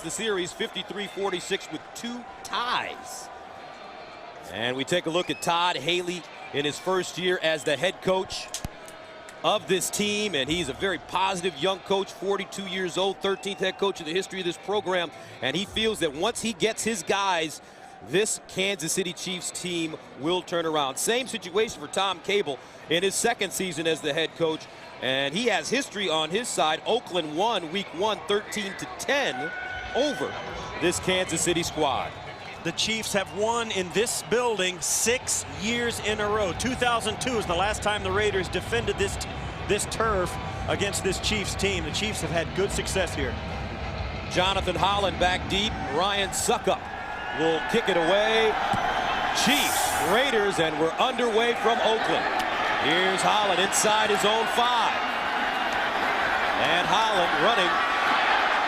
the series 53-46 with 2 ties. And we take a look at Todd Haley in his first year as the head coach of this team, and he's a very positive young coach, 42 years old, 13th head coach in the history of this program, and he feels that once he gets his guys, this Kansas City Chiefs team will turn around. Same situation for Tom Cable in his second season as the head coach, and he has history on his side. Oakland won week 1 13-10 over this Kansas City squad. The Chiefs have won in this building 6 years in a row. 2002 is the last time the Raiders defended this turf against this Chiefs team. The Chiefs have had good success here. Jonathan Holland back deep. Ryan Suckup will kick it away. Chiefs, Raiders, and we're underway from Oakland. Here's Holland inside his own 5. And Holland running.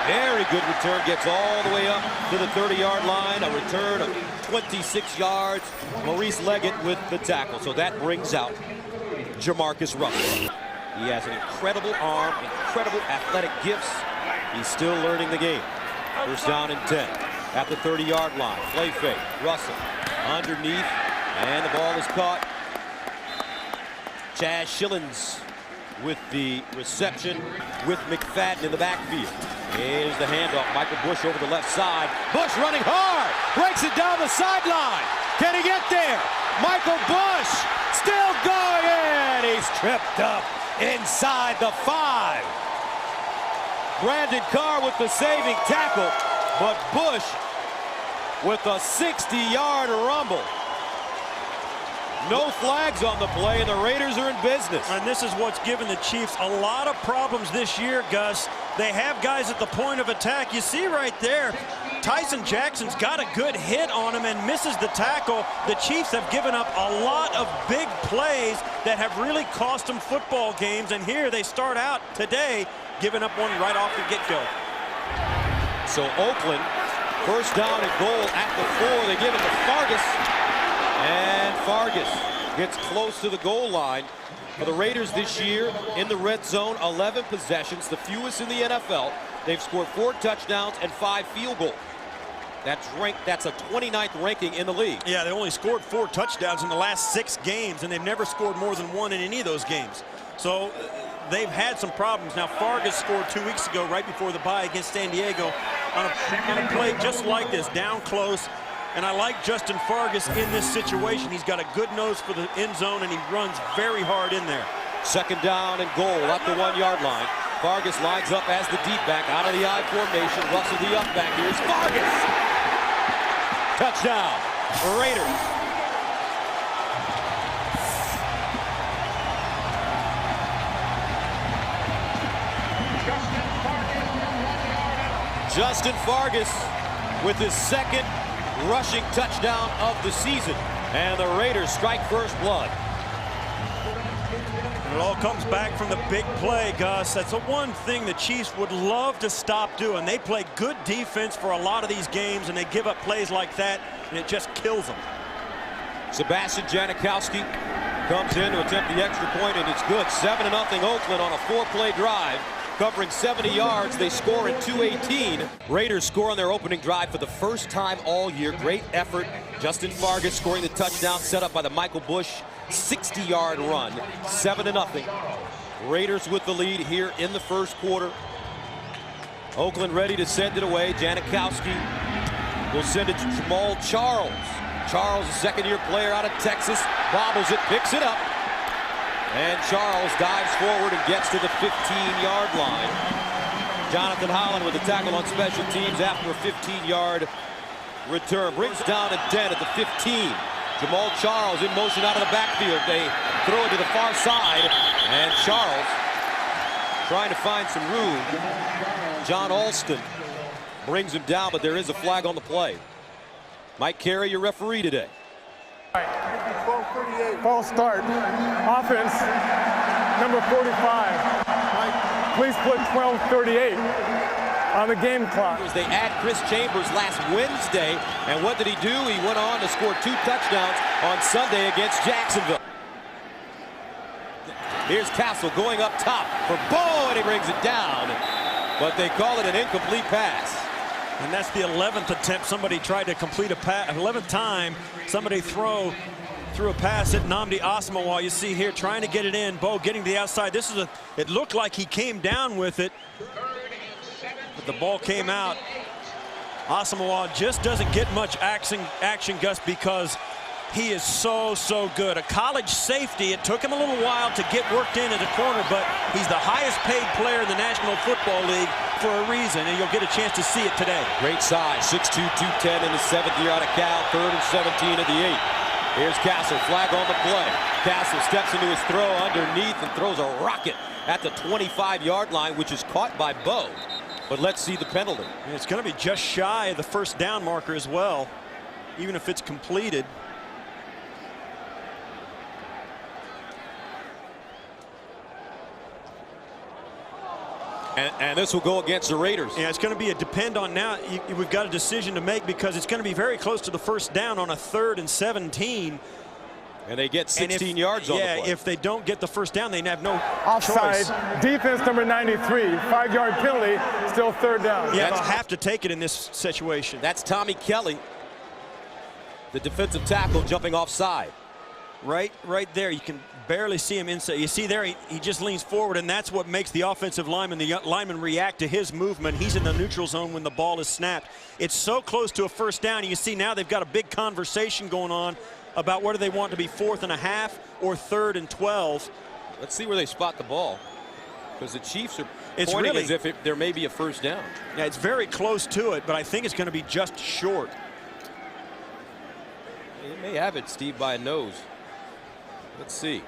Very good return, gets all the way up to the 30-yard line. A return of 26 yards. Maurice Leggett with the tackle. So that brings out JaMarcus Russell. He has an incredible arm, incredible athletic gifts. He's still learning the game. First down and 10 at the 30-yard line. Play fake. Russell underneath, and the ball is caught. Chaz Schillens with the reception with McFadden in the backfield. Here's the handoff. Michael Bush over the left side. Bush running hard. Breaks it down the sideline. Can he get there? Michael Bush still going. He's tripped up inside the 5. Brandon Carr with the saving tackle, but Bush with a 60-yard rumble. No flags on the play, and the Raiders are in business. And this is what's given the Chiefs a lot of problems this year, Gus. They have guys at the point of attack. You see right there, Tyson Jackson's got a good hit on him and misses the tackle. The Chiefs have given up a lot of big plays that have really cost them football games, and here they start out today giving up one right off the get-go. So Oakland, first down and goal at the 4. They give it to Fargas. And Fargas gets close to the goal line. For the Raiders this year in the red zone, 11 possessions, the fewest in the NFL. They've scored 4 touchdowns and 5 field goals. That's a 29th ranking in the league. Yeah, they only scored 4 touchdowns in the last 6 games, and they've never scored more than 1 in any of those games. So they've had some problems. Now, Fargas scored 2 weeks ago right before the bye against San Diego on a play just like this, down close. And I like Justin Fargas in this situation. He's got a good nose for the end zone, and he runs very hard in there. Second down and goal at the 1-yard line. Fargas lines up as the deep back out of the I formation. Russell the up back. Here's Fargas. Touchdown, Raiders. Justin Fargas with his second rushing touchdown of the season, and the Raiders strike first blood. And it all comes back from the big play, Gus. That's the one thing the Chiefs would love to stop doing. They play good defense for a lot of these games, and they give up plays like that, and it just kills them. Sebastian Janikowski comes in to attempt the extra point, and it's good. 7-0 Oakland on a 4-play drive. Covering 70 yards, they score in 2:18. Raiders score on their opening drive for the first time all year. Great effort. Justin Fargas scoring the touchdown set up by the Michael Bush 60-yard run. 7-0. Raiders with the lead here in the first quarter. Oakland ready to send it away. Janikowski will send it to Jamal Charles. Charles, a second-year player out of Texas, bobbles it, picks it up. And Charles dives forward and gets to the 15-yard line. Jonathan Holland with the tackle on special teams after a 15-yard return. Brings down a 10 at the 15. Jamal Charles in motion out of the backfield. They throw it to the far side. And Charles trying to find some room. John Alston brings him down, but there is a flag on the play. Mike Carey, your referee today. False start. Offense, number 45. Please put 12:38 on the game clock. They add Chris Chambers last Wednesday, and what did he do? He went on to score 2 touchdowns on Sunday against Jacksonville. Here's Castle going up top for Bo, and he brings it down, but they call it an incomplete pass. And that's the 11th attempt somebody tried to complete a pass. 11th time somebody threw a pass at Nnamdi Asomugha. You see here trying to get it in. Bo getting to the outside. This is it looked like he came down with it, but the ball came out. Asomugha just doesn't get much action, Gus, because he is so good. A college safety. It took him a little while to get worked in at the corner, but he's the highest paid player in the National Football League for a reason, and you'll get a chance to see it today. Great size, 6'2", 210 in his 7th year out of Cal, 3rd and 17 of the 8. Here's Castle, flag on the play. Castle steps into his throw underneath and throws a rocket at the 25-yard line, which is caught by Bo. But let's see the penalty. And it's going to be just shy of the first down marker as well, even if it's completed. And this will go against the Raiders. Yeah, it's going to be a depend on now. We've got a decision to make because it's going to be very close to the first down on a 3rd and 17. And they get 16 yards on the play. Yeah, if they don't get the first down, they have no Offside, choice. defense number 93, 5-yard penalty, still 3rd down. Yeah, they'll have to take it in this situation. That's Tommy Kelly, the defensive tackle, jumping offside. Right there, you can barely see him inside. You see there, he just leans forward, and that's what makes the offensive lineman, the lineman, react to his movement. He's in the neutral zone when the ball is snapped. It's so close to a first down. You see now they've got a big conversation going on about whether they want to be 4th and a half or 3rd and 12. Let's see where they spot the ball, because the Chiefs are pointing as if there may be a first down. Yeah, it's very close to it, but I think it's going to be just short. They may have it, Steve, by a nose. Let's see.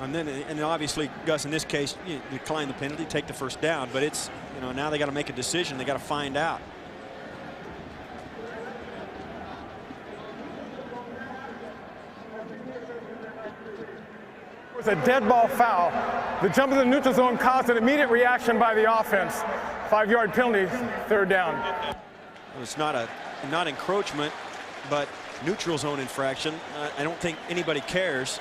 And obviously, Gus, in this case, you decline the penalty, take the first down, but it's, now they got to make a decision. They got to find out. It was a dead ball foul. The jump in the neutral zone caused an immediate reaction by the offense. 5-yard penalty, 3rd down. It's not encroachment, but neutral zone infraction. I don't think anybody cares.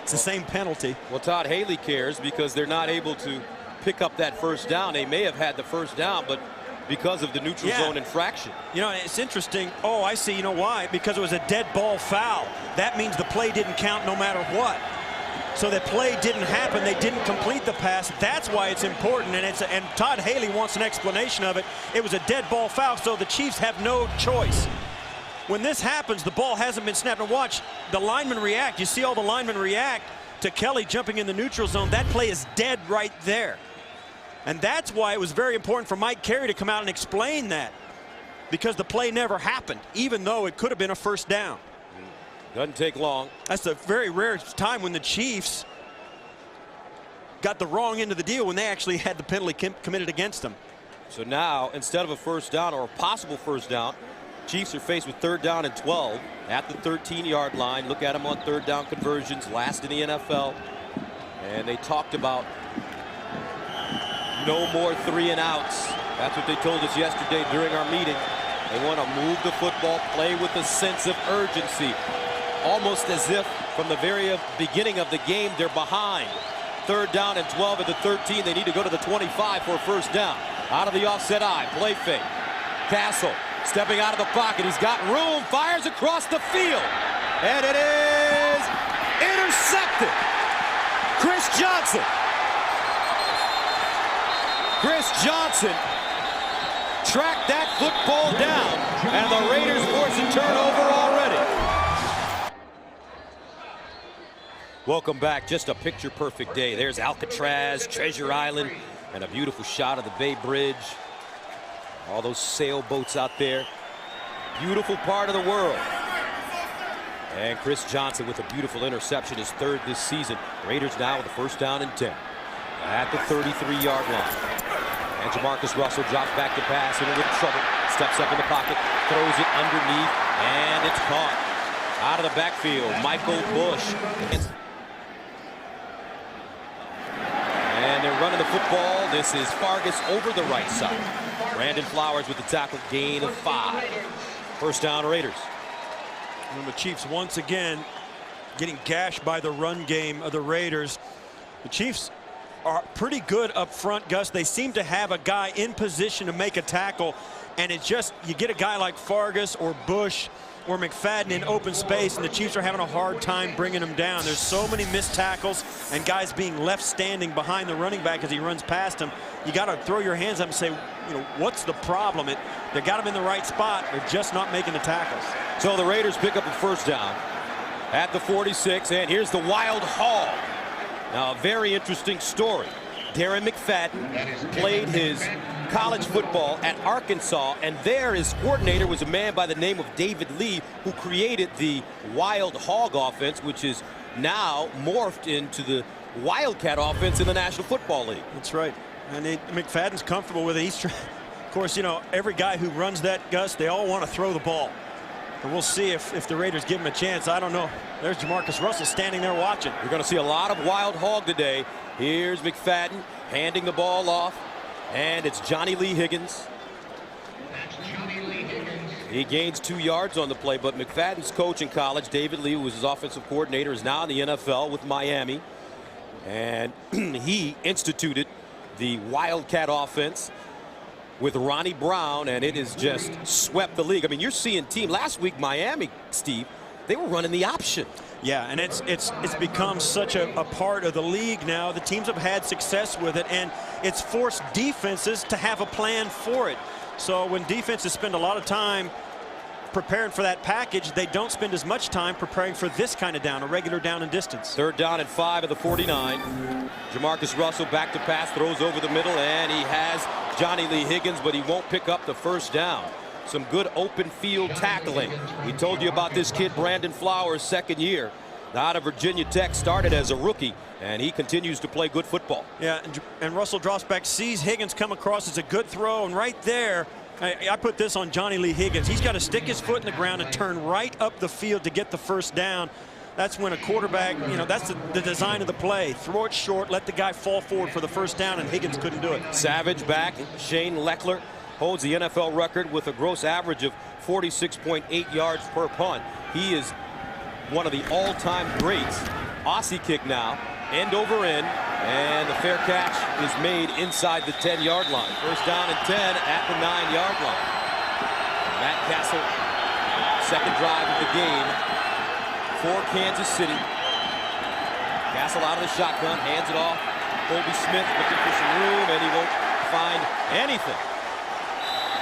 It's the same penalty. Well, Todd Haley cares because they're not able to pick up that first down. They may have had the first down, but because of the neutral zone infraction. It's interesting. Oh, I see. You know why? Because it was a dead ball foul. That means the play didn't count no matter what. So that play didn't happen. They didn't complete the pass. That's why it's important. And Todd Haley wants an explanation of it. It was a dead ball foul, so the Chiefs have no choice. When this happens, the ball hasn't been snapped. And watch the linemen react. You see all the linemen react to Kelly jumping in the neutral zone. That play is dead right there. And that's why it was very important for Mike Carey to come out and explain that, because the play never happened, even though it could have been a first down. Doesn't take long. That's a very rare time when the Chiefs got the wrong end of the deal, when they actually had the penalty committed against them. So now, instead of a first down or a possible first down, Chiefs are faced with 3rd down and 12 at the 13-yard line. Look at them on 3rd down conversions, last in the NFL. And they talked about no more 3-and-outs. That's what they told us yesterday during our meeting. They want to move the football, play with a sense of urgency. Almost as if from the very beginning of the game they're behind. 3rd down and 12 at the 13. They need to go to the 25 for a first down. Out of the offset eye, play fake. Castle stepping out of the pocket. He's got room, fires across the field. And it is intercepted. Chris Johnson. Chris Johnson tracked that football down, and the Raiders force a turnover already. Welcome back. Just a picture-perfect day. There's Alcatraz, Treasure Island, and a beautiful shot of the Bay Bridge. All those sailboats out there. Beautiful part of the world. And Chris Johnson with a beautiful interception, his 3rd this season. Raiders now with a first down and 10 at the 33-yard line. And JaMarcus Russell drops back to pass, in a little trouble. Steps up in the pocket, throws it underneath, and it's caught. Out of the backfield, Michael Bush. And they're running the football. This is Fargas over the right side. Brandon Flowers with the tackle, gain of 5. First down, Raiders. And the Chiefs once again getting gashed by the run game of the Raiders. The Chiefs are pretty good up front, Gus. They seem to have a guy in position to make a tackle, and it's just, you get a guy like Fargas or Bush or McFadden in open space, and the Chiefs are having a hard time bringing them down. There's so many missed tackles and guys being left standing behind the running back as he runs past him. You got to throw your hands up and say, you know, what's the problem? They got him in the right spot. They're just not making the tackles. So the Raiders pick up a first down at the 46, and here's the wild hog. Now, a very interesting story. Darren McFadden played his college football at Arkansas, and there his coordinator was a man by the name of David Lee, who created the Wild Hog offense, which is now morphed into the Wildcat offense in the National Football League. That's right. And McFadden's comfortable with it. Of course, you know, every guy who runs that, Gus, they all want to throw the ball. And we'll see if the Raiders give him a chance. I don't know. There's JaMarcus Russell standing there watching. You're going to see a lot of Wild Hog today. Here's McFadden handing the ball off, and it's Johnny Lee Higgins. He gains 2 yards on the play, but McFadden's coach in college, David Lee, who was his offensive coordinator, is now in the NFL with Miami. And he instituted the Wildcat offense with Ronnie Brown, and it has just swept the league. I mean, you're seeing last week, Miami, Steve, they were running the option. Yeah, and it's become such a part of the league now. The teams have had success with it, and it's forced defenses to have a plan for it. So when defenses spend a lot of time preparing for that package, they don't spend as much time preparing for this kind of down, a regular down and distance. Third down at 5 of the 49. JaMarcus Russell back to pass, throws over the middle, and he has Johnny Lee Higgins, but he won't pick up the first down. Some good open field tackling. We told you about this kid, Brandon Flowers, second year. Out of Virginia Tech, started as a rookie, and he continues to play good football. Yeah, and Russell drops back, sees Higgins come across. It's a good throw, and right there, I put this on Johnny Lee Higgins. He's got to stick his foot in the ground and turn right up the field to get the first down. That's when a quarterback, you know, that's the design of the play. Throw it short, let the guy fall forward for the first down, and Higgins couldn't do it. Savage back. Shane Leckler holds the NFL record with a gross average of 46.8 yards per punt. He is one of the all-time greats. Aussie kick now, end over end, and the fair catch is made inside the 10-yard line. First down and 10 at the 9-yard line. Matt Castle, second drive of the game for Kansas City. Castle out of the shotgun, hands it off. Colby Smith looking for some room, and he won't find anything.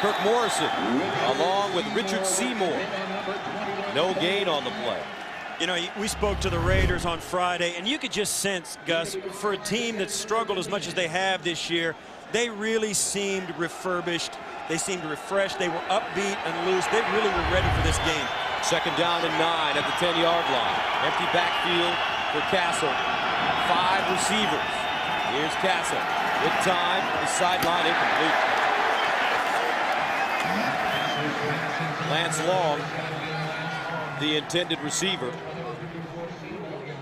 Kirk Morrison along with Richard Seymour. No gain on the play. You know, we spoke to the Raiders on Friday, and you could just sense, Gus, for a team that's struggled as much as they have this year, they really seemed refurbished. They seemed refreshed. They were upbeat and loose. They really were ready for this game. Second down and 9 at the 10-yard line. Empty backfield for Castle. 5 receivers. Here's Castle. Good time. The sideline incomplete. Lance Long, the intended receiver,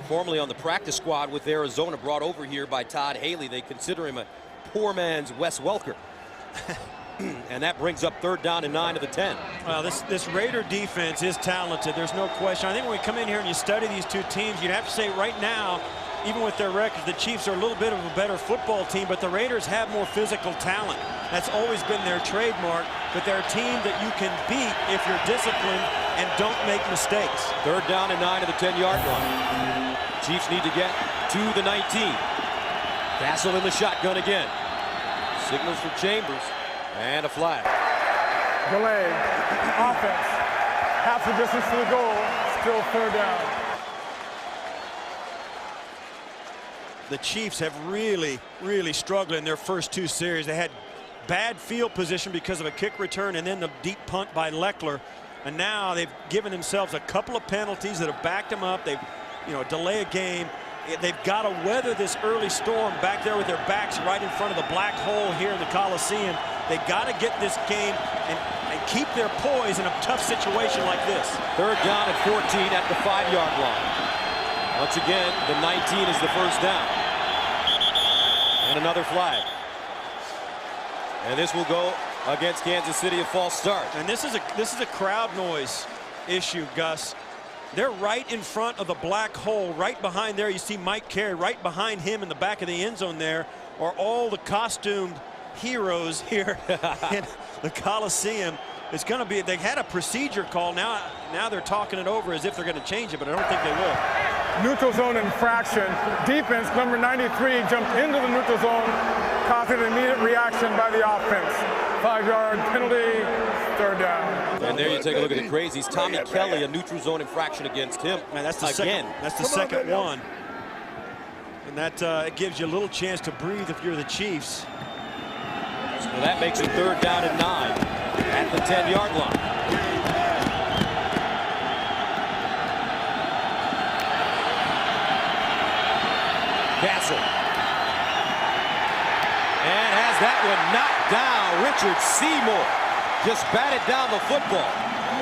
formerly on the practice squad with Arizona, brought over here by Todd Haley. They consider him a poor man's Wes Welker. And that brings up third down and 9 of the 10. Well, this Raider defense is talented. There's no question. I think when we come in here and you study these two teams, you'd have to say right now, even with their records, the Chiefs are a little bit of a better football team, but the Raiders have more physical talent. That's always been their trademark, but they're a team that you can beat if you're disciplined and don't make mistakes. Third down and 9 of the 10-yard line. Chiefs need to get to the 19. Castle in the shotgun again. Signals for Chambers, and a flag. Delay. Offense. Half the distance to the goal. Still third down. The Chiefs have really struggled in their first 2 series. They had bad field position because of a kick return and then the deep punt by Leckler. And now they've given themselves a couple of penalties that have backed them up. They've, delay a game. They've got to weather this early storm back there with their backs right in front of the black hole here in the Coliseum. They've got to get this game and keep their poise in a tough situation like this. Third down at 14 at the 5-yard line. Once again, the 19 is the first down. And another flag. And this will go against Kansas City, a false start. And this is a crowd noise issue, Gus. They're right in front of the black hole. Right behind there, you see Mike Carey. Right behind him in the back of the end zone there are all the costumed heroes here in the Coliseum. It's going to be, they had a procedure call. Now they're talking it over as if they're going to change it, but I don't think they will. Neutral zone infraction. Defense, number 93, jumped into the neutral zone, causing an immediate reaction by the offense. 5-yard penalty, third down. And there you take a look at the crazies. Tommy Kelly, a neutral zone infraction against him. Man, that's the second one. And that it gives you a little chance to breathe if you're the Chiefs. So that makes it 3rd down and 9 at the 10-yard line. Castle. And has that one knocked down. Richard Seymour just batted down the football.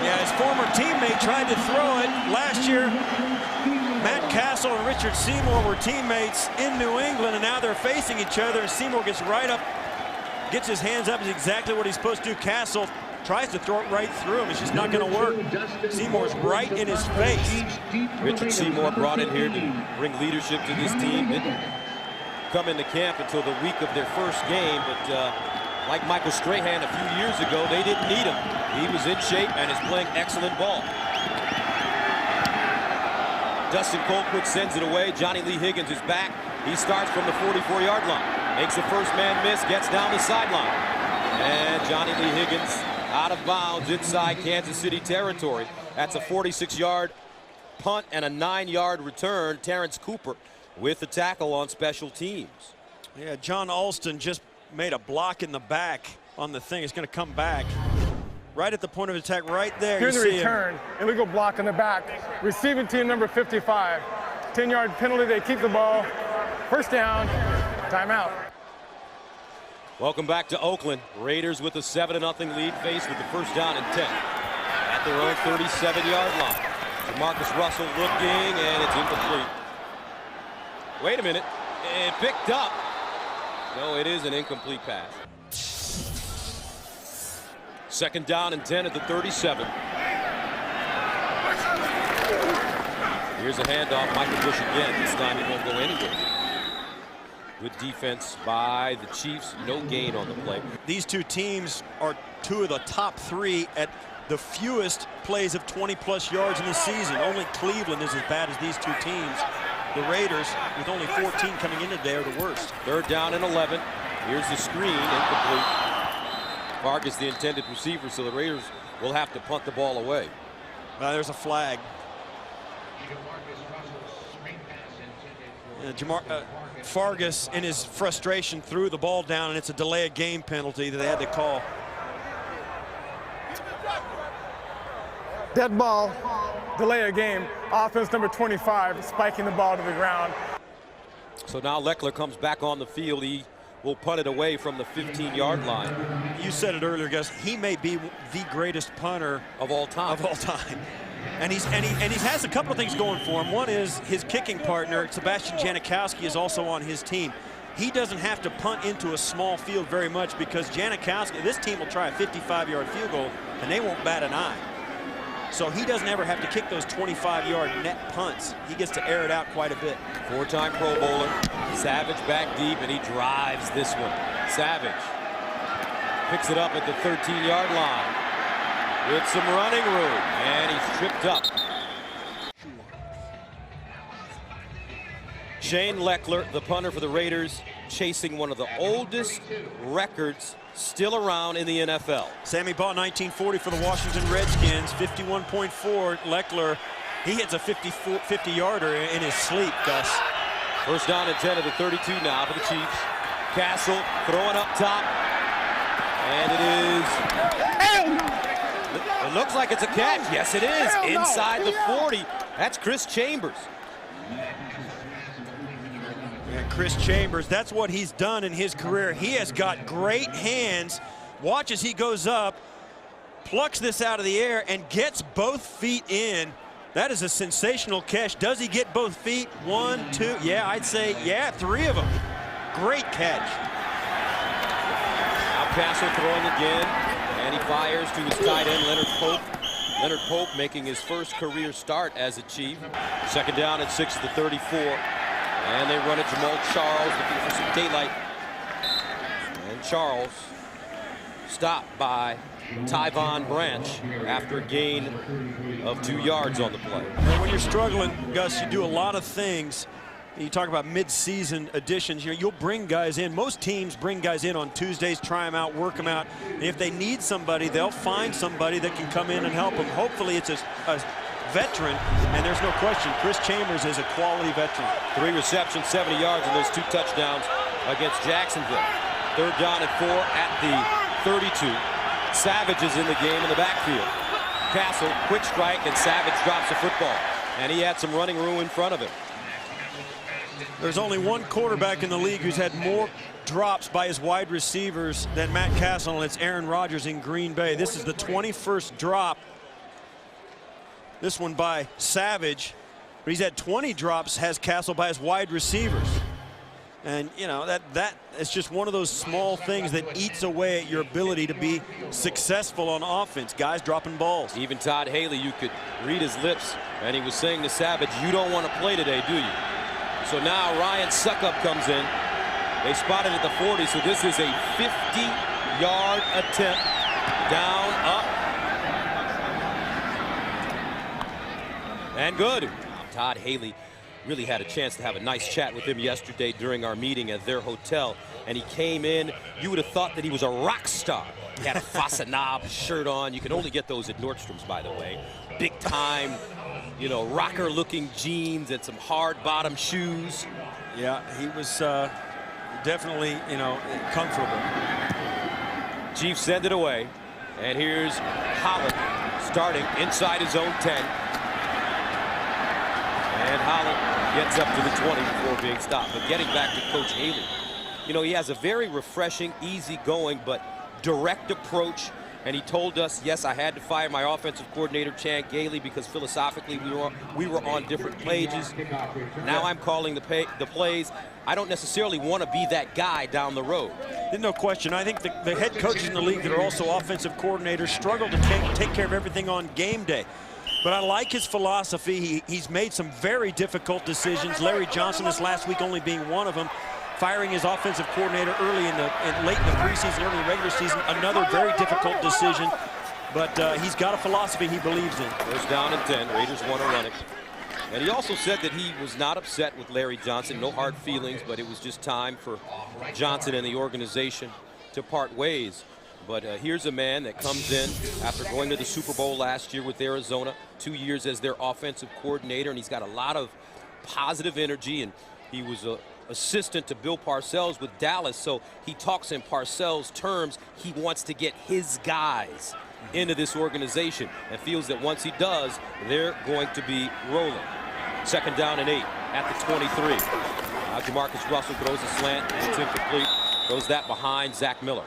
Yeah, his former teammate tried to throw it last year. Matt Castle and Richard Seymour were teammates in New England, and now they're facing each other. And Seymour gets right up, gets his hands up, is exactly what he's supposed to do. Castle tries to throw it right through him. It's just not going to work. Seymour's right in his face. Richard Seymour brought in here to bring leadership to this team. Didn't come into camp until the week of their first game, but like Michael Strahan a few years ago, they didn't need him. He was in shape and is playing excellent ball. Dustin Colquitt sends it away. Johnny Lee Higgins is back. He starts from the 44-yard line. Makes the first man miss, gets down the sideline. And Johnny Lee Higgins out of bounds inside Kansas City territory. That's a 46-yard punt and a 9-yard return. Terrence Cooper with the tackle on special teams. Yeah, John Alston just made a block in the back on the thing. It's going to come back right at the point of attack right there. Here's the return. Illegal block in the back. Receiving team number 55. 10-yard penalty. They keep the ball. First down. Timeout. Welcome back to Oakland. Raiders with a 7-0 lead, faced with the first down and 10 at their own 37-yard line. JaMarcus Russell looking, and it's incomplete. Wait a minute. It picked up. No, it is an incomplete pass. 2nd down and 10 at the 37. Here's a handoff. Michael Bush again. This time he won't go anywhere. Good defense by the Chiefs. No gain on the play. These two teams are two of the top 3 at the fewest plays of 20-plus yards in the season. Only Cleveland is as bad as these two teams. The Raiders, with only 14 coming in today, are the worst. 3rd down and 11. Here's the screen, incomplete. Vargas, the intended receiver, so the Raiders will have to punt the ball away. There's a flag. Vargas, in his frustration, threw the ball down, and it's a delay of game penalty that they had to call. Dead ball, delay of game. Offense number 25, spiking the ball to the ground. So now Leckler comes back on the field. He will punt it away from the 15-yard line. You said it earlier, Gus. He may be the greatest punter of all time. And he has a couple of things going for him. One is his kicking partner, Sebastian Janikowski, is also on his team. He doesn't have to punt into a small field very much because Janikowski, this team will try a 55-yard field goal, and they won't bat an eye. So he doesn't ever have to kick those 25-yard net punts. He gets to air it out quite a bit. 4-time Pro Bowler. Savage back deep, and he drives this one. Savage picks it up at the 13-yard line with some running room, and he's tripped up. Shane Leckler, the punter for the Raiders, chasing one of the oldest records still around in the NFL. Sammy Baugh, 1940 for the Washington Redskins, 51.4. Leckler, he hits a 50-yarder in his sleep, Gus. 1st down and 10 at the 32 now for the Chiefs. Castle throwing up top, and it looks like it's a catch. Yes, it is. Inside the 40. That's Chris Chambers. And Chris Chambers, that's what he's done in his career. He has got great hands. Watch as he goes up, plucks this out of the air, and gets both feet in. That is a sensational catch. Does he get both feet? 1, 2, yeah, I'd say, yeah, 3 of them. Great catch. Now Castle throwing again, and he fires to his tight end, Leonard Pope. Leonard Pope making his first career start as a Chief. Second down and 6 at the 34. And they run it. Jamal Charles looking for some daylight. And Charles stopped by Tyvon Branch after a gain of 2 yards on the play. And when you're struggling, Gus, you do a lot of things. You talk about mid-season additions. You'll bring guys in. Most teams bring guys in on Tuesdays, try them out, work them out. And if they need somebody, they'll find somebody that can come in and help them. Hopefully it's a veteran, and there's no question Chris Chambers is a quality veteran. 3 receptions, 70 yards, and those 2 touchdowns against Jacksonville. Third down and 4 at the 32. Savage is in the game in the backfield. Castle, quick strike, and Savage drops the football. And he had some running room in front of him. There's only one quarterback in the league who's had more drops by his wide receivers than Matt Castle, and it's Aaron Rodgers in Green Bay. This is the 21st drop. This one by Savage. But he's had 20 drops, has Castle, by his wide receivers. And, you know, that is just one of those small things that eats away at your ability to be successful on offense. Guys dropping balls. Even Todd Haley, you could read his lips, and he was saying to Savage, you don't want to play today, do you? So now Ryan Suckup comes in. They spotted at the 40, so this is a 50-yard attempt. Down, up. And good. Todd Haley really had a chance to have a nice chat with him yesterday during our meeting at their hotel. And he came in, you would have thought that he was a rock star. He had a Fasanab shirt on. You can only get those at Nordstrom's, by the way. Big time, you know, rocker looking jeans and some hard bottom shoes. Yeah, he was definitely, you know, comfortable. Chiefs send it away. And here's Holland starting inside his own 10. And Holland gets up to the 20 before being stopped. But getting back to Coach Haley, you know, he has a very refreshing, easygoing, but direct approach. And he told us, yes, I had to fire my offensive coordinator, Chan Gailey, because philosophically we were on different pages. Now I'm calling the plays. I don't necessarily want to be that guy down the road. No question. I think the head coaches in the league that are also offensive coordinators struggle to take care of everything on game day. But I like his philosophy. He's made some very difficult decisions. Larry Johnson this last week only being one of them. Firing his offensive coordinator early late in the preseason, early in the regular season, another very difficult decision. But he's got a philosophy he believes in. First down and 10. Raiders want to run it. And he also said that he was not upset with Larry Johnson. No hard feelings, but it was just time for Johnson and the organization to part ways. But here's a man that comes in after going to the Super Bowl last year with Arizona, 2 years as their offensive coordinator, and he's got a lot of positive energy, and he was a assistant to Bill Parcells with Dallas, so he talks in Parcells terms. He wants to get his guys into this organization and feels that once he does, they're going to be rolling. Second down and 8 at the 23. Now JaMarcus Russell throws a slant, it's incomplete. Throws that behind Zach Miller.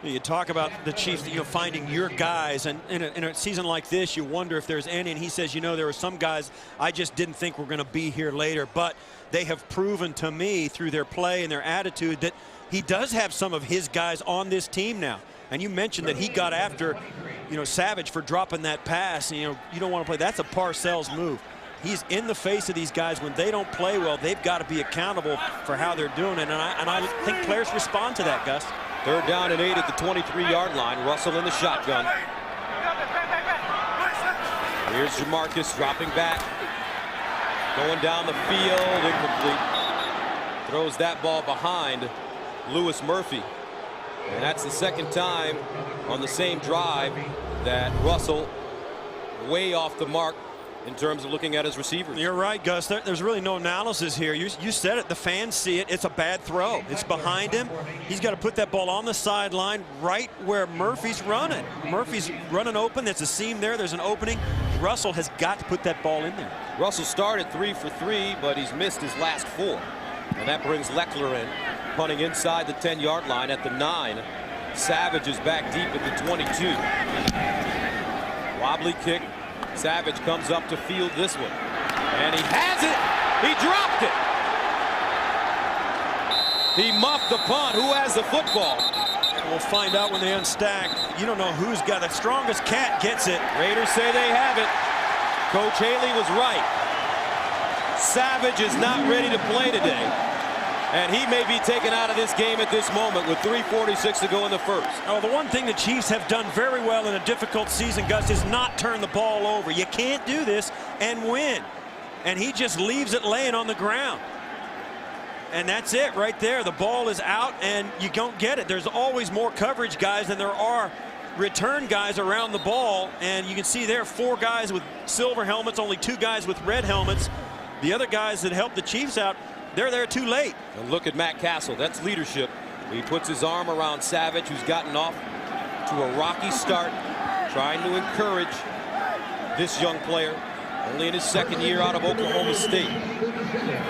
You talk about the Chiefs, you know, finding your guys, and in a season like this, you wonder if there's any. And he says, you know, there are some guys I just didn't think were going to be here later, but they have proven to me through their play and their attitude that he does have some of his guys on this team now. And you mentioned that he got after, you know, Savage for dropping that pass. And, you know, you don't want to play. That's a Parcells move. He's in the face of these guys. When they don't play well, they've got to be accountable for how they're doing it. And I think players respond to that, Gus. Third down and 8 at the 23-yard line. Russell in the shotgun. Here's JaMarcus dropping back. Going down the field, incomplete. Throws that ball behind Lewis Murphy. And that's the second time on the same drive that Russell way off the mark in terms of looking at his receivers. You're right, Gus. There's really no analysis here. You said it. The fans see it. It's a bad throw. It's behind him. He's got to put that ball on the sideline right where Murphy's running. Murphy's running open. There's a seam there. There's an opening. Russell has got to put that ball in there. Russell started 3 for 3, but he's missed his last 4. And that brings Leckler in, punting inside the 10-yard line at the 9. Savage is back deep at the 22. Wobbly kick. Savage comes up to field this one. And he has it. He dropped it. He muffed the punt. Who has the football? We'll find out when they unstack. You don't know who's got the strongest cat gets it. Raiders say they have it. Coach Haley was right. Savage is not ready to play today, and he may be taken out of this game at this moment with 3:46 to go in the first. Oh, the one thing the Chiefs have done very well in a difficult season, Gus, is not turn the ball over. You can't do this and win. And he just leaves it laying on the ground. And that's it right there. The ball is out, and you don't get it. There's always more coverage guys than there are return guys around the ball. And you can see there 4 guys with silver helmets, only 2 guys with red helmets. The other guys that helped the Chiefs out, they're there too late. And look at Matt Castle. That's leadership. He puts his arm around Savage, who's gotten off to a rocky start, trying to encourage this young player. Only in his 2nd year out of Oklahoma State.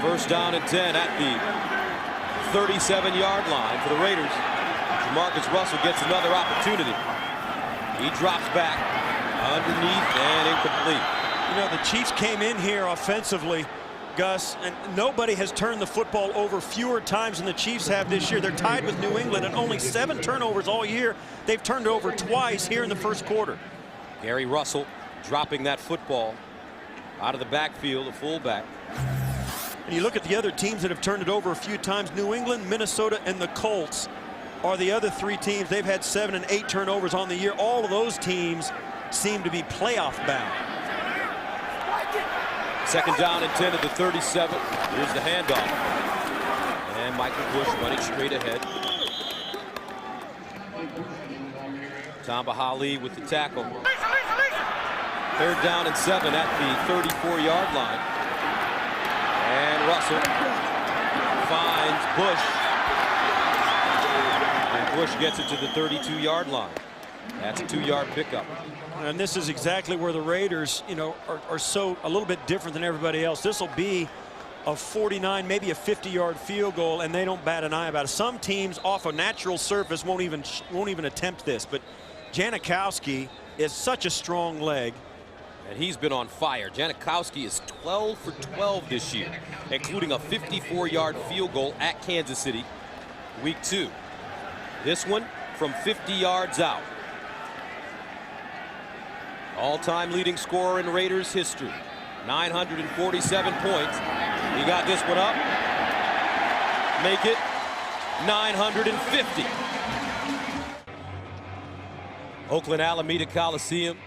First down and 10 at the 37-yard line for the Raiders. JaMarcus Russell gets another opportunity. He drops back underneath and incomplete. You know, the Chiefs came in here offensively, Gus, and nobody has turned the football over fewer times than the Chiefs have this year. They're tied with New England and only 7 turnovers all year. They've turned over twice here in the first quarter. Gary Russell dropping that football out of the backfield, a fullback. And you look at the other teams that have turned it over a few times. New England, Minnesota, and the Colts are the other 3 teams. They've had 7 and 8 turnovers on the year. All of those teams seem to be playoff bound. 2nd down and 10 at the 37. Here's the handoff. And Michael Bush running straight ahead. Tamba Hali with the tackle. 3rd down and 7 at the 34-yard line. And Russell finds Bush. And Bush gets it to the 32-yard line. That's a 2-yard pickup. And this is exactly where the Raiders, you know, are so a little bit different than everybody else. This will be a 49, maybe a 50-yard field goal, and they don't bat an eye about it. Some teams off a natural surface won't even attempt this. But Janikowski is such a strong leg. And he's been on fire. Janikowski is 12 for 12 this year, including a 54-yard field goal at Kansas City, week 2. This one from 50 yards out. All-time leading scorer in Raiders history, 947 points. He got this one up. Make it 950. Oakland Alameda Coliseum.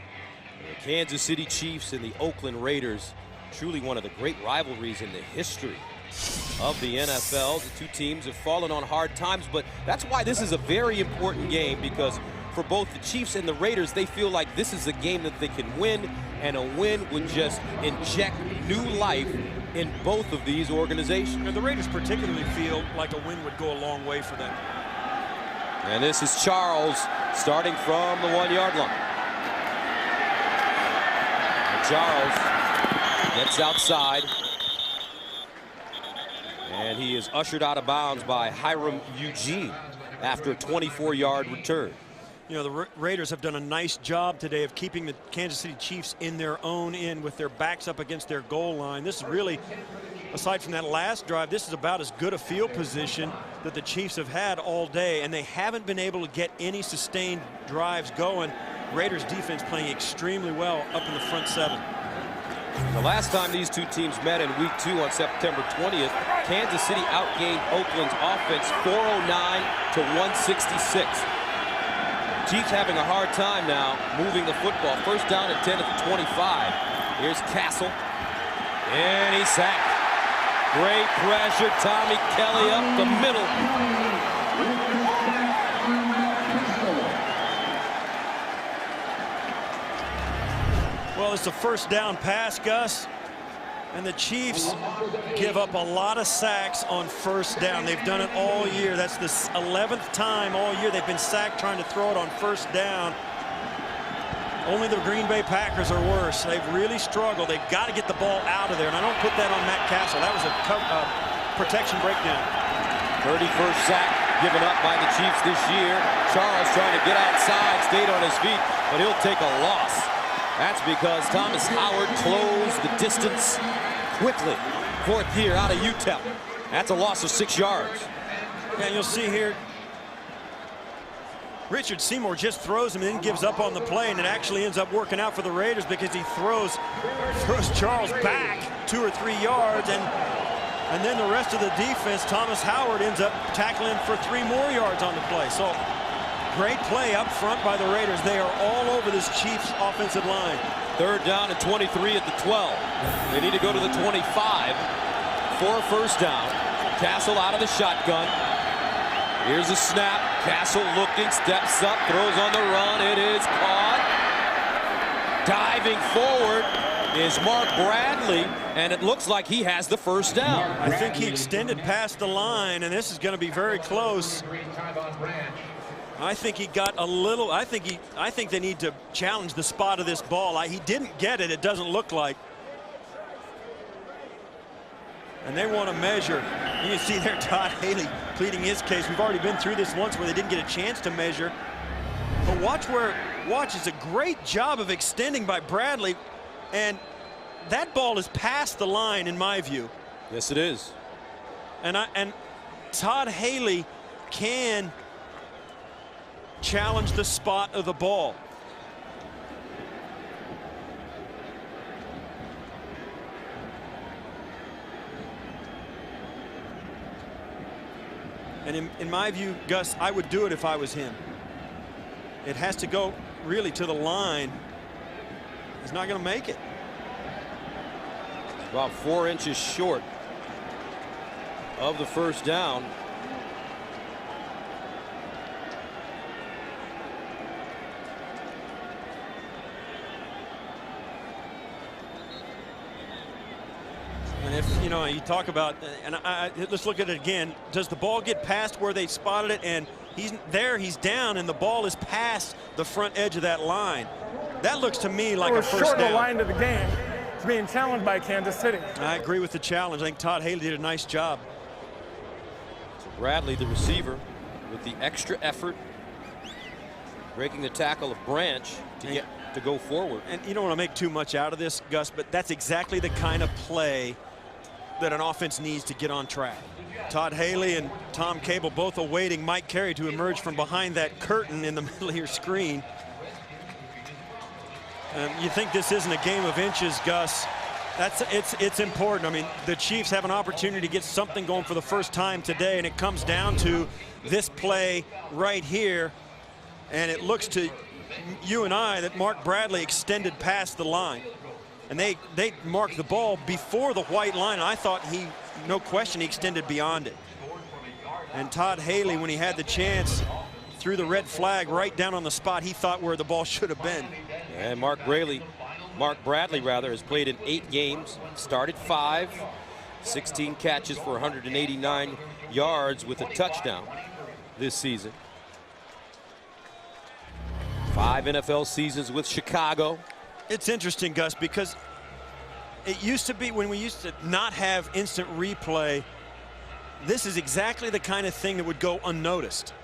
The Kansas City Chiefs and the Oakland Raiders, truly one of the great rivalries in the history of the NFL. The 2 teams have fallen on hard times, but that's why this is a very important game, because for both the Chiefs and the Raiders, they feel like this is a game that they can win, and a win would just inject new life in both of these organizations. And the Raiders particularly feel like a win would go a long way for them. And this is Charles starting from the 1-yard line. Charles gets outside, and he is ushered out of bounds by Hiram Eugene after a 24-yard return. You know, the Raiders have done a nice job today of keeping the Kansas City Chiefs in their own end with their backs up against their goal line. This is really, aside from that last drive, this is about as good a field position that the Chiefs have had all day, and they haven't been able to get any sustained drives going. Raiders defense playing extremely well up in the front 7. The last time these 2 teams met in week 2 on September 20th, Kansas City outgained Oakland's offense 409 to 166. Chiefs having a hard time now moving the football. First down and 10 at the 25. Here's Castle, and he's sacked. Great pressure, Tommy Kelly up the middle. Well, it's a first down pass, Gus, and the Chiefs give up a lot of sacks on first down. They've done it all year. That's the 11th time all year they've been sacked trying to throw it on first down. Only the Green Bay Packers are worse. They've really struggled. They've got to get the ball out of there, and I don't put that on Matt Castle. That was a protection breakdown. 31st sack given up by the Chiefs this year. Charles trying to get outside, stayed on his feet, but he'll take a loss. That's because Thomas Howard closed the distance quickly. 4th year out of UTEP. That's a loss of 6 yards. And you'll see here, Richard Seymour just throws him and then gives up on the play, and it actually ends up working out for the Raiders because he throws Charles back 2 or 3 yards, and then the rest of the defense, Thomas Howard ends up tackling for 3 more yards on the play. So great play up front by the Raiders. They are all over this Chiefs offensive line. 3rd down and 23 at the 12. They need to go to the 25 for a first down. Castle out of the shotgun. Here's a snap. Castle looking, steps up, throws on the run. It is caught. Diving forward is Mark Bradley, and it looks like he has the first down. I think he extended past the line, and this is going to be very close. I think he got a little. I think they need to challenge the spot of this ball. He didn't get it. It doesn't look like. And they want to measure. You can see there Todd Haley pleading his case. We've already been through this once where they didn't get a chance to measure. But watch, it's a great job of extending by Bradley, and that ball is past the line in my view. Yes, it is. And Todd Haley can challenge the spot of the ball. And in my view, Gus, I would do it if I was him. It has to go really to the line. He's not going to make it. About 4 inches short of the first down. And if, you know, you talk about, and let's look at it again. Does the ball get past where they spotted it? And he's there, he's down, and the ball is past the front edge of that line. That looks to me like a first down. Short the line of the game. It's being challenged by Kansas City. I agree with the challenge. I think Todd Haley did a nice job. So Bradley, the receiver, with the extra effort, breaking the tackle of Branch to go forward. And you don't want to make too much out of this, Gus, but that's exactly the kind of play that an offense needs to get on track. Todd Haley and Tom Cable both awaiting Mike Carey to emerge from behind that curtain in the middle of your screen. You think this isn't a game of inches, Gus. It's important. I mean, the Chiefs have an opportunity to get something going for the first time today, and it comes down to this play right here. And it looks to you and I that Mark Bradley extended past the line. And they marked the ball before the white line. I thought no question, he extended beyond it. And Todd Haley, when he had the chance, threw the red flag right down on the spot he thought where the ball should have been. And Mark Bradley has played in 8 games, started 5, 16 catches for 189 yards with a touchdown this season. 5 NFL seasons with Chicago. It's interesting, Gus, because it used to be when we used to not have instant replay, this is exactly the kind of thing that would go unnoticed.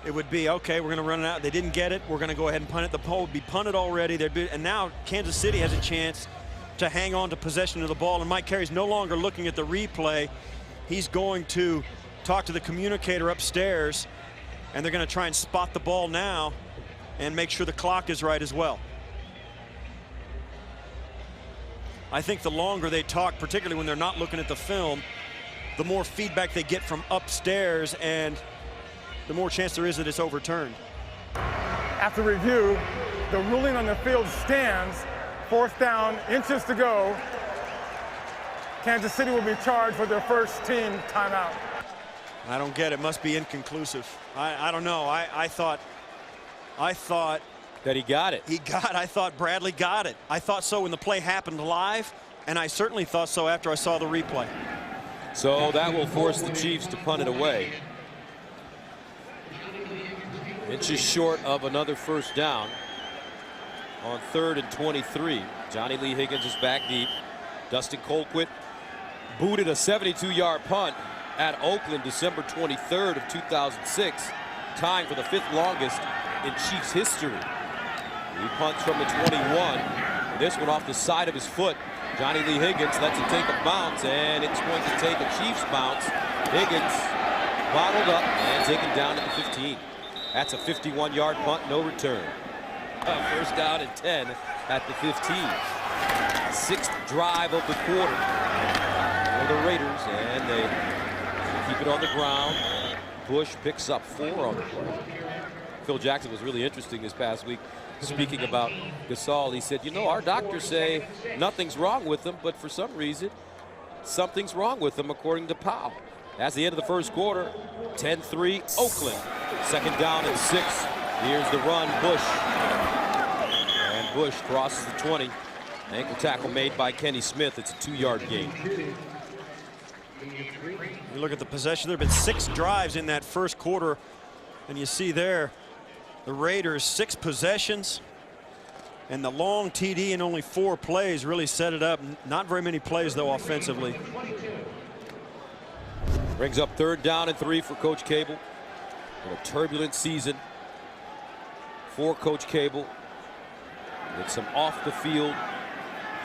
It would be, okay, we're going to run it out. They didn't get it. We're going to go ahead and punt it. The ball would be punted already. And now Kansas City has a chance to hang on to possession of the ball. And Mike Carey's no longer looking at the replay. He's going to talk to the communicator upstairs, and they're going to try and spot the ball now and make sure the clock is right as well. I think the longer they talk, particularly when they're not looking at the film, the more feedback they get from upstairs, and the more chance there is that it's overturned. After review, the ruling on the field stands. 4th down, inches to go. Kansas City will be charged with their first team timeout. I don't get it. Must be inconclusive. I don't know. I thought that he got it. I thought Bradley got it. I thought so when the play happened live, and I certainly thought so after I saw the replay. So that will force the Chiefs to punt it away. Inches short of another first down on 3rd and 23. Johnny Lee Higgins is back deep. Dustin Colquitt booted a 72-yard punt at Oakland December 23rd of 2006, tying for the 5th longest in Chiefs history. He punts from the 21. This one off the side of his foot. Johnny Lee Higgins lets it take a bounce, and it's going to take a Chiefs bounce. Higgins bottled up and taken down to the 15. That's a 51-yard punt, no return. First down and 10 at the 15. Sixth drive of the quarter for the Raiders, and they keep it on the ground. Bush picks up 4 on the play. Phil Jackson was really interesting this past week, speaking about Gasol. He said, you know, our doctors say nothing's wrong with him, but for some reason, something's wrong with him, according to Powell. That's the end of the first quarter. 10-3 Oakland. Second down and 6. Here's the run, Bush. And Bush crosses the 20. Ankle tackle made by Kenny Smith. It's a 2-yard gain. You look at the possession. There have been 6 drives in that first quarter. And you see there, the Raiders 6 possessions. And the long TD and only 4 plays really set it up. Not very many plays, though, offensively. Brings up 3rd down and 3 for Coach Cable. In a turbulent season for Coach Cable, with some off-the-field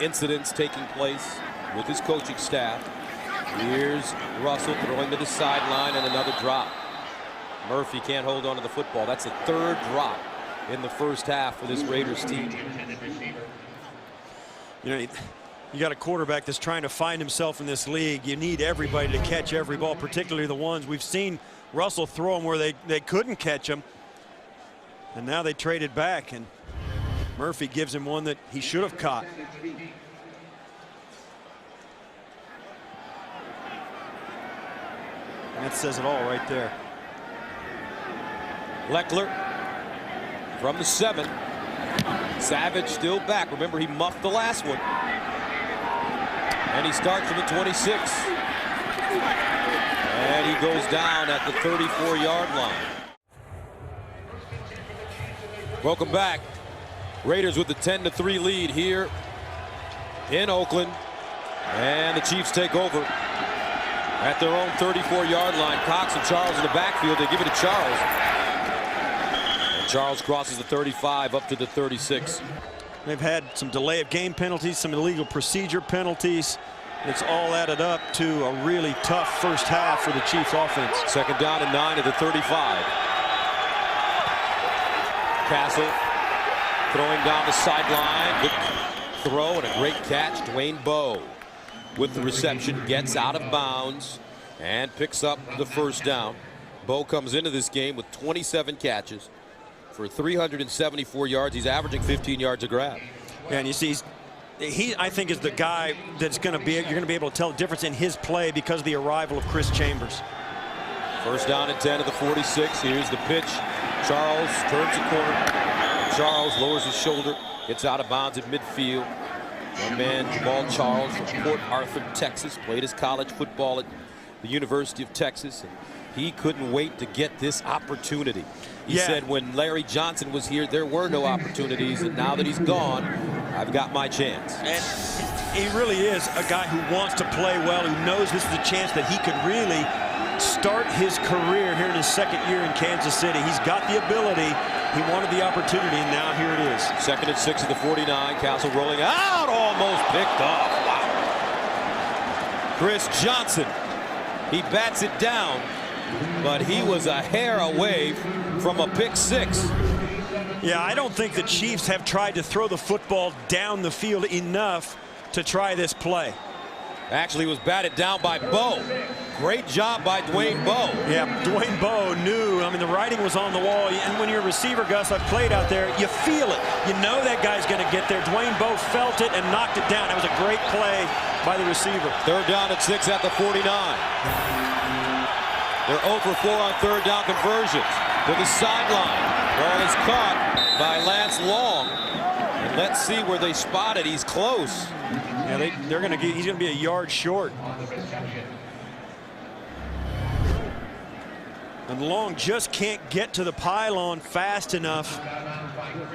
incidents taking place with his coaching staff. Here's Russell throwing to the sideline, and another drop. Murphy can't hold on to the football. That's the 3rd drop in the first half for this Raiders team. You know, you got a quarterback that's trying to find himself in this league. You need everybody to catch every ball, particularly the ones we've seen Russell throw them where they couldn't catch him. And now they traded back, and Murphy gives him one that he should have caught. And that says it all right there. Leckler from the 7. Savage still back. Remember, he muffed the last one. And he starts from the 26. And he goes down at the 34-yard line. Welcome back. Raiders with the 10-3 lead here in Oakland. And the Chiefs take over at their own 34-yard line. Cox and Charles in the backfield. They give it to Charles. And Charles crosses the 35 up to the 36. They've had some delay of game penalties, some illegal procedure penalties. It's all added up to a really tough first half for the Chiefs offense. 2nd down and 9 at the 35. Castle throwing down the sideline. Good throw and a great catch. Dwayne Bowe with the reception, gets out of bounds and picks up the first down. Bowe comes into this game with 27 catches for 374 yards. He's averaging 15 yards a grab. Yeah, and you see, he I think is the guy that's going to be, you're going to be able to tell the difference in his play because of the arrival of Chris Chambers. First down and 10 at the 46. Here's the pitch. Charles turns the corner. Charles lowers his shoulder, gets out of bounds at midfield. Young man Jamal Charles from Port Arthur, Texas, played his college football at the University of Texas. And he couldn't wait to get this opportunity. He said when Larry Johnson was here, there were no opportunities, and now that he's gone, I've got my chance. And he really is a guy who wants to play well, who knows this is a chance that he could really start his career here in his 2nd year in Kansas City. He's got the ability. He wanted the opportunity, and now here it is. 2nd and 6 at the 49. Castle rolling out, almost picked off. Wow. Chris Johnson, he bats it down, but he was a hair away from a pick 6. Yeah, I don't think the Chiefs have tried to throw the football down the field enough to try this play. Actually, it was batted down by Bowe. Great job by Dwayne Bowe. Yeah, Dwayne Bowe knew. I mean, the writing was on the wall. And when you're a receiver, Gus, I've played out there, you feel it. You know that guy's going to get there. Dwayne Bowe felt it and knocked it down. That was a great play by the receiver. 3rd down and 6 at the 49. They're 0 for 4 on 3rd down conversions. To the sideline. Ball is caught by Lance Long. And let's see where they spot it. He's close. Yeah, they're going to get, he's going to be a yard short. And Long just can't get to the pylon fast enough.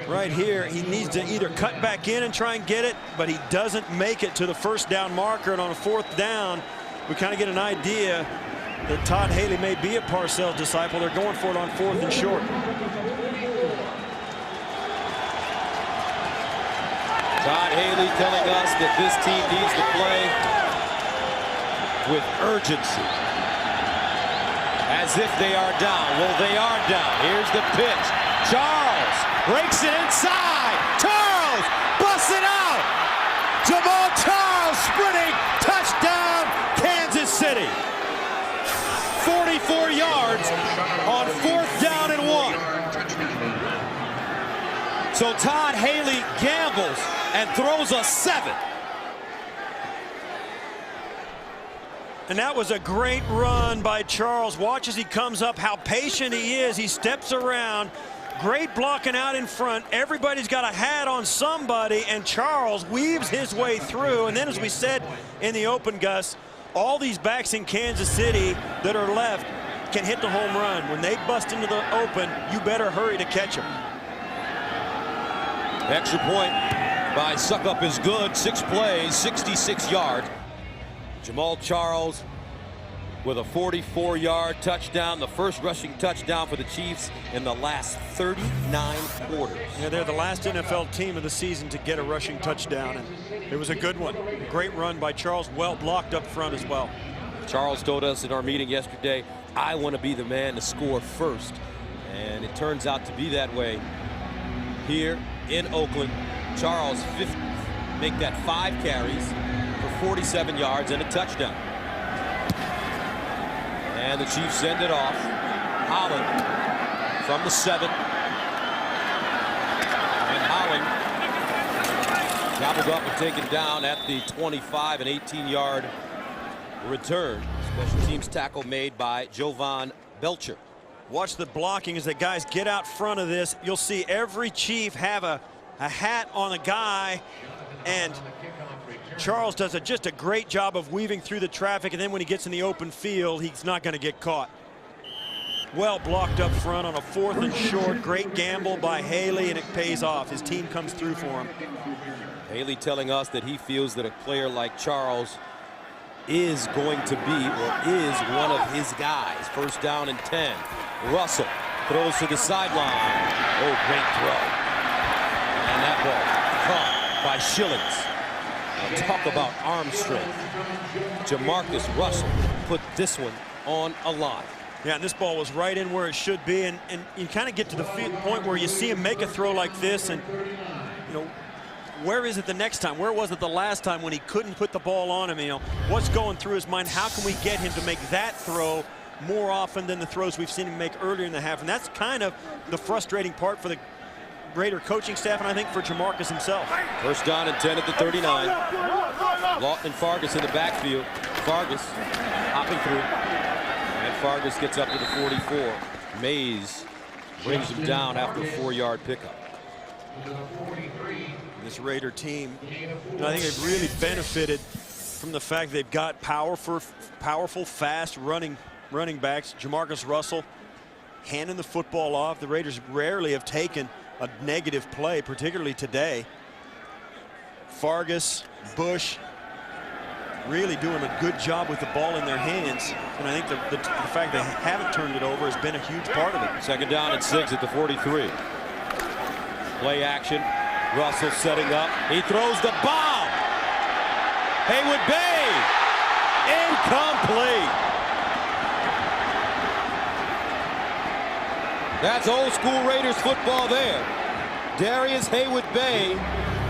Right here, he needs to either cut back in and try and get it, but he doesn't make it to the 1st down marker. And on a 4th down, we kind of get an idea that Todd Haley may be a Parcells disciple. They're going for it on 4th and short. Todd Haley telling us that this team needs to play with urgency. As as if they are down. Well, they are down. Here's the pitch. Charles breaks it inside. Charles busts it out. Jamal Charles sprinting. Touchdown, Kansas City. 44 yards on 4th down and 1. So Todd Haley gambles and throws a 7. And that was a great run by Charles. Watch as he comes up, how patient he is. He steps around. Great blocking out in front. Everybody's got a hat on somebody, and Charles weaves his way through. And then, as we said in the open, Gus, all these backs in Kansas City that are left can hit the home run. When they bust into the open, you better hurry to catch them. Extra point by Suckup is good. 6 plays, 66 yards. Jamal Charles with a 44-yard touchdown, the first rushing touchdown for the Chiefs in the last 39 quarters. Yeah, they're the last NFL team of the season to get a rushing touchdown, and it was a good one. Great run by Charles, well blocked up front as well. Charles told us in our meeting yesterday, I want to be the man to score first, and it turns out to be that way here in Oakland. Charles make that 5 carries for 47 yards and a touchdown. And the Chiefs send it off. Holland from the 7. And Holland gobbled up and taken down at the 25, an 18-yard return. Special teams tackle made by Jovan Belcher. Watch the blocking as the guys get out front of this. You'll see every Chief have a hat on a guy, and Charles does just a great job of weaving through the traffic, and then when he gets in the open field, he's not going to get caught. Well blocked up front on a 4th and short. Great gamble by Haley, and it pays off. His team comes through for him. Haley telling us that he feels that a player like Charles is going to be, or is one of his guys. 1st down and 10. Russell throws to the sideline. Oh, great throw. And that ball caught by Schillings. Talk about arm strength. JaMarcus Russell put this one on a line. Yeah, and this ball was right in where it should be, and you kind of get to the point where you see him make a throw like this, and you know, where is it the next time? Where was it the last time when he couldn't put the ball on him? You know, what's going through his mind? How can we get him to make that throw more often than the throws we've seen him make earlier in the half? And that's kind of the frustrating part for the Raider coaching staff, and I think for JaMarcus himself. 1st down and 10 at the 39. Lawton and Fargas in the backfield. Fargas hopping through. And Fargas gets up to the 44. Mays brings him down after a 4-yard pickup. This Raider team, I think they've really benefited from the fact they've got powerful, fast running backs. JaMarcus Russell handing the football off. The Raiders rarely have taken a negative play, particularly today. Fargas, Bush, really doing a good job with the ball in their hands, and I think the fact they haven't turned it over has been a huge part of it. 2nd down and 6 at the 43. Play action. Russell setting up. He throws the bomb. Haywood Bay. Incomplete. That's old school Raiders football there. Darius Haywood Bay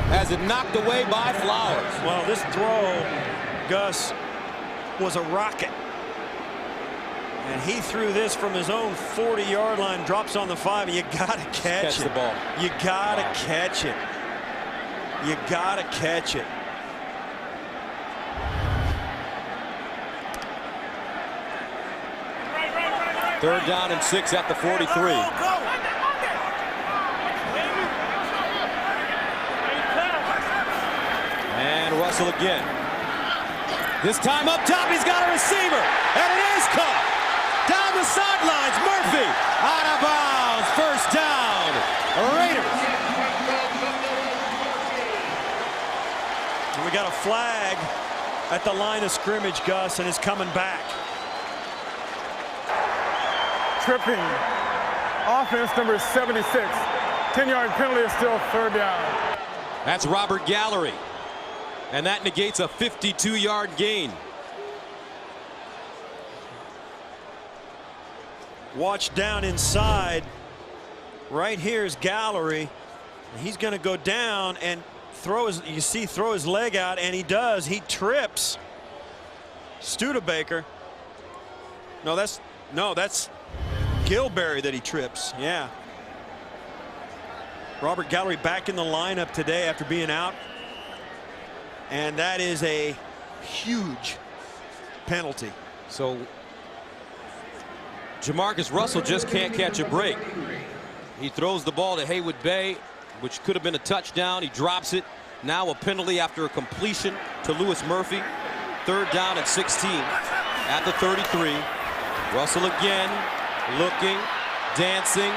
has it knocked away by Flowers. Well, this throw, Gus, was a rocket. And he threw this from his own 40-yard line, drops on the 5, and you got to catch it. The ball. You got to catch it. You got to catch it. Third down and 6 at the 43. And Russell again. This time up top, he's got a receiver, and it is caught. Down the sidelines, Murphy out of bounds. 1st down, Raiders. And we got a flag at the line of scrimmage, Gus, and it's coming back. Tripping. Offense number 76. 10-yard penalty is still 3rd down. That's Robert Gallery. And that negates a 52-yard gain. Watch down inside. Right here is Gallery. He's going to go down and throw his leg out, and he does. He trips Studebaker. No, that's Gilberry that he trips. Yeah. Robert Gallery back in the lineup today after being out, and that is a huge penalty. So JaMarcus Russell just can't catch a break. He throws the ball to Haywood Bay, which could have been a touchdown. He drops it. Now a penalty after a completion to Lewis Murphy. 3rd down and 16 at the 33. Russell again, looking, dancing,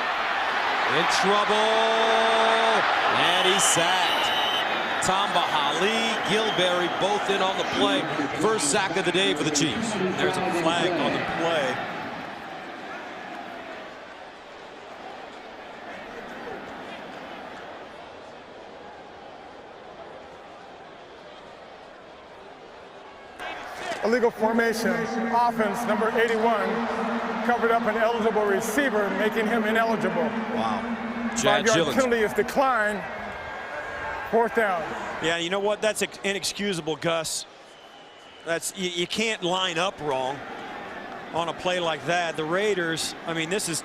in trouble, and he's sacked. Tamba Hali, Gilberry both in on the play. First sack of the day for the Chiefs. There's a flag on the play. Illegal formation. Offense, number 81, covered up an eligible receiver, making him ineligible. Wow. 5-yard penalty is declined. 4th down. Yeah, you know what? That's inexcusable, Gus. You can't line up wrong on a play like that. The Raiders, I mean, this is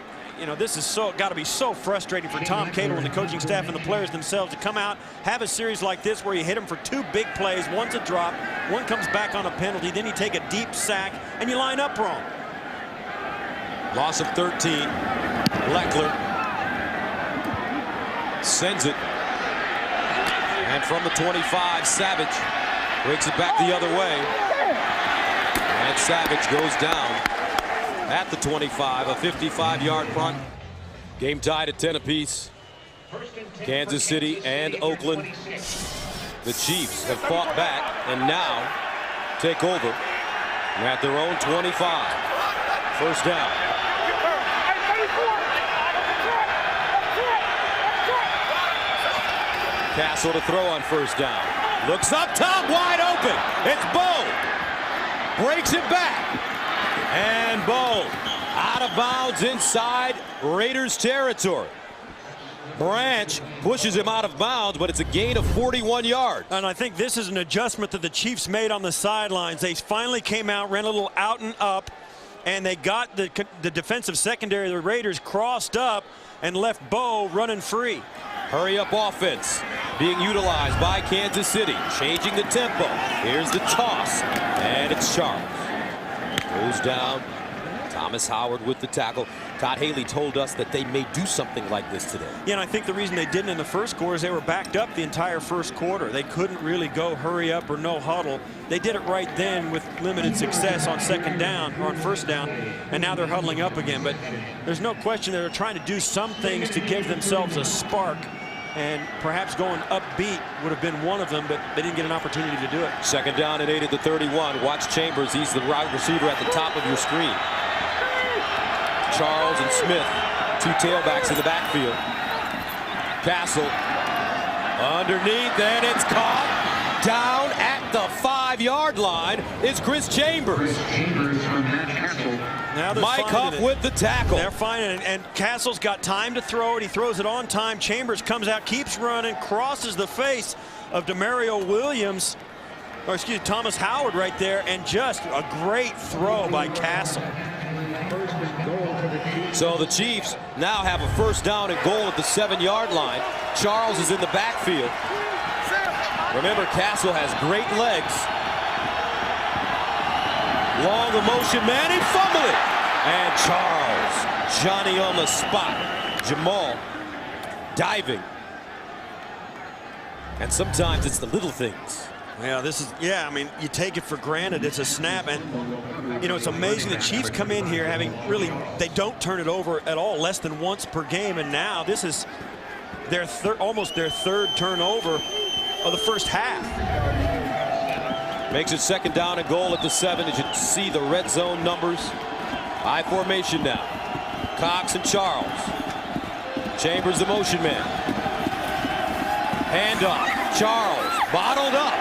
got to be so frustrating for Tom Cato and the coaching staff and the players themselves to come out, have a series like this where you hit them for 2 big plays, one's a drop, one comes back on a penalty, then you take a deep sack and you line up wrong. Loss of 13. Leckler sends it. And from the 25, Savage breaks it back the other way. And Savage goes down at the 25, a 55-yard punt. Game tied at 10 apiece. Kansas City and Oakland. The Chiefs have fought back and now take over at their own 25. 1st down. Castle to throw on 1st down. Looks up top, wide open. It's Bo. Breaks it back. And Bo out of bounds inside Raiders territory. Branch pushes him out of bounds, but it's a gain of 41 yards. And I think this is an adjustment that the Chiefs made on the sidelines. They finally came out, ran a little out and up, and they got the defensive secondary of the Raiders crossed up and left Bo running free. Hurry up offense being utilized by Kansas City, changing the tempo. Here's the toss, and it's Charles. Goes down. Thomas Howard with the tackle. Todd Haley told us that they may do something like this today. Yeah, and I think the reason they didn't in the first quarter is they were backed up the entire first quarter. They couldn't really go hurry up or no huddle. They did it right then with limited success on 2nd down or on 1st down, and now they're huddling up again. But there's no question they're trying to do some things to give themselves a spark, and perhaps going upbeat would have been one of them, but they didn't get an opportunity to do it. 2nd down and 8 at the 31. Watch Chambers. He's the wide receiver at the top of your screen. Charles and Smith, 2 tailbacks in the backfield. Castle underneath, and it's caught down at the 5-yard line. It's Chris Chambers. Now Mike Huff with the tackle. They're finding it, and Castle's got time to throw it. He throws it on time. Chambers comes out, keeps running, crosses the face of Demario Williams, or excuse me, Thomas Howard right there, and just a great throw by Castle. So the Chiefs now have a 1st down and goal at the 7-yard line. Charles is in the backfield. Remember, Castle has great legs. Long the motion man, he fumbled it. And Charles, Johnny on the spot. Jamal diving. And sometimes it's the little things. Yeah, I mean, you take it for granted. It's a snap, and, you know, it's amazing the Chiefs come in here having they don't turn it over at all, less than once per game, and now this is their almost their 3rd turnover of the first half. Makes it 2nd down and goal at the 7. As you see the red zone numbers. High formation now. Cox and Charles. Chambers the motion man. Handoff. Charles bottled up.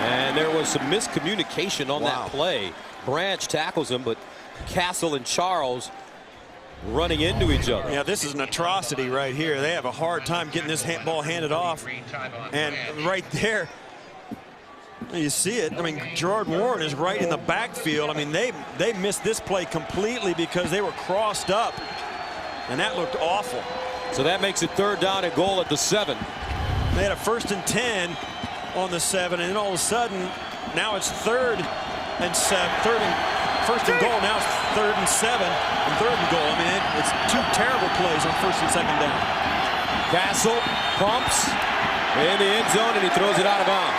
And there was some miscommunication on that play. Branch tackles him, but Castle and Charles running into each other. Yeah, this is an atrocity right here. They have a hard time getting this ball handed off. And right there, you see it. I mean, Gerard Warren is right in the backfield. I mean, they missed this play completely because they were crossed up. And that looked awful. So that makes it 3rd down and goal at the 7. They had a 1st and 10 on the 7, and then all of a sudden, now it's 3rd and 7. 1st and goal. Now it's 3rd and 7 and 3rd and goal. I mean, it's 2 terrible plays on 1st and 2nd down. Castle pumps in the end zone, and he throws it out of bounds.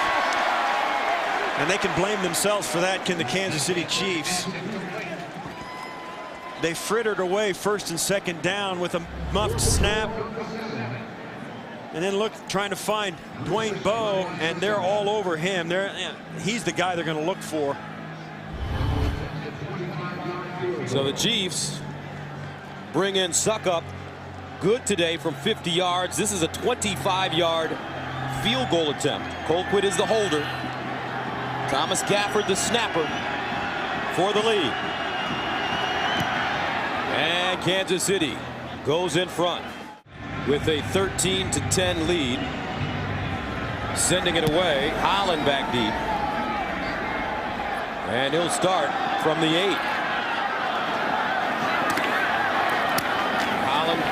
And they can blame themselves for that, can the Kansas City Chiefs. They frittered away 1st and 2nd down with a muffed snap. And then look, trying to find Dwayne Bowe, and they're all over him. He's the guy they're going to look for. So the Chiefs bring in Suckup. Good today from 50 yards. This is a 25-yard field goal attempt. Colquitt is the holder. Thomas Gafford the snapper for the lead. And Kansas City goes in front with a 13-10 lead. Sending it away. Holland back deep. And he'll start from the 8. Holland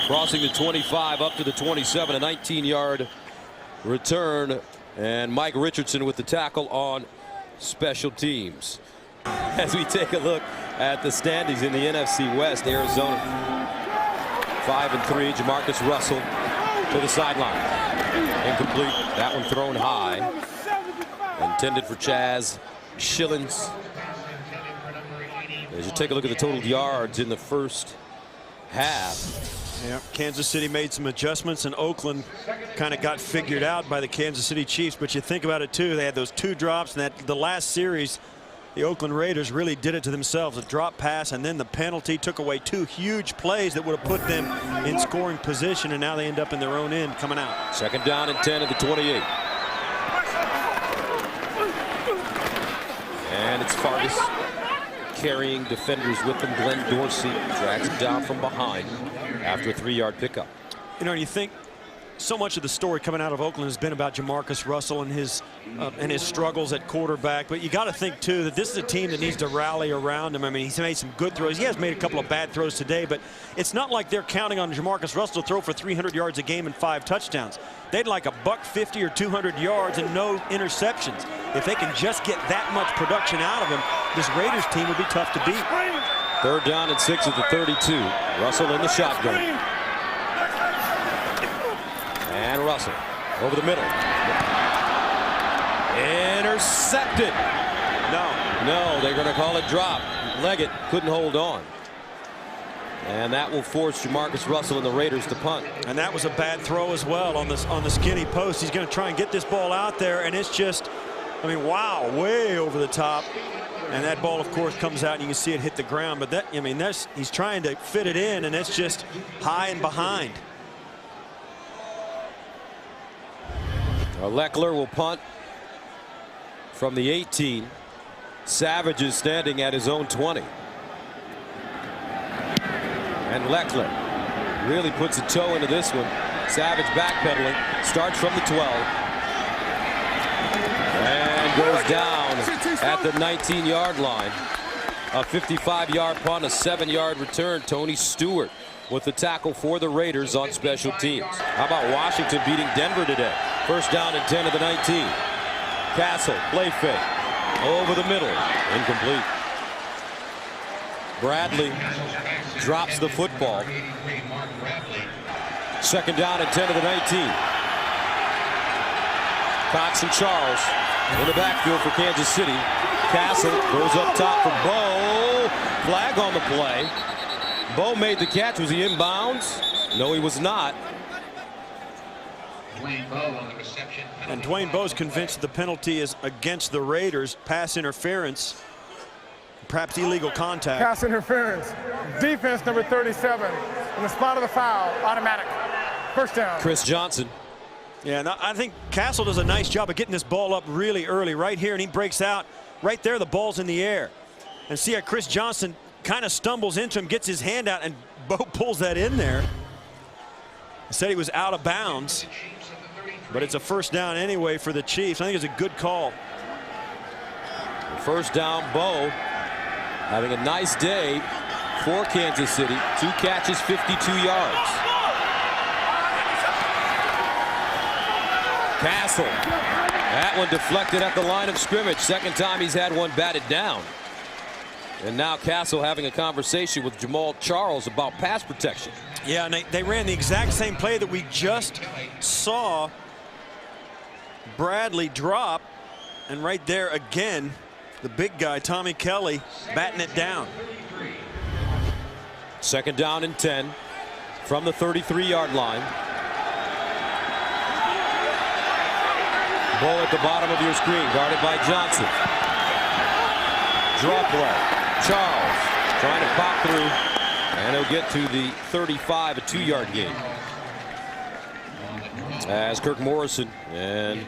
crossing the 25 up to the 27. A 19-yard return. And Mike Richardson with the tackle on special teams. As we take a look at the standings in the NFC West, Arizona 5-3. JaMarcus Russell to the sideline. Incomplete. That one thrown high. Intended for Chaz Schillens. As you take a look at the total yards in the first half. Yeah, Kansas City made some adjustments, and Oakland kind of got figured out by the Kansas City Chiefs. But you think about it too, they had those 2 drops, and the last series, the Oakland Raiders really did it to themselves. A drop pass and then the penalty took away 2 huge plays that would have put them in scoring position, and now they end up in their own end coming out. 2nd down and 10 at the 28. And it's Fargas carrying defenders with him. Glenn Dorsey drags him down from behind after a 3-yard pickup. You know, you think so much of the story coming out of Oakland has been about JaMarcus Russell and his struggles at quarterback, but you got to think too that this is a team that needs to rally around him. I mean, he's made some good throws. He has made a couple of bad throws today, but it's not like they're counting on JaMarcus Russell to throw for 300 yards a game and 5 touchdowns. They'd like $150 or 200 yards and no interceptions. If they can just get that much production out of him, this Raiders team would be tough to beat. 3rd down and 6 at the 32. Russell in the shotgun. And Russell over the middle. Intercepted. No, they're going to call it drop. Leggett couldn't hold on. And that will force JaMarcus Russell and the Raiders to punt. And that was a bad throw as well on the skinny post. He's going to try and get this ball out there, and it's just, I mean, wow, way over the top. And that ball, of course, comes out and you can see it hit the ground. But that, I mean, he's trying to fit it in, and it's just high and behind. Leckler will punt from the 18. Savage is standing at his own 20. And Leckler really puts a toe into this one. Savage backpedaling, starts from the 12. And goes down at the 19-yard line. A 55-yard punt, a 7-yard return. Tony Stewart with the tackle for the Raiders on special teams. How about Washington beating Denver today? 1st down and 10 of the 19. Castle, play fake. Over the middle. Incomplete. Bradley drops the football. 2nd down and 10 of the 19. Cox and Charles in the backfield for Kansas City. Castle goes up top for Bowe. Flag on the play. Bowe made the catch. Was he inbounds? No, he was not. And Dwayne Bowe's convinced the penalty is against the Raiders. Pass interference. Perhaps illegal contact. Pass interference. Defense number 37. In the spot of the foul. Automatic. 1st down. Chris Johnson. Yeah, and I think Castle does a nice job of getting this ball up really early right here, and he breaks out right there. The ball's in the air. And see how Chris Johnson kind of stumbles into him, gets his hand out, and Bo pulls that in there. He said he was out of bounds, but it's a first down anyway for the Chiefs. I think it's a good call. First down, Bo having a nice day for Kansas City. 2 catches, 52 yards. Castle. That one deflected at the line of scrimmage. Second time he's had one batted down. And now Castle having a conversation with Jamal Charles about pass protection. Yeah, and they ran the exact same play that we just saw Bradley drop. And right there again, the big guy, Tommy Kelly, batting it down. Second down and 10 from the 33-yard line. Ball at the bottom of your screen, guarded by Johnson. Draw play. Charles trying to pop through, and he'll get to the 35, a 2-yard gain. As Kirk Morrison and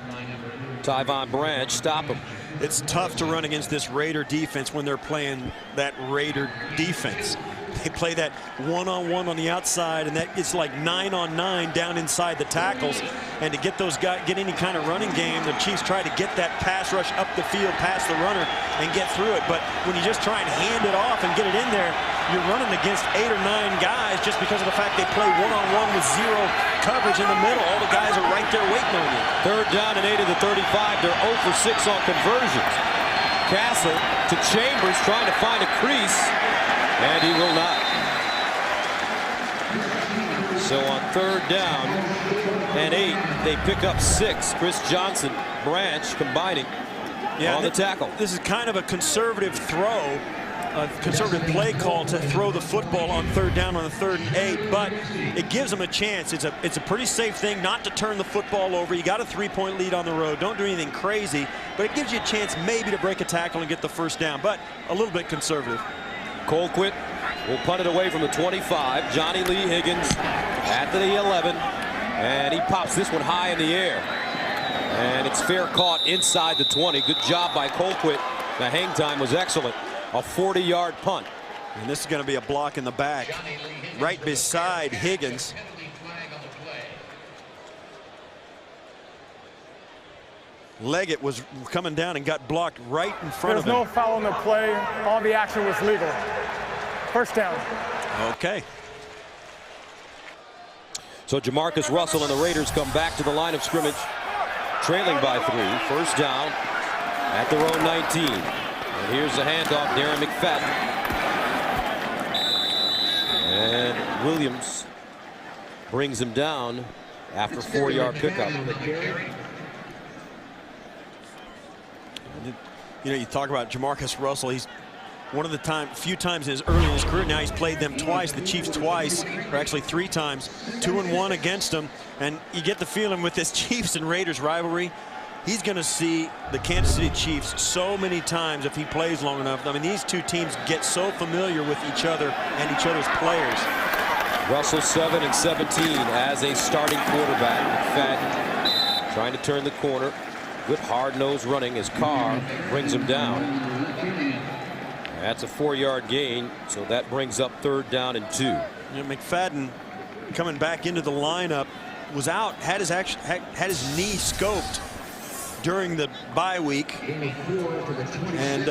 Tyvon Branch stop him. It's tough to run against this Raider defense when they're playing that Raider defense. They play that one-on-one on the outside, and that it's like 9-on-9 down inside the tackles. And to get those guys, get any kind of running game, the Chiefs try to get that pass rush up the field past the runner and get through it. But when you just try and hand it off and get it in there, you're running against 8 or 9 guys just because of the fact they play one-on-one with 0 coverage in the middle. All the guys are right there waiting on you. Third down and 8 of the 35. They're 0 for 6 on conversions. Castle to Chambers trying to find a crease, and he will not. So on third down and 8, they pick up 6. Chris Johnson, Branch combining on the tackle. This is kind of a conservative throw, a conservative play call to throw the football on third down on the 3rd and 8, but it gives them a chance. It's a pretty safe thing not to turn the football over. You got a 3-point lead on the road. Don't do anything crazy, but it gives you a chance maybe to break a tackle and get the first down, but a little bit conservative. Colquitt will punt it away from the 25. Johnny Lee Higgins at the 11, and he pops this one high in the air, and it's fair caught inside the 20. Good job by Colquitt. The hang time was excellent. A 40-yard punt. And this is going to be a block in the back right beside Higgins. Leggett was coming down and got blocked right in front of him. There's no foul on the play. All the action was legal. First down. Okay. So JaMarcus Russell and the Raiders come back to the line of scrimmage, trailing by 3. First down at their own 19. And here's the handoff, Darren McFadden. And Williams brings him down after 4-yard pickup. You know, you talk about JaMarcus Russell. He's one of the few times early in his career. Now he's played them twice, the Chiefs twice, or actually 3 times, 2-1 against them. And you get the feeling with this Chiefs and Raiders rivalry, he's going to see the Kansas City Chiefs so many times if he plays long enough. I mean, these two teams get so familiar with each other and each other's players. Russell 7 and 17 as a starting quarterback. McFadden trying to turn the corner. Good hard-nosed running as Carr brings him down. That's a 4-yard gain, so that brings up third down and 2. You know, McFadden coming back into the lineup was out, had his knee scoped during the bye week, and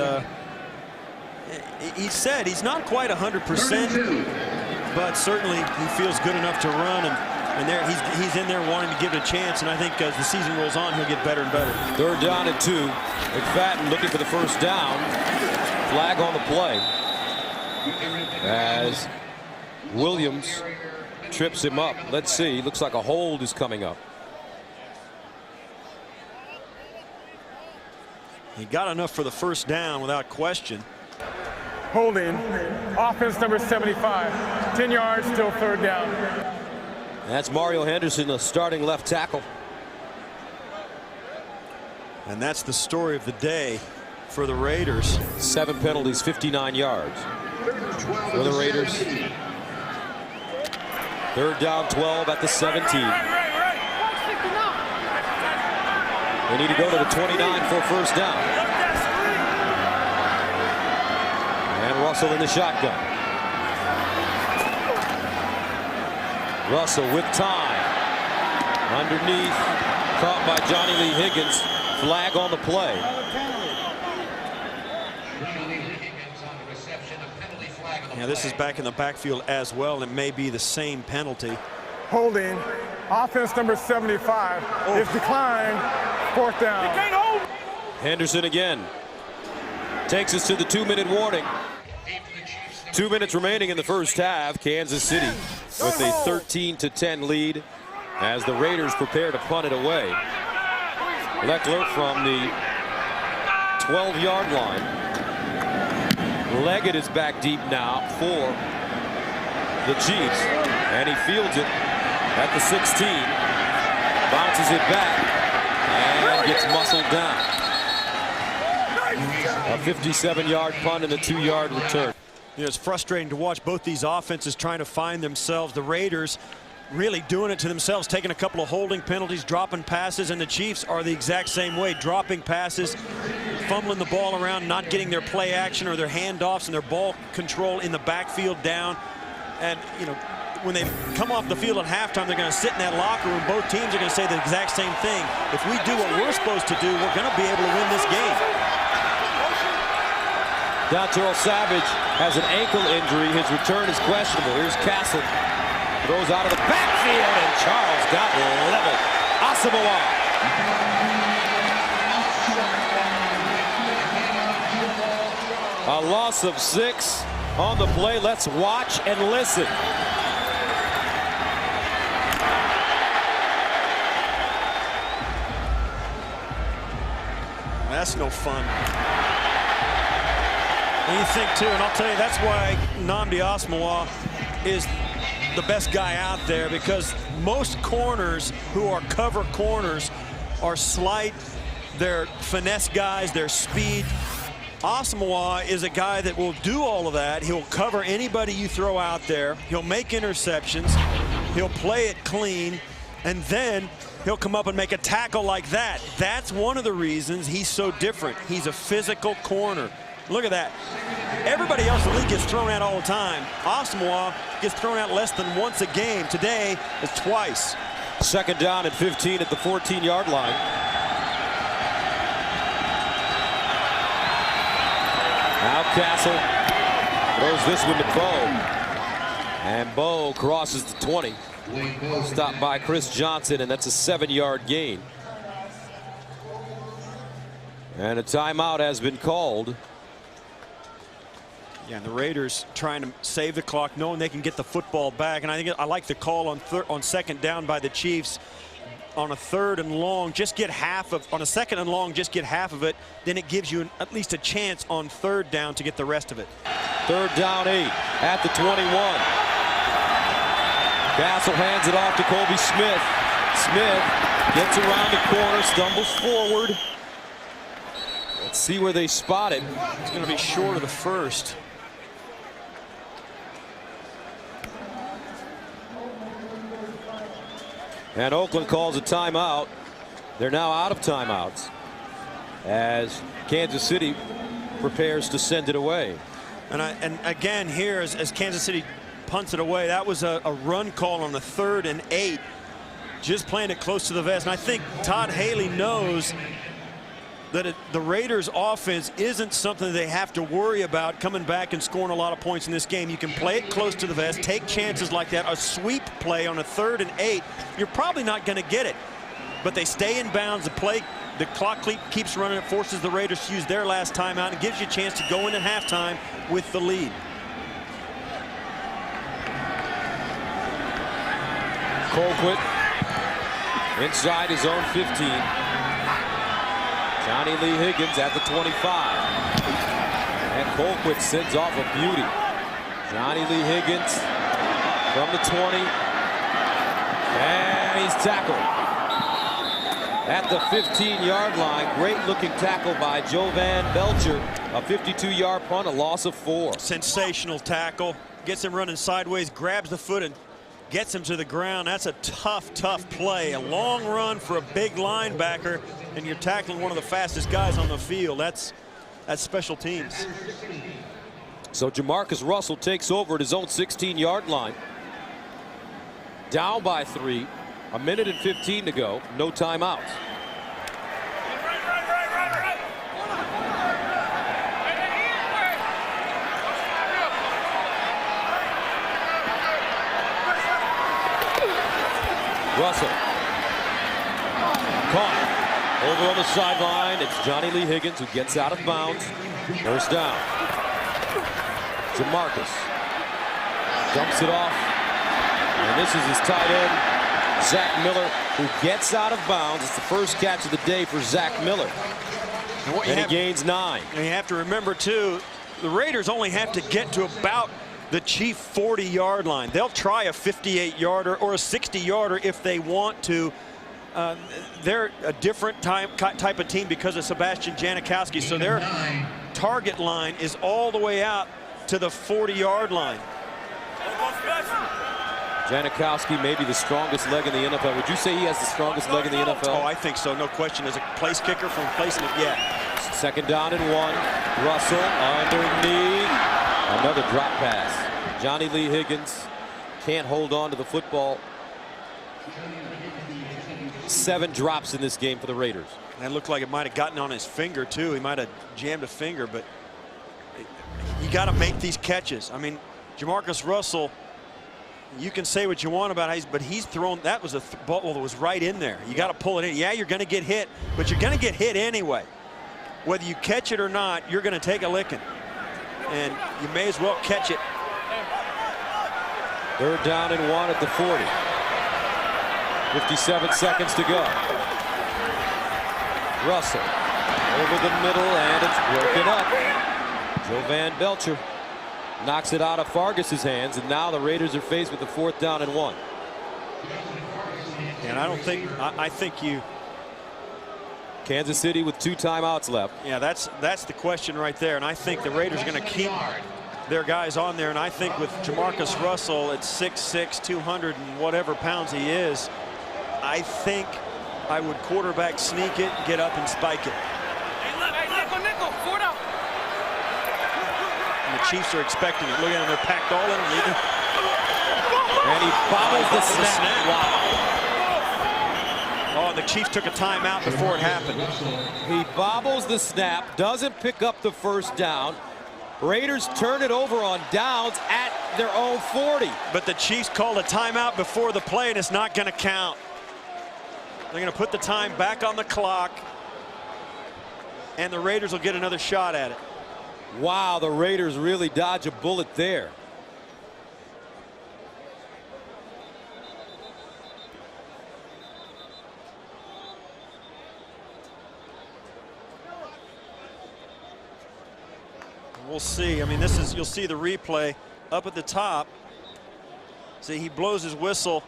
he said he's not quite 100%, but certainly he feels good enough to run, and there he's in there wanting to give it a chance, and I think as the season rolls on, he'll get better and better. Third down and 2. McFadden looking for the first down. Flag on the play as Williams trips him up. Let's see. Looks like a hold is coming up. He got enough for the first down without question. Holding. Offense number 75. 10 yards, still third down. That's Mario Henderson, the starting left tackle. And that's the story of the day for the Raiders. 7 penalties, 59 yards for the Raiders. Third down, 12 at the 17. They need to go to the 29 for a first down. And Russell in the shotgun. Russell with time. Underneath, caught by Johnny Lee Higgins. Flag on the play. Yeah, this is back in the backfield as well. It may be the same penalty. Holding. Offense number 75 is declined. 4th down. Henderson again. Takes us to the 2-minute warning. 2 minutes remaining in the first half. Kansas City with a 13-10 lead as the Raiders prepare to punt it away. Leckler from the 12-yard line. Leggett is back deep now for the Chiefs, and he fields it at the 16. Bounces it back and gets muscled down. A 57-yard punt and a 2-yard return. You know, it's frustrating to watch both these offenses trying to find themselves. The Raiders really doing it to themselves, taking a couple of holding penalties, dropping passes, and the Chiefs are the exact same way, dropping passes, fumbling the ball around, not getting their play action or their handoffs and their ball control in the backfield down. And, you know, when they come off the field at halftime, they're going to sit in that locker room. Both teams are going to say the exact same thing. If we do what we're supposed to do, we're going to be able to win this game. Dontrell Savage has an ankle injury. His return is questionable. Here's Castle. Throws out of the backfield, and Charles got leveled. Asamoah. A loss of 6 on the play. Let's watch and listen. That's no fun. And you think too, and I'll tell you, that's why Nnamdi Asamoah is the best guy out there, because most corners who are cover corners are slight, they're finesse guys, they're speed. Asamoah is a guy that will do all of that. He'll cover anybody you throw out there. He'll make interceptions. He'll play it clean, and then he'll come up and make a tackle like that. That's one of the reasons he's so different. He's a physical corner. Look at that. Everybody else in the league gets thrown out all the time. Asamoah gets thrown out less than once a game. Today is twice. 2nd down and 15 at the 14-yard line. Now Castle throws this one to Bo. And Bo crosses the 20. Stopped by Chris Johnson, and that's a 7-yard gain. And a timeout has been called. Yeah, and the Raiders trying to save the clock, knowing they can get the football back. And I think I like the call on 2nd down by the Chiefs. On a 3rd and long, just get half of, on a 2nd and long, just get half of it. Then it gives you at least a chance on 3rd down to get the rest of it. 3rd down 8 at the 21. Castle hands it off to Colby Smith. Smith gets around the corner, stumbles forward. Let's see where they spot it. It's going to be short of the 1st. And Oakland calls a timeout. They're now out of timeouts as Kansas City prepares to send it away. And again here, as Kansas City punts it away, that was a run call on the 3rd and 8. Just playing it close to the vest. And I think Todd Haley knows that the Raiders offense isn't something they have to worry about coming back and scoring a lot of points in this game. You can play it close to the vest, take chances like that. A sweep play on a 3rd and 8, you're probably not going to get it. But they stay in bounds. The clock keeps running. It forces the Raiders to use their last timeout and gives you a chance to go into halftime with the lead. Colquitt inside his own 15. Johnny Lee Higgins at the 25. And Colquitt sends off a beauty. Johnny Lee Higgins from the 20. And he's tackled at the 15-yard line. Great looking tackle by Jovan Belcher. A 52-yard punt, a loss of 4. Sensational tackle. Gets him running sideways, grabs the foot and gets him to the ground. That's a tough play. A long run for a big linebacker, and you're tackling one of the fastest guys on the field. That's special teams. So JaMarcus Russell takes over at his own 16-yard line. Down by 3. 1:15 to go. No timeouts. Russell. Caught. Over on the sideline. It's Johnny Lee Higgins who gets out of bounds. First down. JaMarcus dumps it off. And this is his tight end, Zach Miller, who gets out of bounds. It's the first catch of the day for Zach Miller. And he gains 9. And you have to remember, too, the Raiders only have to get to about the Chief 40-yard line. They'll try a 58-yarder or a 60-yarder if they want to. They're a different type of team because of Sebastian Janikowski. So their target line is all the way out to the 40-yard line. Janikowski may be the strongest leg in the NFL. Would you say he has the strongest leg in the NFL? Oh, I think so, no question. As a place kicker from placement, yeah. Second down and 1. Russell underneath. Another drop pass. Johnny Lee Higgins can't hold on to the football. 7 drops in this game for the Raiders. And it looked like it might have gotten on his finger, too. He might have jammed a finger, but you got to make these catches. I mean, JaMarcus Russell, you can say what you want about it, but he's thrown. That was a ball that was right in there. You got to pull it in. Yeah, you're going to get hit, but you're going to get hit anyway. Whether you catch it or not, you're going to take a licking. And you may as well catch it. Third down and 1 at the 40. 57 seconds to go. Russell over the middle, and it's broken up. Jovan Belcher knocks it out of Fargas's hands, and now the Raiders are faced with the 4th down and 1. And I think you. Kansas City with 2 timeouts left. Yeah, that's the question right there. And I think the Raiders are going to keep their guys on there. And I think with JaMarcus Russell at 6'6", 200 and whatever pounds he is, I think I would quarterback sneak it, get up and spike it. And the Chiefs are expecting it. Look at them, they're packed all in. And he bobbles the snap. Wow. Oh, the Chiefs took a timeout before it happened. He bobbles the snap, doesn't pick up the first down. Raiders turn it over on downs at their own 40. But the Chiefs called a timeout before the play, and it's not going to count. They're going to put the time back on the clock, and the Raiders will get another shot at it. Wow, the Raiders really dodge a bullet there. We'll see. I mean, you'll see the replay up at the top. See, he blows his whistle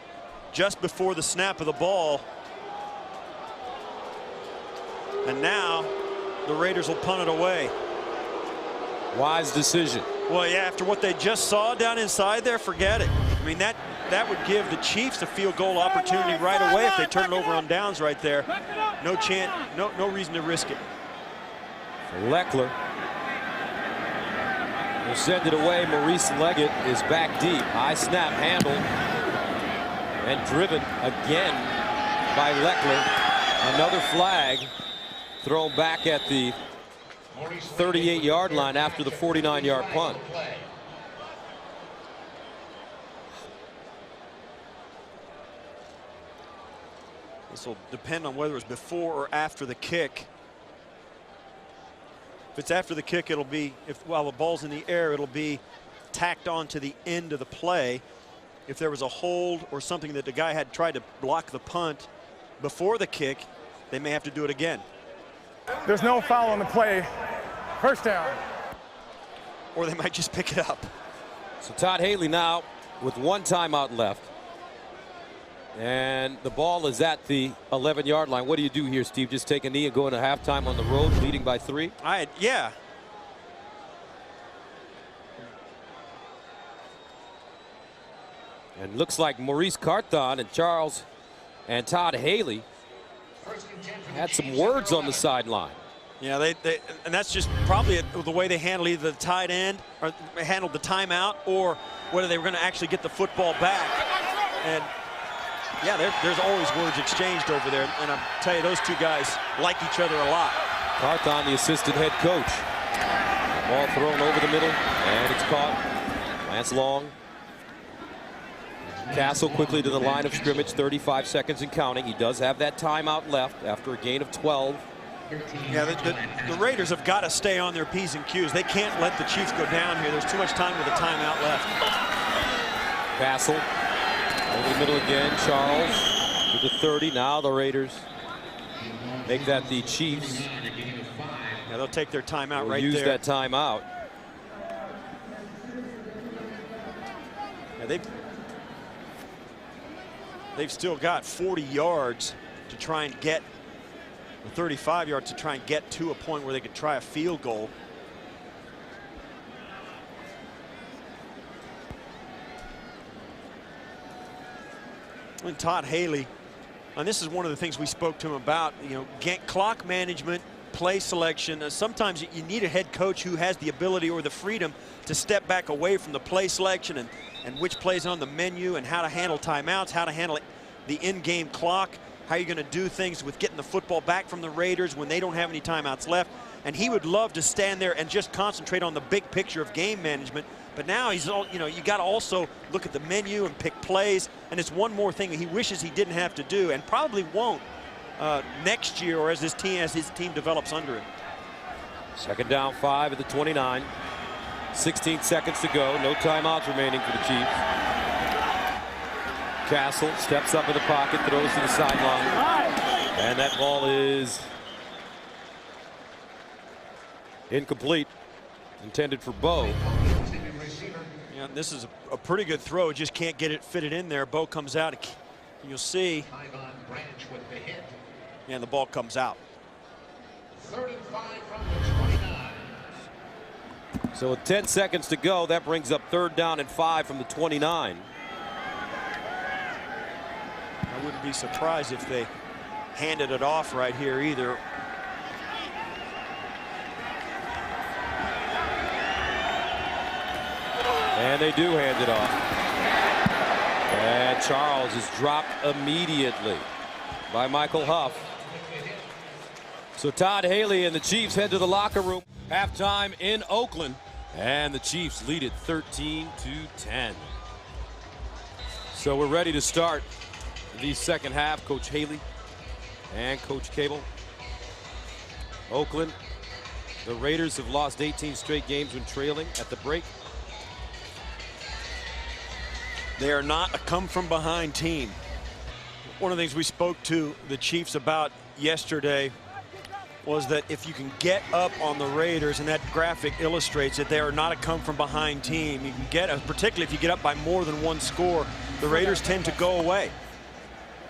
just before the snap of the ball. And now the Raiders will punt it away. Wise decision. Well, yeah, after what they just saw down inside there, forget it. I mean, that would give the Chiefs a field goal opportunity right away if they turn it over on downs right there. No chance, no reason to risk it. Leckler will send it away. Maurice Leggett is back deep. High snap handle and driven again by Leckler. Another flag thrown back at the 38-yard line after the 49-yard punt. This will depend on whether it was before or after the kick. If it's after the kick, it'll be, while the ball's in the air, it'll be tacked on to the end of the play. If there was a hold or something that the guy had tried to block the punt before the kick, they may have to do it again. There's no foul on the play. First down. Or they might just pick it up. So Todd Haley now with 1 timeout left. And the ball is at the 11-yard line. What do you do here, Steve? Just take a knee and go into halftime on the road, leading by 3? Yeah. And looks like Maurice Carthon and Charles and Todd Haley had some words on the sideline. Yeah, and that's just probably the way they handled either the tight end or handled the timeout, or whether they were going to actually get the football back. And yeah, there's always words exchanged over there. And I'll tell you, those two guys like each other a lot. Carthon, the assistant head coach. Ball thrown over the middle, and it's caught. Lance Long. Castle quickly to the line of scrimmage, 35 seconds and counting. He does have that timeout left after a gain of 12. Yeah, the Raiders have got to stay on their P's and Q's. They can't let the Chiefs go down here. There's too much time with a timeout left. Castle over the middle again. Charles to the 30. Now the Raiders make that the Chiefs. Yeah, they'll take their timeout right use there. That timeout. Yeah, they've still got 40 yards to try and get, 35 yards to try and get to a point where they could try a field goal. And Todd Haley, and this is one of the things we spoke to him about, you know, clock management, play selection. Sometimes you need a head coach who has the ability or the freedom to step back away from the play selection and which plays on the menu and how to handle timeouts, how to handle the in-game clock, how you're going to do things with getting the football back from the Raiders when they don't have any timeouts left. And he would love to stand there and just concentrate on the big picture of game management. But now he's all, you know, you got to also look at the menu and pick plays. And it's one more thing that he wishes he didn't have to do, and probably won't next year or as his team develops under him. Second down, 5 at the 29. 16 seconds to go. No timeouts remaining for the Chiefs. Castle steps up in the pocket, throws to the sideline. And that ball is incomplete. Intended for Bo. Yeah, this is a pretty good throw. Just can't get it fitted in there. Bo comes out. And you'll see. And the ball comes out. 3rd and 5 from the 29. So with 10 seconds to go, that brings up 3rd down and 5 from the 29. I wouldn't be surprised if they handed it off right here either. And they do hand it off. And Charles is dropped immediately by Michael Huff. So Todd Haley and the Chiefs head to the locker room. Halftime in Oakland, and the Chiefs lead it 13-10. So we're ready to start the second half. Coach Haley and Coach Cable. Oakland, the Raiders have lost 18 straight games when trailing at the break. They are not a come-from-behind team. One of the things we spoke to the Chiefs about yesterday was that if you can get up on the Raiders, and that graphic illustrates it, they are not a come-from-behind team. You can get, particularly if you get up by more than one score, the Raiders tend to go away.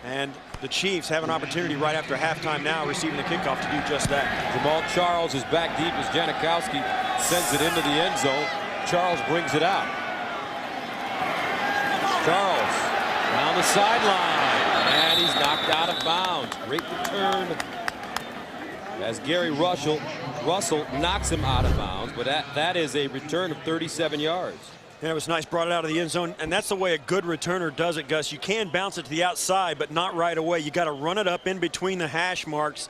And the Chiefs have an opportunity right after halftime now, receiving the kickoff, to do just that. Jamal Charles is back deep as Janikowski sends it into the end zone. Charles brings it out. Charles down the sideline, and he's knocked out of bounds. Great return as Gary Russell knocks him out of bounds, but that is a return of 37 yards. Yeah, it was nice, brought it out of the end zone, and that's the way a good returner does it, Gus. You can bounce it to the outside, but not right away. You got to run it up in between the hash marks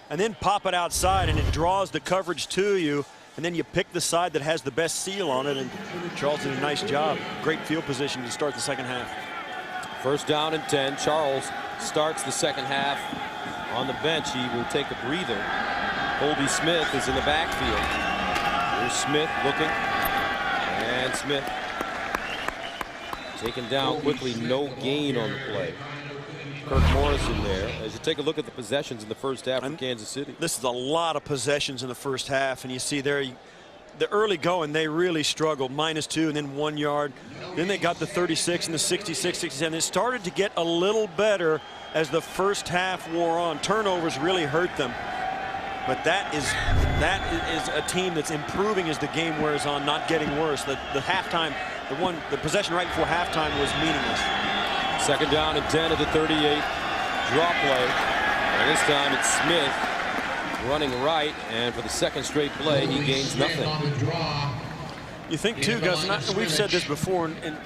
and then pop it outside, and it draws the coverage to you, and then you pick the side that has the best seal on it, and Charles did a nice job. Great field position to start the second half. 1st down and 10. Charles starts the second half on the bench. He will take a breather. Colby Smith is in the backfield. Here's Smith looking, and Smith taken down quickly. No gain on the play. Kirk Morrison there. As you take a look at the possessions in the first half for Kansas City. This is a lot of possessions in the first half, and you see there the early going, they really struggled. -2 and then 1 yard. Then they got the 36 and the 66, 67. It started to get a little better as the first half wore on. Turnovers really hurt them. But that is a team that's improving as the game wears on, not getting worse. The halftime, the possession right before halftime was meaningless. 2nd down and 10 at the 38. Draw play. And this time it's Smith running right, and for the second straight play, he gains nothing. You think too, Gus, and we've said this before, and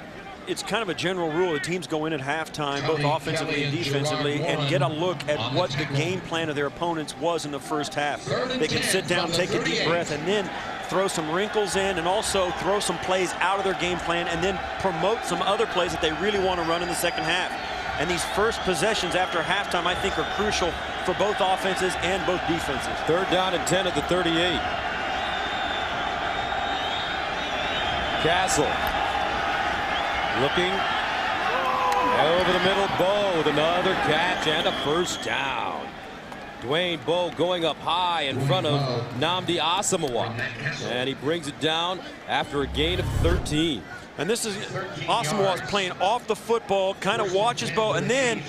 it's kind of a general rule. The teams go in at halftime, both offensively and defensively, and get a look at what the game plan of their opponents was in the first half. They can sit down, take a deep breath, and then throw some wrinkles in, and also throw some plays out of their game plan, and then promote some other plays that they really want to run in the second half. And these first possessions after halftime, I think, are crucial for both offenses and both defenses. 3rd down and 10 at the 38. Castle looking over the middle. Bowe with another catch and a first down. Dwayne Bowe going up high in front of Nnamdi Asamoah, and he brings it down after a gain of 13. And this is Asamoah's playing off the football, kind of watches Bowe, and then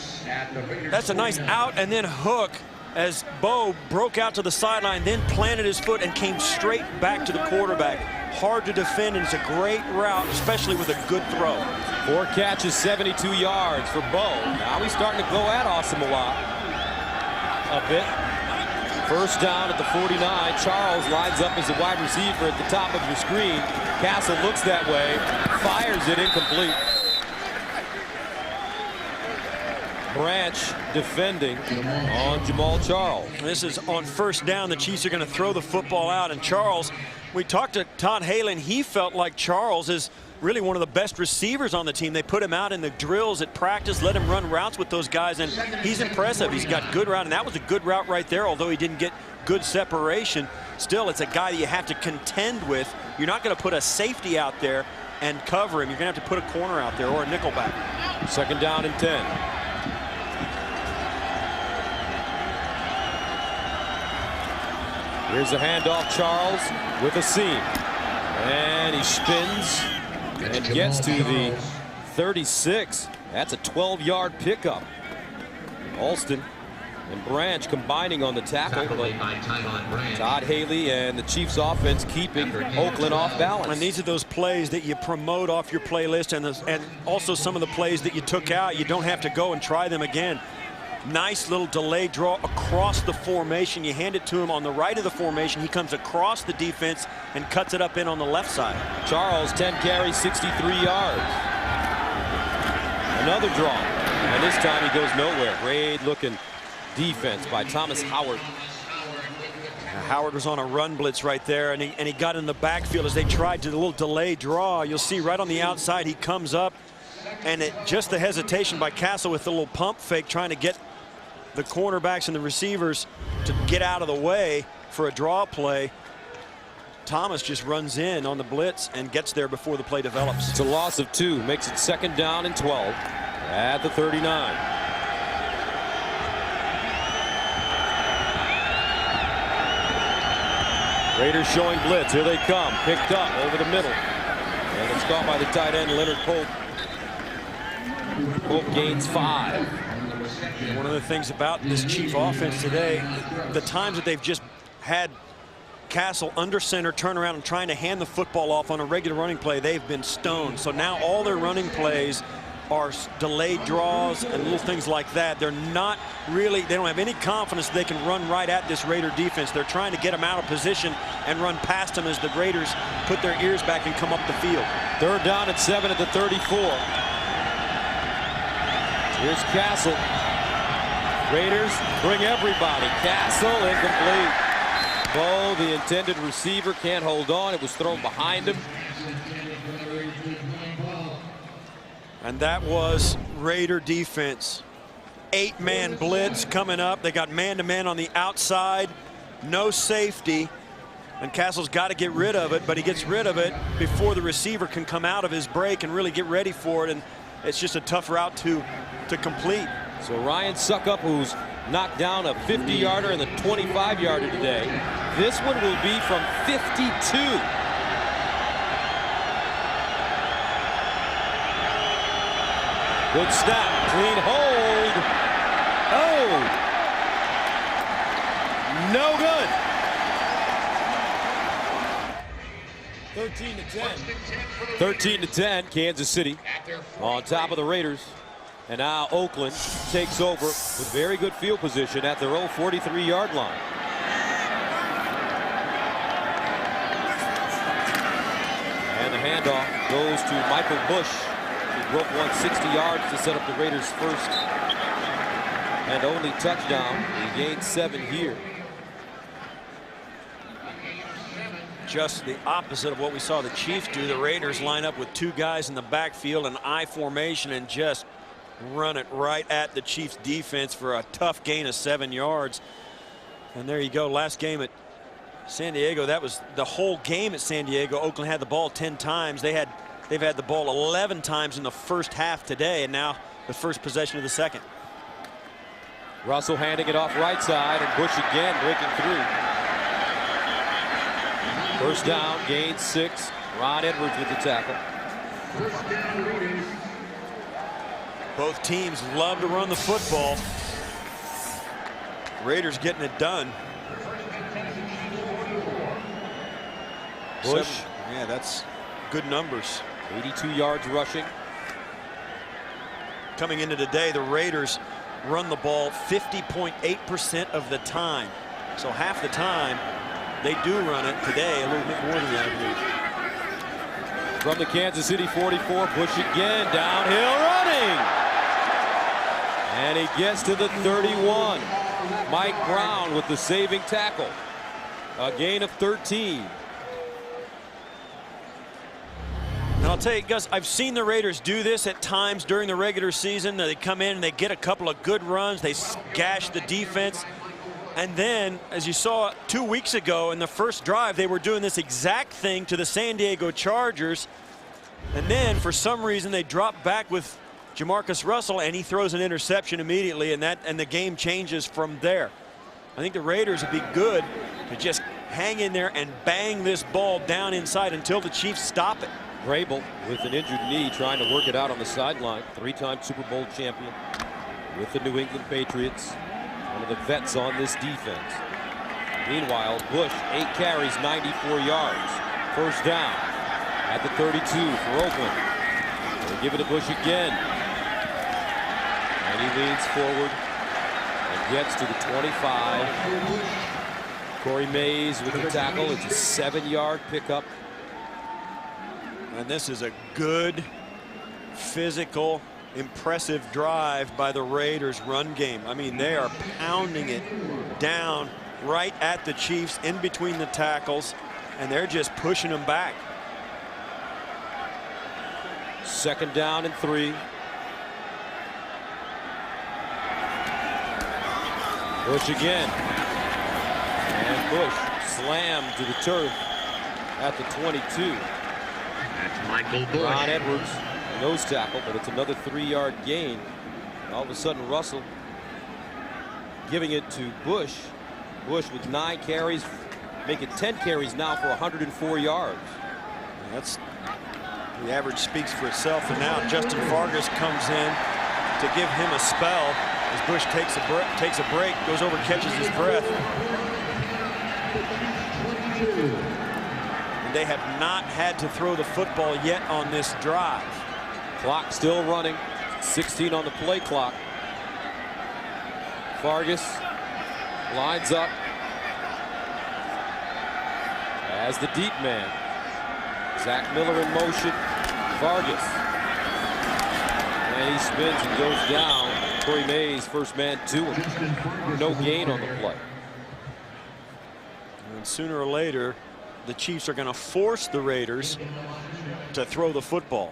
that's a nice out and then hook as Bowe broke out to the sideline, then planted his foot and came straight back to the quarterback. Hard to defend, and it's a great route, especially with a good throw. 4 catches, 72 yards for Bowe. Now he's starting to go at Asamoah a bit. First down at the 49. Charles lines up as a wide receiver at the top of your screen. Castle looks that way, fires it incomplete. Branch defending on Jamal Charles. This is on first down. The Chiefs are going to throw the football out, and Charles, we talked to Todd Haley, and he felt like Charles is really one of the best receivers on the team. They put him out in the drills at practice, let him run routes with those guys, and he's impressive. He's got good route, and that was a good route right there, although he didn't get good separation. Still, it's a guy that you have to contend with. You're not going to put a safety out there and cover him. You're going to have to put a corner out there or a nickelback. 2nd down and 10. Here's a handoff. Charles with a seam, and he spins and gets to the 36. That's a 12-yard pickup. Alston and Branch combining on the tackle, but Todd Haley and the Chiefs offense keeping Oakland off balance. And these are those plays that you promote off your playlist, and also some of the plays that you took out, you don't have to go and try them again. Nice little delayed draw across the formation. You hand it to him on the right of the formation. He comes across the defense and cuts it up in on the left side. Charles, 10 carries, 63 yards. Another draw, and this time he goes nowhere. Great looking defense by Thomas Howard. Howard was on a run blitz right there, and he got in the backfield as they tried to do a little delayed draw. You'll see right on the outside he comes up, and just the hesitation by Castle with the little pump fake, trying to get the cornerbacks and the receivers to get out of the way for a draw play. Thomas just runs in on the blitz and gets there before the play develops. It's a loss of 2, makes it 2nd down and 12 at the 39. Raiders showing blitz. Here they come. Picked up over the middle. And it's caught by the tight end, Leonard Pope. Pope gains 5. One of the things about this Chief offense today, the times that they've just had Castle under center, turn around and trying to hand the football off on a regular running play, they've been stoned. So now all their running plays are delayed draws and little things like that. They're not really, they don't have any confidence they can run right at this Raider defense. They're trying to get them out of position and run past them as the Raiders put their ears back and come up the field. 3rd down and 7 at the 34. Here's Castle. Raiders bring everybody. Castle incomplete. Bowe, the intended receiver, can't hold on. It was thrown behind him. And that was Raider defense. 8-man blitz coming up. They got man-to-man on the outside. No safety. And Castle's got to get rid of it, but he gets rid of it before the receiver can come out of his break and really get ready for it. And it's just a tough route to complete. So Ryan Suckup, who's knocked down a 50-yarder and the 25-yarder today. This one will be from 52. Good snap, clean hold. Oh! No good. 13 to 10. 13 to 10, Kansas City on top of the Raiders. And now Oakland takes over with very good field position at their own 43-yard line. handoff goes to Michael Bush, who broke 160 yards to set up the Raiders' first and only touchdown. He gained 7 here. Just the opposite of what we saw the Chiefs do. The Raiders line up with 2 guys in the backfield, an I formation, and just run it right at the Chiefs defense for a tough gain of 7 yards. And there you go. Last game at San Diego, that was the whole game at San Diego. Oakland had the ball 10 times. They've had the ball 11 times in the first half today, and now the first possession of the second. Russell handing it off right side, and Bush again breaking through. First down, gain 6. Ron Edwards with the tackle. Both teams love to run the football. Raiders getting it done. Bush. Yeah, that's good numbers. 82 yards rushing. Coming into today, the Raiders run the ball 50.8% of the time. So half the time they do run it. Today a little bit more than that, I believe. From the Kansas City 44, Bush again downhill running. And he gets to the 31. Mike Brown with the saving tackle. A gain of 13. And I'll tell you, Gus, I've seen the Raiders do this at times during the regular season. They come in and they get a couple of good runs. They gash the defense. And then, as you saw 2 weeks ago in the first drive, they were doing this exact thing to the San Diego Chargers. And then, for some reason, they drop back with JaMarcus Russell, and he throws an interception immediately, and the game changes from there. I think the Raiders would be good to just hang in there and bang this ball down inside until the Chiefs stop it. Grable with an injured knee trying to work it out on the sideline. 3-time Super Bowl champion with the New England Patriots. One of the vets on this defense. Meanwhile, Bush, 8 carries, 94 yards. First down at the 32 for Oakland. They give it to Bush again. And he leans forward and gets to the 25. Corey Mays with the tackle. It's a 7-yard pickup. And this is a good, physical, impressive drive by the Raiders run game. I mean, they are pounding it down right at the Chiefs in between the tackles, and they're just pushing them back. Second down and 3. Bush again. And Bush slammed to the turf at the 22. That's Michael Bush. Ron Edwards, a nose tackle, but it's another 3-yard gain. All of a sudden, Russell giving it to Bush. Bush with 9 carries, making 10 carries now for 104 yards. That's the average speaks for itself. And now Justin Fargas comes in to give him a spell as Bush takes a break, goes over, catches his breath. They have not had to throw the football yet on this drive. Clock still running. 16 on the play clock. Fargas lines up as the deep man. Zach Miller in motion. Fargas. And he spins and goes down. Corey Mays, first man to him. No gain on the play. And sooner or later, the Chiefs are going to force the Raiders to throw the football.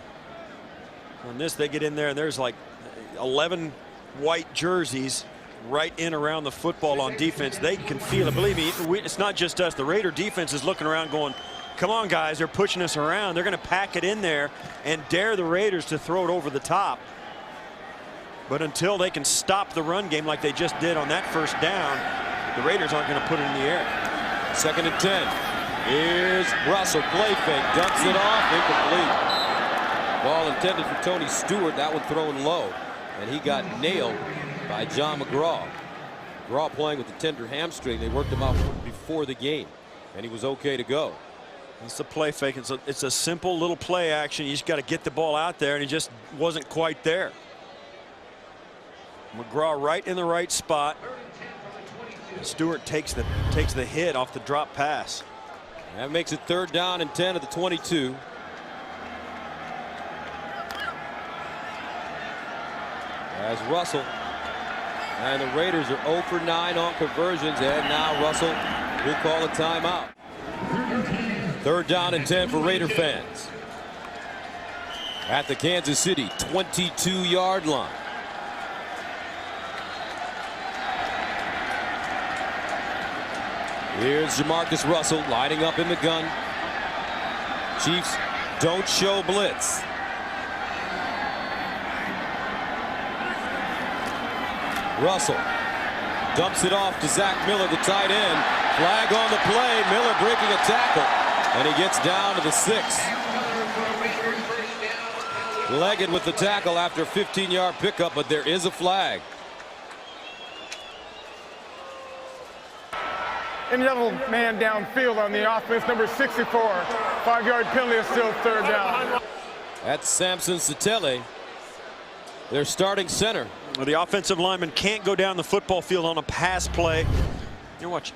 On this, they get in there, and there's like 11 white jerseys right in around the football on defense. They can feel it. Believe me, it's not just us. The Raider defense is looking around going, come on, guys, they're pushing us around. They're going to pack it in there and dare the Raiders to throw it over the top. But until they can stop the run game like they just did on that first down, the Raiders aren't going to put it in the air. Second and 10. Here's Russell, play fake, dumps it off, incomplete. Ball intended for Tony Stewart, that one thrown low, and he got nailed by John McGraw. McGraw playing with a tender hamstring. They worked him out before the game, and he was okay to go. It's a play fake. It's a simple little play action. You just got to get the ball out there, and he just wasn't quite there. McGraw right in the right spot. Stewart takes the hit off the drop pass. That makes it 3rd down and 10 at the 22. as Russell. And the Raiders are 0 for 9 on conversions, and now Russell will call a timeout. 3rd down and 10 for Raider fans. At the Kansas City 22-yard line. Here's JaMarcus Russell lining up in the gun. Chiefs don't show blitz. Russell dumps it off to Zach Miller, the tight end. Flag on the play. Miller breaking a tackle, and he gets down to the 6. Legged with the tackle after a 15-yard pickup, but there is a flag. Any other man downfield on the offense, number 64. 5-yard penalty is still 3rd down. That's Samson Satele, their starting center. Well, the offensive lineman can't go down the football field on a pass play. You watch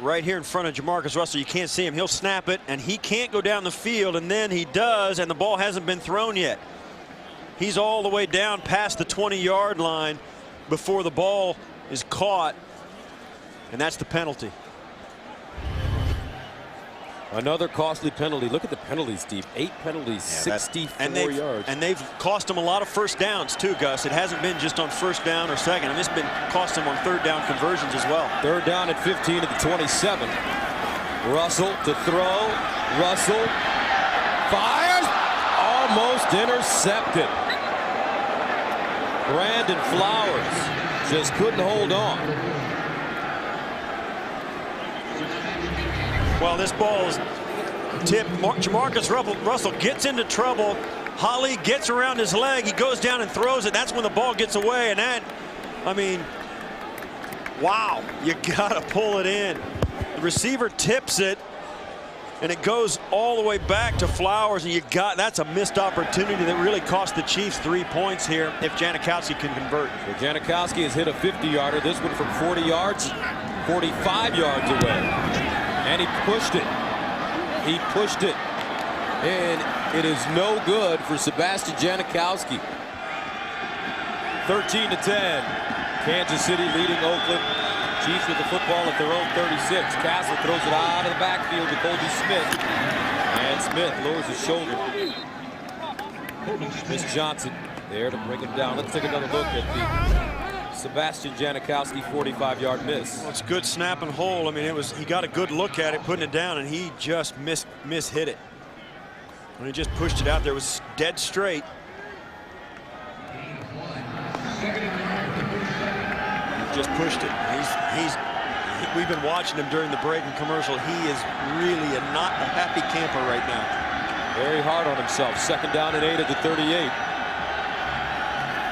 right here in front of JaMarcus Russell. You can't see him. He'll snap it, and he can't go down the field, and then he does, and the ball hasn't been thrown yet. He's all the way down past the 20-yard line before the ball is caught, and that's the penalty. Another costly penalty. Look at the penalties, Steve. 8 penalties, 64 yards. And they've cost him a lot of first downs too, Gus. It hasn't been just on 1st down or 2nd. And it's been cost him on 3rd down conversions as well. 3rd down at 15 at the 27. Russell to throw. Russell fires. Almost intercepted. Brandon Flowers just couldn't hold on. Well, this ball is tipped. JaMarcus Russell gets into trouble. Holly gets around his leg. He goes down and throws it. That's when the ball gets away. And that, I mean, wow, you got to pull it in. The receiver tips it, and it goes all the way back to Flowers. And that's a missed opportunity that really cost the Chiefs 3 points here if Janikowski can convert. Well, Janikowski has hit a 50-yarder. This one from 40 yards, 45 yards away. And he pushed it. He pushed it. And it is no good for Sebastian Janikowski. 13-10. Kansas City leading Oakland. Chiefs with the football at their own 36. Castle throws it out of the backfield to Colby Smith. And Smith lowers his shoulder. Miss Johnson there to bring him down. Let's take another look at the Sebastian Janikowski 45-yard miss. Well, it's good snap and hold. I mean, he got a good look at it, putting it down, and he just mishit it. When he just pushed it out there, it was dead straight. He just pushed it. We've been watching him during the break and commercial. He is really not a happy camper right now. Very hard on himself. 2nd down and 8 at the 38.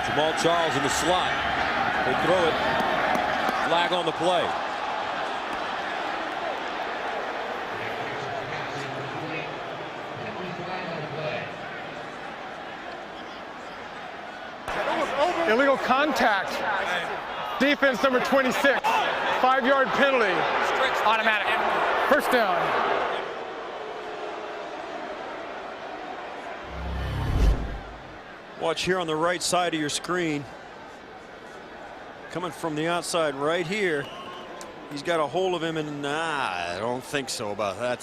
Jamal Charles in the slot. They throw it. Flag on the play. Illegal contact. Defense number 26. 5-yard penalty. Automatic. 1st down. Watch here on the right side of your screen. Coming from the outside right here. He's got a hold of him, and I don't think so about that.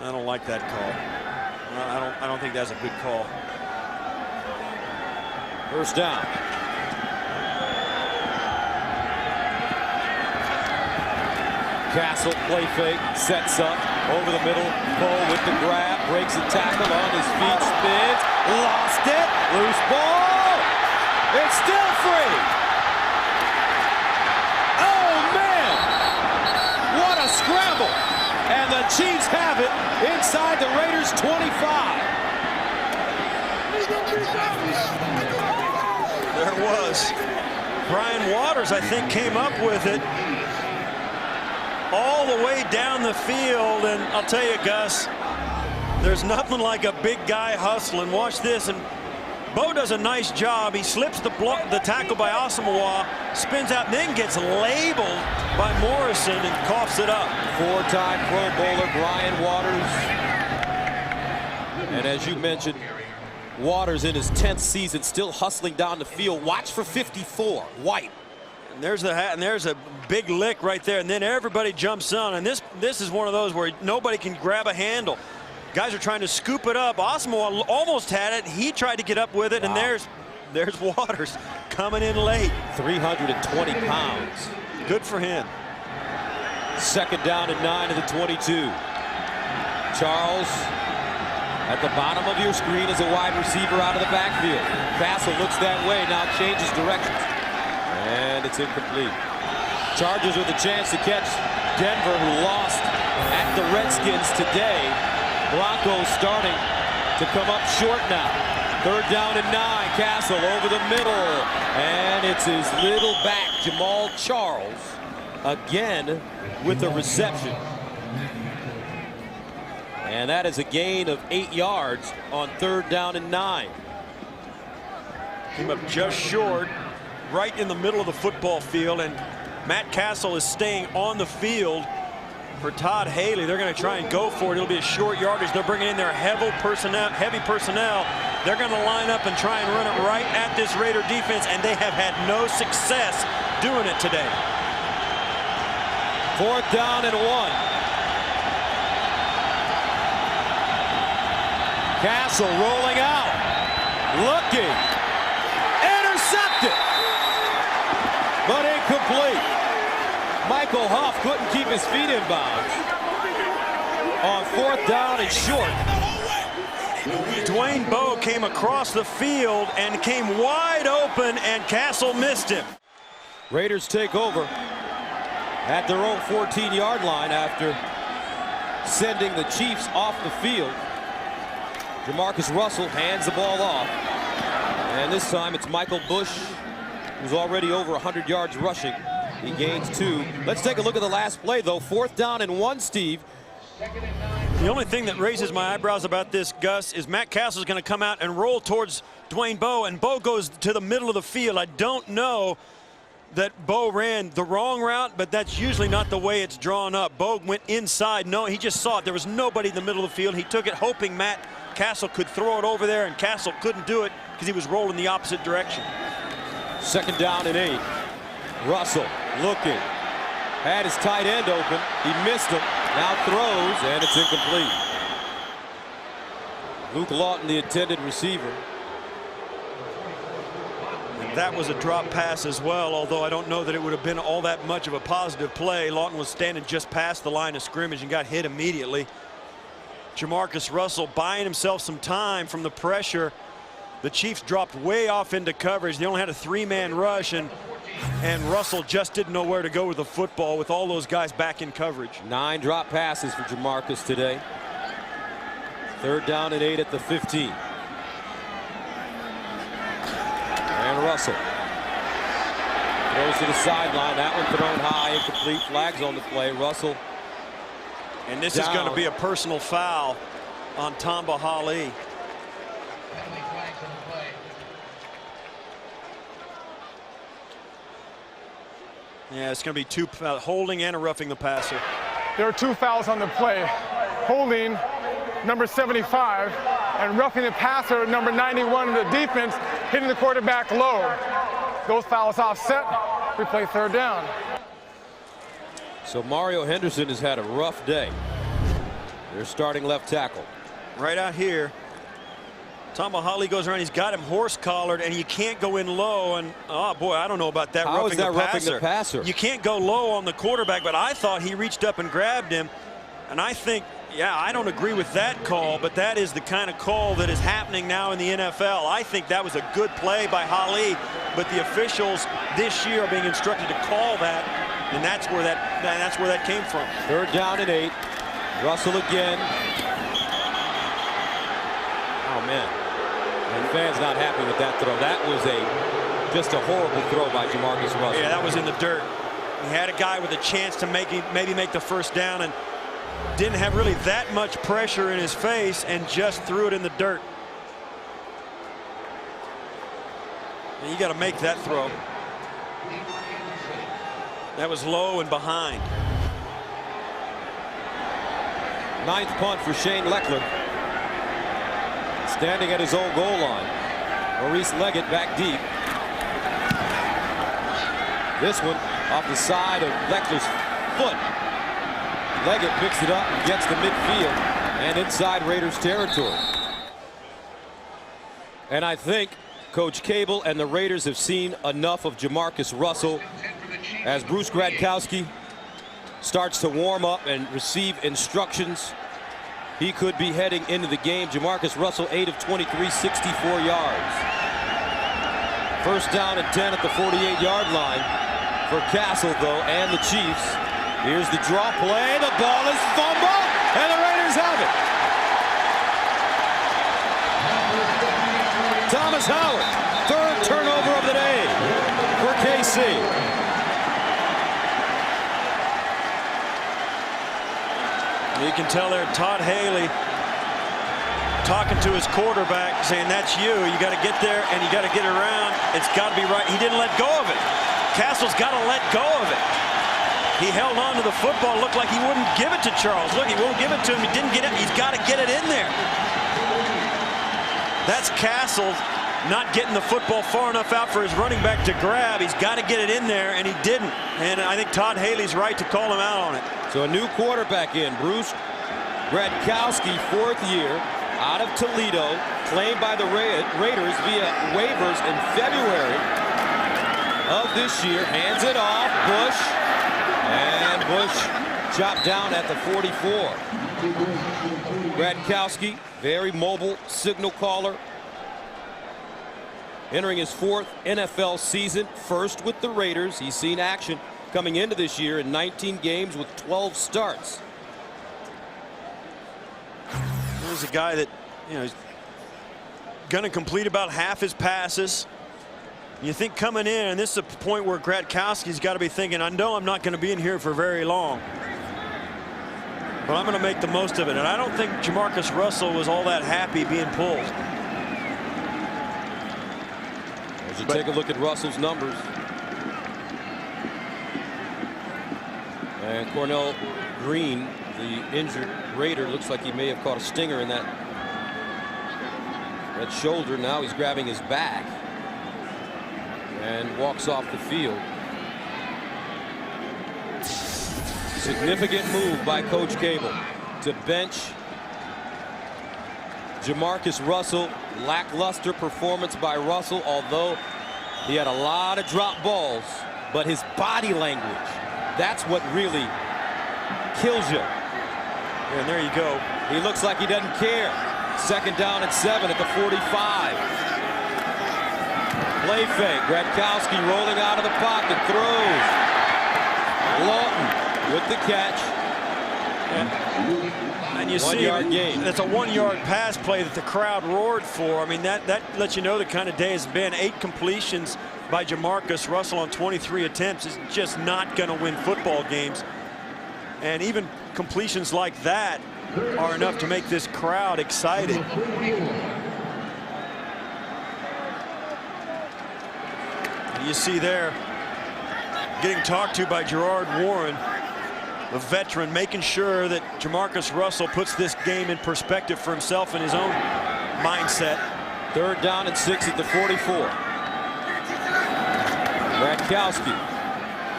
I don't like that call. I don't think that's a good call. 1st down. Castle play fake, sets up over the middle. Cole with the grab, breaks a tackle on his feet, spins, lost it, loose ball. It's still free. Oh man, what a scramble. And the Chiefs have it inside the Raiders 25. There it was. Brian Waters, I think, came up with it all the way down the field, and I'll tell you, Gus, there's nothing like a big guy hustling. Watch this, and Bo does a nice job. He slips the tackle by Asamoah, spins out, and then gets labeled by Morrison and coughs it up. 4-time Pro Bowler Brian Waters. And as you mentioned, Waters in his 10th season, still hustling down the field. Watch for 54, White. And there's the hat, and there's a big lick right there, and then everybody jumps on. And this is one of those where nobody can grab a handle. Guys are trying to scoop it up. Osmo almost had it. He tried to get up with it, and there's Waters coming in late. 320 pounds. Good for him. Second down and 9 at the 22. Charles at the bottom of your screen is a wide receiver out of the backfield. Castle looks that way, now changes directions. And it's incomplete. Chargers with a chance to catch Denver, who lost at the Redskins today. Broncos starting to come up short now. Third down and 9. Castle over the middle. And it's his little back, Jamal Charles, again with a reception. And that is a gain of 8 yards on third down and 9. Came up just short, right in the middle of the football field, and Matt Castle is staying on the field for Todd Haley. They're going to try and go for it. It'll be a short yardage. They're bringing in their heavy personnel. They're going to line up and try and run it right at this Raider defense, and they have had no success doing it today. Fourth down and 1. Castle rolling out, looking, intercepted, but incomplete. Michael Huff couldn't keep his feet in bounds on fourth down and short. Dwayne Bowe came across the field and came wide open, and Castle missed him. Raiders take over at their own 14-yard line after sending the Chiefs off the field. JaMarcus Russell hands the ball off, and this time it's Michael Bush, who's already over 100 yards rushing. He gains 2. Let's take a look at the last play, though. Fourth down and 1, Steve. The only thing that raises my eyebrows about this, Gus, is Matt Castle's going to come out and roll towards Dwayne Bowe, and Bowe goes to the middle of the field. I don't know that Bowe ran the wrong route, but that's usually not the way it's drawn up. Bowe went inside. No, he just saw it. There was nobody in the middle of the field. He took it hoping Matt Castle could throw it over there, and Castle couldn't do it because he was rolling the opposite direction. Second down and 8. Russell looking. Had his tight end open. He missed him. Now throws, and it's incomplete. Luke Lawton, the intended receiver. And that was a drop pass as well, although I don't know that it would have been all that much of a positive play. Lawton was standing just past the line of scrimmage and got hit immediately. JaMarcus Russell buying himself some time from the pressure. The Chiefs dropped way off into coverage. They only had a 3-man rush, and Russell just didn't know where to go with the football with all those guys back in coverage. 9 drop passes for JaMarcus today. Third down and 8 at the 15. And Russell throws to the sideline. That one thrown high, incomplete. Flags on the play. Russell. And this is going to be a personal foul on Tamba Hali. Yeah, it's going to be 2 holding and a roughing the passer. There are 2 fouls on the play. Holding, number 75, and roughing the passer, number 91 of the defense, hitting the quarterback low. Those fouls offset. We play third down. So Mario Henderson has had a rough day. They're starting left tackle. Right out here. Tamba Hali goes around. He's got him horse collared, and you can't go in low. And oh boy, I don't know about that. How is that roughing the passer? You can't go low on the quarterback, but I thought he reached up and grabbed him. And I think, yeah, I don't agree with that call, but that is the kind of call that is happening now in the NFL. I think that was a good play by Hali, but the officials this year are being instructed to call that, and that's where that came from. Third down and 8. Russell again. Oh man. And fans not happy with that throw. That was just a horrible throw by JaMarcus Russell. Yeah, that was in the dirt. He had a guy with a chance to maybe make the first down, and didn't have really that much pressure in his face, and just threw it in the dirt. And you got to make that throw. That was low and behind. 9th punt for Shane Leckler. Standing at his own goal line. Maurice Leggett back deep. This one off the side of Leckler's foot. Leggett picks it up and gets to midfield and inside Raiders territory. And I think Coach Cable and the Raiders have seen enough of JaMarcus Russell as Bruce Gradkowski starts to warm up and receive instructions. He could be heading into the game. JaMarcus Russell, 8 of 23, 64 yards. First down and 10 at the 48-yard line for Castle, though, and the Chiefs. Here's the draw play. The ball is fumbled, and the Raiders have it. Thomas Howard, third turnover of the day for KC. You can tell there Todd Haley talking to his quarterback, saying, that's you. You got to get there and you got to get around. It's got to be right. He didn't let go of it. Castle's got to let go of it. He held on to the football. Looked like he wouldn't give it to Charles. Look, he won't give it to him. He didn't get it. He's got to get it in there. That's Castle not getting the football far enough out for his running back to grab. He's got to get it in there, and he didn't. And I think Todd Haley's right to call him out on it. So a new quarterback in. Bruce Gradkowski, fourth year, out of Toledo, claimed by the Raiders via waivers in February of this year. Hands it off. Bush. And Bush chopped down at the 44. Gradkowski, very mobile signal caller. Entering his fourth NFL season, first with the Raiders. He's seen action coming into this year in 19 games with 12 starts. He's a guy that, you know, is going to complete about half his passes. You think coming in, and this is a point where Gradkowski's got to be thinking, I know I'm not going to be in here for very long, but I'm going to make the most of it. And I don't think JaMarcus Russell was all that happy being pulled. As you take a look at Russell's numbers. And Cornell Green, the injured Raider, looks like he may have caught a stinger in that shoulder. Now he's grabbing his back and walks off the field. Significant move by Coach Cable to bench JaMarcus Russell. Lackluster performance by Russell, although he had a lot of drop balls, but his body language, that's what really kills you. And there you go. He looks like he doesn't care. Second down and 7 at the 45. Play fake. Gradkowski rolling out of the pocket, throws. Lawton with the catch. And you see, that's a 1-yard pass play that the crowd roared for. I mean, that lets you know the kind of day it's been. 8 completions by JaMarcus Russell on 23 attempts is just not going to win football games. And even completions like that are enough to make this crowd excited. And you see there, getting talked to by Gerard Warren, the veteran, making sure that JaMarcus Russell puts this game in perspective for himself and his own mindset. Third down and 6 at the 44. Gradkowski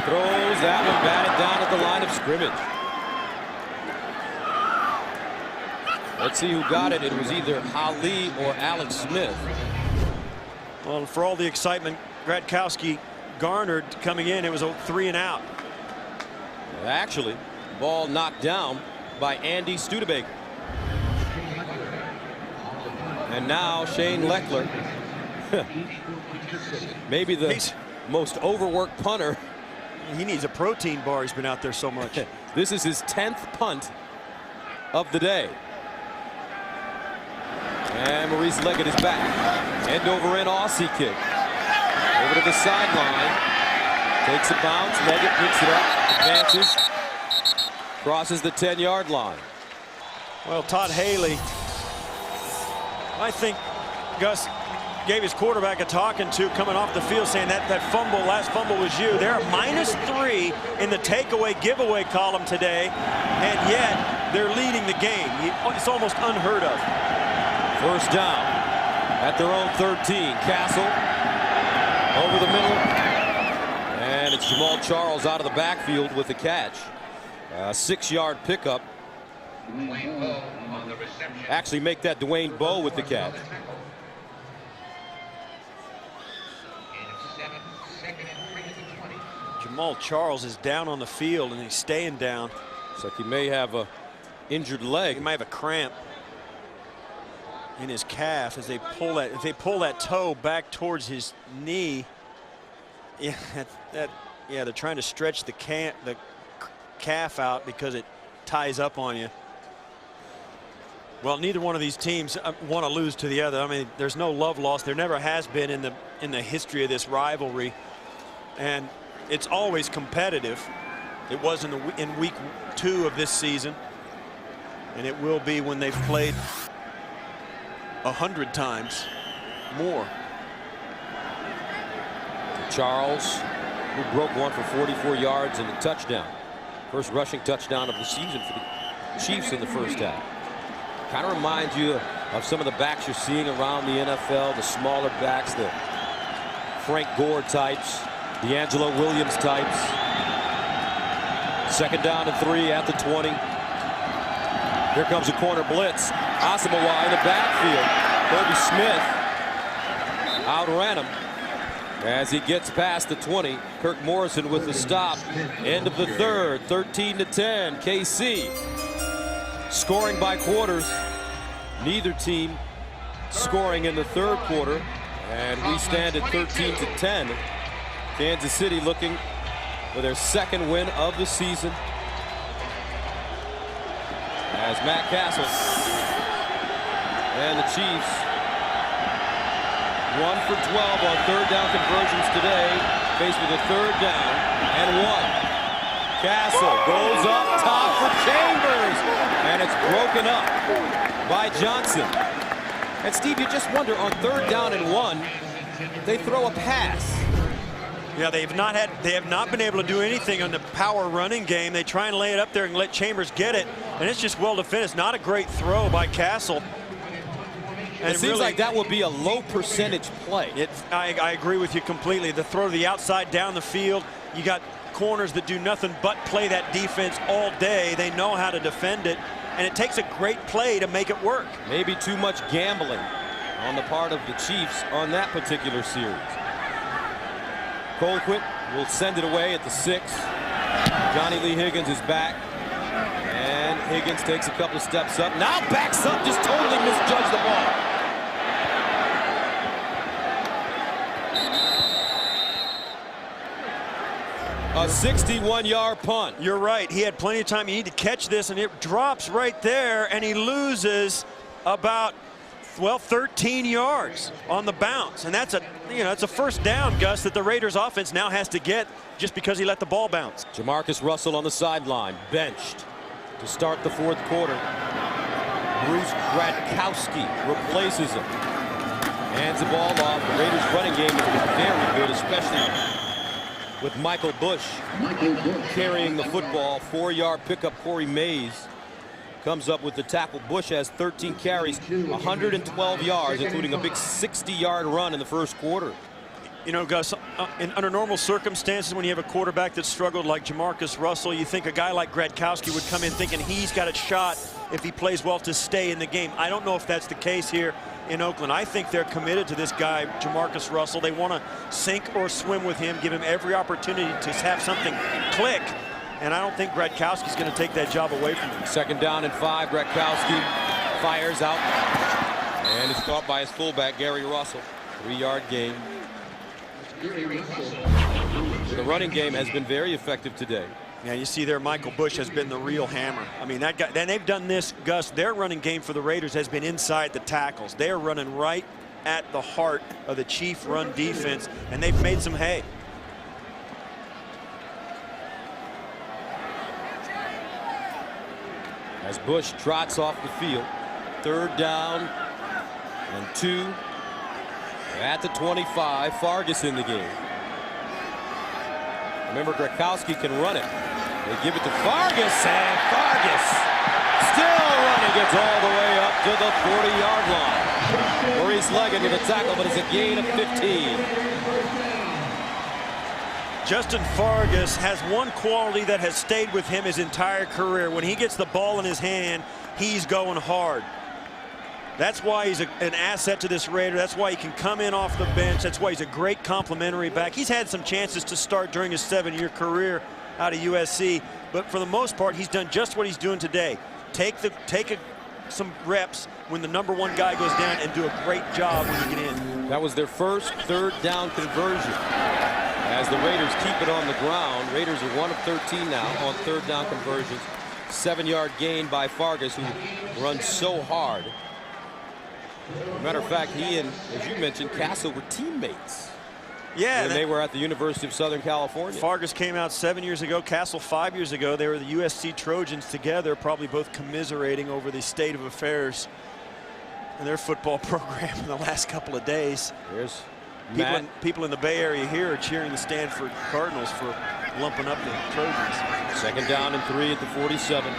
throws that one, batted down at the line of scrimmage. Let's see who got it. It was either Ali or Alex Smith. Well, for all the excitement Gradkowski garnered coming in, it was a 3 and out. Actually, ball knocked down by Andy Studebaker. And now Shane Leckler, maybe the most overworked punter. He needs a protein bar. He's been out there so much. This is his 10th punt of the day. And Maurice Leggett is back. End over end Aussie kick. Over to the sideline. Takes a bounce. Leggett picks it up. Advances. Crosses the 10-yard line. Well, Todd Haley, I think Gus gave his quarterback a talking to coming off the field, saying that last fumble was you. They're -3 in the takeaway giveaway column today, and yet they're leading the game. It's almost unheard of. First down at their own 13. Castle over the middle. And it's Jamal Charles out of the backfield with the catch. 6-yard pickup. Actually make that Dwayne Bowe with the catch. Jamal Charles is down on the field and he's staying down. Looks like he may have a injured leg. He might have a cramp in his calf as they pull that. If they pull that toe back towards his knee, yeah, they're trying to stretch the calf out because it ties up on you. Well, neither one of these teams want to lose to the other. I mean, there's no love lost. There never has been in the history of this rivalry, and it's always competitive. It was in week 2 of this season, and it will be when they've played 100 times more. Charles, who broke one for 44 yards and a touchdown. First rushing touchdown of the season for the Chiefs in the first half. Kind of reminds you of some of the backs you're seeing around the NFL, the smaller backs, the Frank Gore types, D'Angelo Williams types. Second down and 3 at the 20. Here comes a corner blitz. Asamoah in the backfield. Kobe Smith outran him as he gets past the 20. Kirk Morrison with the stop. End of the third, 13-10. KC scoring by quarters. Neither team scoring in the third quarter. And we stand at 13-10. Kansas City looking for their second win of the season. As Matt Castle and the Chiefs 1 for 12 on third down conversions today, faced with a third down and 1. Castle goes up top for Chambers, and it's broken up by Johnson. And Steve, you just wonder, on third down and 1, they throw a pass. Yeah, they have not been able to do anything on the power running game. They try and lay it up there and let Chambers get it, and it's just well defended. It's not a great throw by Castle. And it seems like that would be a low percentage play. I agree with you completely. The throw to the outside down the field. You got corners that do nothing but play that defense all day. They know how to defend it, and it takes a great play to make it work. Maybe too much gambling on the part of the Chiefs on that particular series. Colquitt will send it away at the 6. Johnny Lee Higgins is back. And Higgins takes a couple of steps up. Now backs up, just totally misjudged the ball. A 61-yard punt. You're right. He had plenty of time. You need to catch this, and it drops right there, and he loses about, well, 13 yards on the bounce. And that's it's a first down, Gus, that the Raiders offense now has to get just because he let the ball bounce. JaMarcus Russell on the sideline, benched to start the fourth quarter. Bruce Gradkowski replaces him. Hands the ball off. The Raiders running game has been very good, especially with Michael Bush carrying the football. 4-yard pickup. Corey Mays comes up with the tackle. Bush has 13 carries, 112 yards, including a big 60-yard run in the first quarter. You know, Gus, under normal circumstances, when you have a quarterback that struggled like JaMarcus Russell, you think a guy like Gradkowski would come in thinking he's got a shot, if he plays well, to stay in the game. I don't know if that's the case here in Oakland. I think they're committed to this guy, JaMarcus Russell. They want to sink or swim with him, give him every opportunity to have something click. And I don't think Gradkowski's going to take that job away from him. Second down and 5. Gradkowski fires out. And it's caught by his fullback, Gary Russell. 3-yard gain. The running game has been very effective today. Yeah, you see there, Michael Bush has been the real hammer. I mean, that guy, and they've done this, Gus, their running game for the Raiders has been inside the tackles. They are running right at the heart of the Chief run defense, and they've made some hay. As Bush trots off the field. Third down and 2 at the 25. Fargas in the game. Remember, Gradkowski can run it. They give it to Fargas, and Fargas still running he gets all the way up to the 40-yard line. Maurice Leggett with a tackle, but it's a gain of 15. Justin Fargas has one quality that has stayed with him his entire career. When he gets the ball in his hand, he's going hard. That's why he's an asset to this Raider. That's why he can come in off the bench. That's why he's a great complimentary back. He's had some chances to start during his 7-year career out of USC, but for the most part, he's done just what he's doing today. Take some reps when the #1 guy goes down and do a great job when you get in. That was their first 3rd down conversion. As the Raiders keep it on the ground, Raiders are 1 of 13 now on 3rd down conversions. 7-yard gain by Fargas, who runs so hard. Matter of fact, he and, as you mentioned, Castle were teammates. Yeah, when they were at the University of Southern California. Fargas came out 7 years ago, Castle 5 years ago. They were the USC Trojans together, probably both commiserating over the state of affairs in their football program in the last couple of days. Here's people in the Bay Area here are cheering the Stanford Cardinals for lumping up the Trojans. 2nd down and 3 at the 47.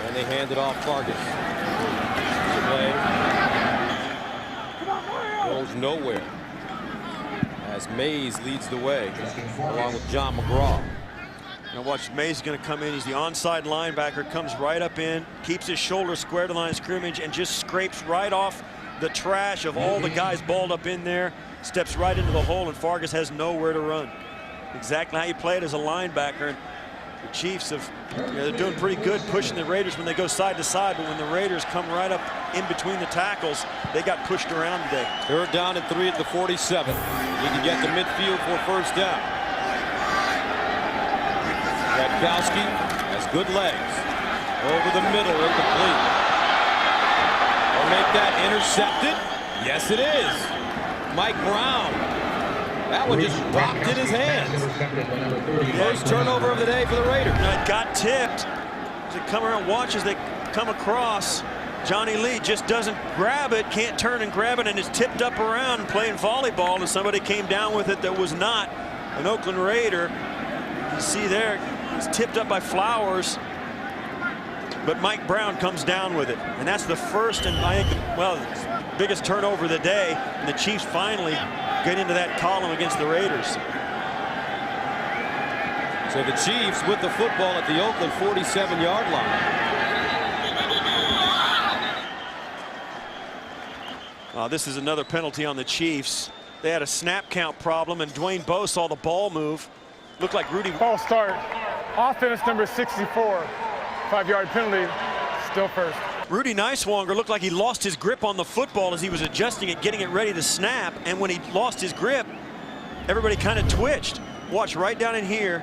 And they hand it off Fargas. Goes nowhere as Mays leads the way along with John McGraw. Now watch, Mays is going to come in. He's the onside linebacker, comes right up in, keeps his shoulder square to the line of scrimmage, and just scrapes right off the trash of all the guys balled up in there, steps right into the hole, and Fargas has nowhere to run. Exactly how you play it as a linebacker. And the Chiefs they're doing pretty good pushing the Raiders when they go side to side, but when the Raiders come right up in between the tackles, they got pushed around today. 3rd down and 3 at the 47. He can get to midfield for 1st down. Radkowski has good legs. Over the middle, incomplete. They'll make that intercepted. Yes, it is. Mike Brown. That one just popped in his hands. First turnover of the day for the Raiders. Now it got tipped. As they come around, watch as they come across. Johnny Lee just doesn't grab it, can't turn and grab it, and it's tipped up around playing volleyball, and somebody came down with it that was not an Oakland Raider. You see there, it's tipped up by Flowers, but Mike Brown comes down with it. And that's the first and I think, well, biggest turnover of the day, and the Chiefs finally get into that column against the Raiders. So the Chiefs with the football at the Oakland 47-yard line. This is another penalty on the Chiefs. They had a snap count problem, and Dwayne Bowe saw the ball move. Looked like Rudy. Ball start. Offense number 64. 5-yard penalty. Still first. Rudy Niswonger looked like he lost his grip on the football as he was adjusting it, getting it ready to snap. And when he lost his grip, everybody kind of twitched. Watch right down in here.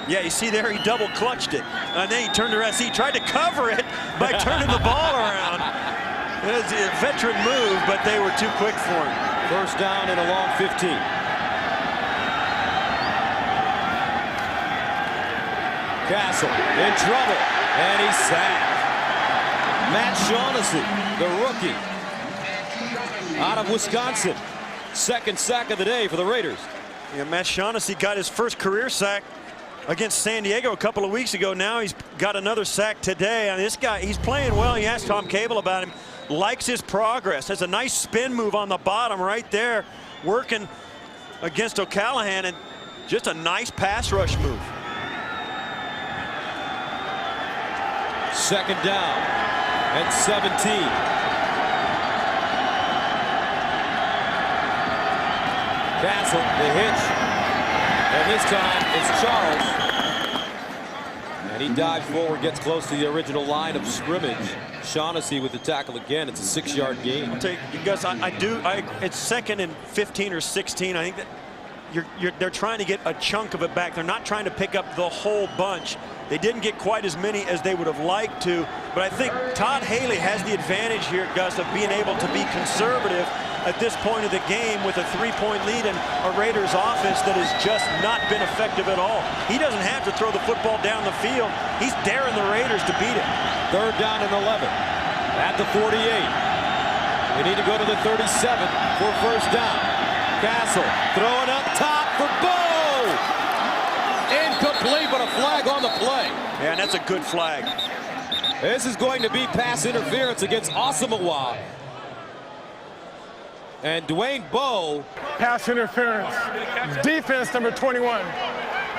Yeah, you see there, he double clutched it. And then he turned around. See, he tried to cover it by turning the ball around. It was a veteran move, but they were too quick for him. 1st down and a long 15. Castle in trouble, and he's sacked. Matt Shaughnessy, the rookie out of Wisconsin. 2nd sack of the day for the Raiders. Yeah, Matt Shaughnessy got his first career sack against San Diego a couple of weeks ago. Now he's got another sack today. I mean, this guy, he's playing well. You asked Tom Cable about him. Likes his progress. Has a nice spin move on the bottom right there, working against O'Callahan, and just a nice pass rush move. 2nd down and 17. Castle, the hitch, and this time it's Charles. And he dives forward, gets close to the original line of scrimmage. Shaughnessy with the tackle again. It's a 6-yard gain. I'll tell you, Gus, it's 2nd and 15 or 16. I think that they're trying to get a chunk of it back. They're not trying to pick up the whole bunch. They didn't get quite as many as they would have liked to, but I think Todd Haley has the advantage here, Gus, of being able to be conservative at this point of the game with a 3-point lead and a Raiders offense that has just not been effective at all. He doesn't have to throw the football down the field. He's daring the Raiders to beat it. 3rd down and 11 at the 48. They need to go to the 37 for 1st down. Castle throwing up top for Bowe. Incomplete. penalty, but a flag on the play. Yeah, and that's a good flag. This is going to be pass interference against Asamoah. And Dwayne Bowe. Pass interference. Defense number 21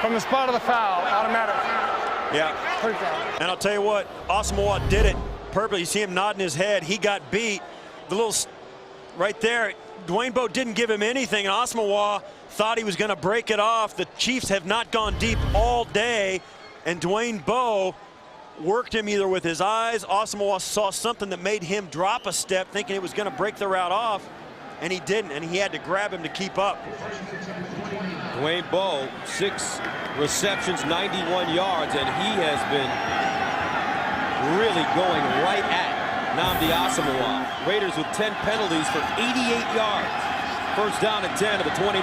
from the spot of the foul. Automatic. Yeah. And I'll tell you what, Asamoah did it purposely. You see him nodding his head. He got beat. The little right there, Dwayne Bowe didn't give him anything. And Asamoah thought he was going to break it off. The Chiefs have not gone deep all day. And Dwayne Bowe worked him either with his eyes. Asamoah saw something that made him drop a step, thinking it was going to break the route off. And he didn't, and he had to grab him to keep up. Dwayne Bowe, 6 receptions, 91 yards, and he has been really going right at Nnamdi Asamoah. Raiders with 10 penalties for 88 yards. First down and 10 of the 29.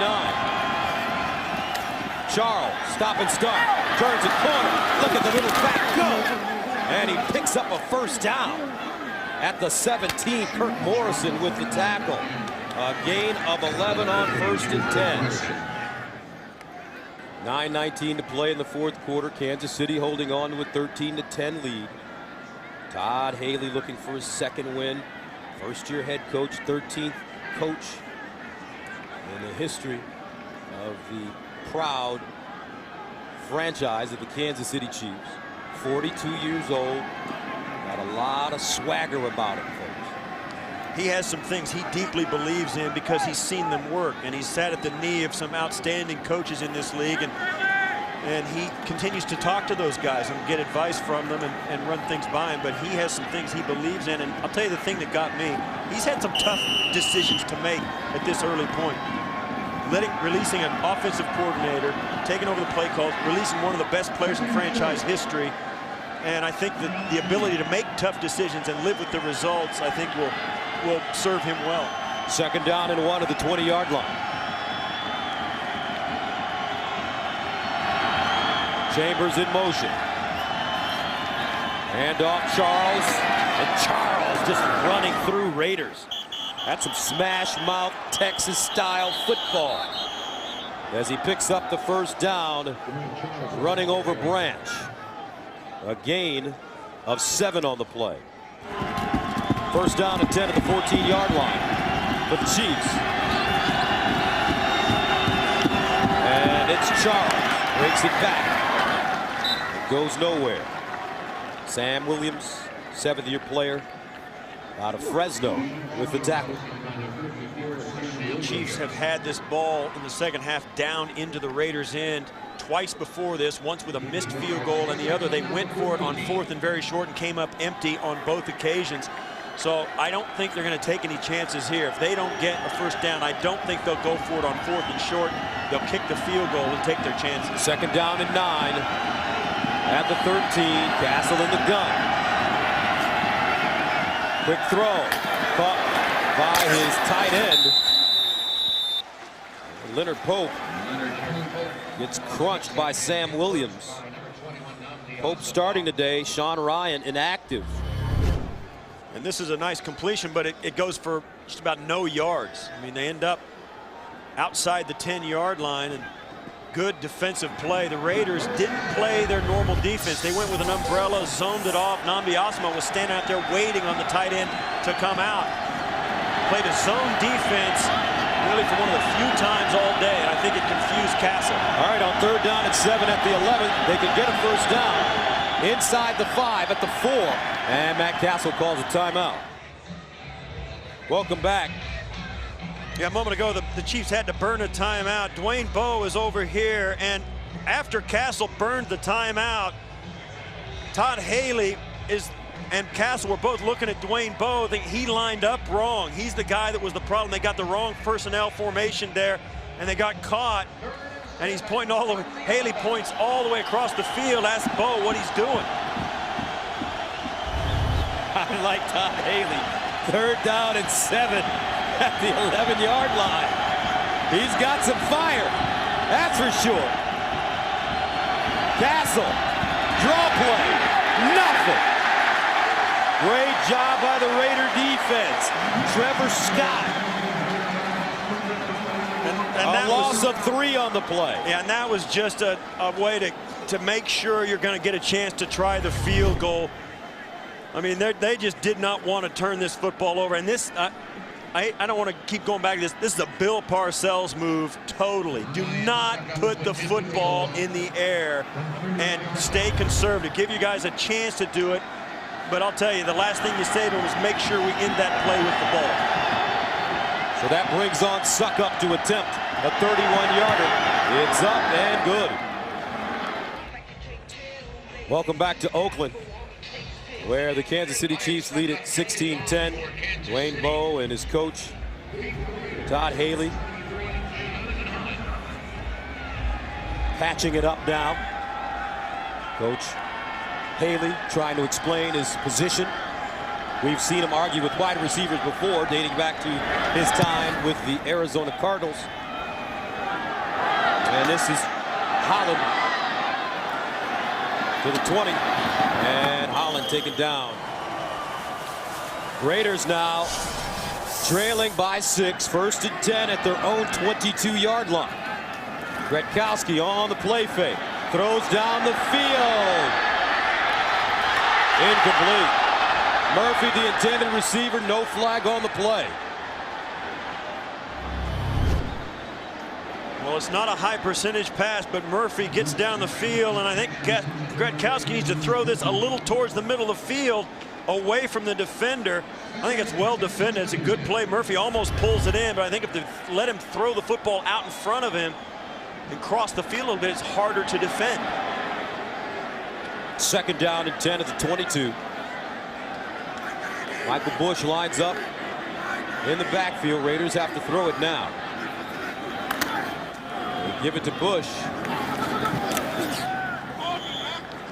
Charles, stop and start, turns a corner. Look at the little back go. And he picks up a first down at the 17. Kirk Morrison with the tackle. A gain of 11 on 1st and 10. 9:19 to play in the 4th quarter. Kansas City holding on to a 13-10 lead. Todd Haley looking for his 2nd win. First-year head coach, 13th coach in the history of the proud franchise of the Kansas City Chiefs. 42 years old. Got a lot of swagger about him, folks. He has some things he deeply believes in because he's seen them work, and he's sat at the knee of some outstanding coaches in this league, and he continues to talk to those guys and get advice from them and run things by him. But he has some things he believes in, and I'll tell you the thing that got me, he's had some tough decisions to make at this early point. Releasing an offensive coordinator, taking over the play calls, releasing one of the best players in franchise history. And I think that the ability to make tough decisions and live with the results, I think will serve him well. 2nd down and 1 at the 20-yard line. Chambers in motion. Hand off Charles. And Charles just running through Raiders. That's some smash mouth Texas-style football. As he picks up the first down, running over Branch. A gain of 7 on the play. First down and 10 at the 14-yard line for the Chiefs. And it's Charles. Breaks it back. It goes nowhere. Sam Williams, 7th-year player out of Fresno with the tackle. The Chiefs have had this ball in the 2nd half down into the Raiders' end twice before this, once with a missed field goal, and the other they went for it on 4th and very short and came up empty on both occasions. So I don't think they're going to take any chances here. If they don't get a first down, I don't think they'll go for it on 4th and short. They'll kick the field goal and take their chances. 2nd down and 9 at the 13. Castle in the gun. Quick throw, caught by his tight end. Leonard Pope gets crunched by Sam Williams. Pope starting today. Sean Ryan inactive. And this is a nice completion, but it goes for just about no yards. I mean, they end up outside the 10-yard line, and good defensive play. The Raiders didn't play their normal defense. They went with an umbrella, zoned it off. Nnamdi Asamoah was standing out there waiting on the tight end to come out. Played a zone defense really for one of the few times all day, and I think it confused Castle. All right, on 3rd down and 7 at the 11, they can get a first down. Inside the 5 at the 4. And Matt Castle calls a timeout. Welcome back. Yeah, a moment ago, the Chiefs had to burn a timeout. Dwayne Bowe is over here, and after Castle burned the timeout, Todd Haley and Castle were both looking at Dwayne Bowe. Think he lined up wrong. He's the guy that was the problem. They got the wrong personnel formation there, and they got caught. And he's pointing all the way. Haley points all the way across the field. Asks Bowe what he's doing. I like Todd Haley. 3rd down and 7 at the 11-yard line. He's got some fire, that's for sure. Castle, draw play, nothing. Great job by the Raider defense. Trevor Scott. And a loss of 3 on the play. Yeah, and that was just a way to to make sure you're going to get a chance to try the field goal. I mean, they just did not want to turn this football over. And this, I don't want to keep going back to this. This is a Bill Parcells move totally. Do not put the football in the air and stay conservative. Give you guys a chance to do it. But I'll tell you, the last thing you say to them is make sure we end that play with the ball. So that brings on Suckup to attempt a 31-yarder. It's up and good. Welcome back to Oakland, where the Kansas City Chiefs lead at 16-10. Dwayne Bowe and his coach, Todd Haley, patching it up now. Coach Haley trying to explain his position. We've seen him argue with wide receivers before, dating back to his time with the Arizona Cardinals. And this is Holland to the 20, and Holland taken down. Raiders now trailing by 6, 1st and 10 at their own 22-yard line. Gretkowski on the play fake, throws down the field. Incomplete. Murphy, the intended receiver, no flag on the play. Well, it's not a high percentage pass, but Murphy gets down the field, and I think Gretkowski needs to throw this a little towards the middle of the field, away from the defender. I think it's well defended. It's a good play. Murphy almost pulls it in, but I think if they let him throw the football out in front of him and cross the field a little bit, it's harder to defend. 2nd down and 10 at the 22. Michael Bush lines up in the backfield. Raiders have to throw it now. They give it to Bush.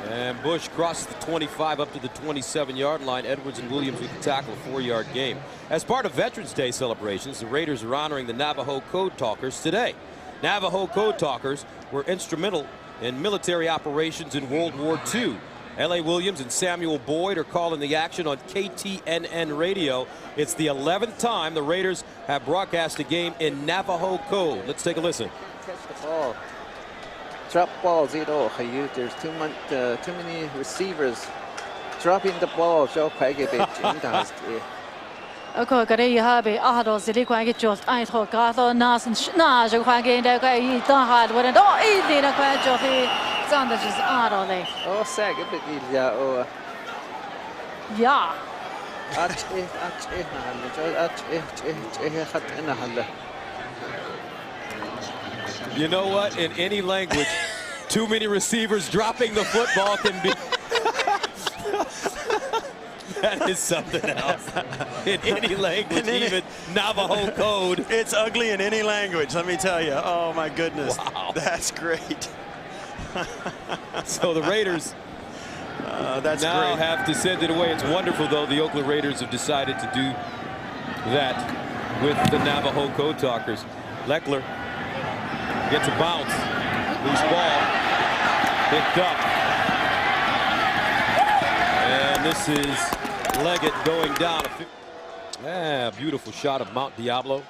And Bush crosses the 25 up to the 27-yard line. Edwards and Williams with the tackle, a 4-yard gain. As part of Veterans Day celebrations, the Raiders are honoring the Navajo Code Talkers today. Navajo Code Talkers were instrumental in military operations in World War II. L.A. Williams and Samuel Boyd are calling the action on KTNN radio. It's the 11th time the Raiders have broadcast a game in Navajo Code. Let's take a listen. Catch the ball. Drop balls, there's too many receivers dropping the ball. Okay, got it. Happy. Ahado City quite get just. I thought Gato Nas and Nash quite get that guy. He don't hard when it don't eat the quite jockey. Zander just Ahado le. Oh, sag a bit yeah. Oh. Yeah. You know what? In any language, too many receivers dropping the football can be. That is something else. In any language, even Navajo Code. It's ugly in any language, let me tell you. Oh, my goodness. Wow. That's great. So the Raiders that's now great. have to send it away. It's wonderful, though, the Oakland Raiders have decided to do that with the Navajo Code Talkers. Leckler gets a bounce. Loose ball. Picked up. And this is Leggett going down. Beautiful shot of Mount Diablo.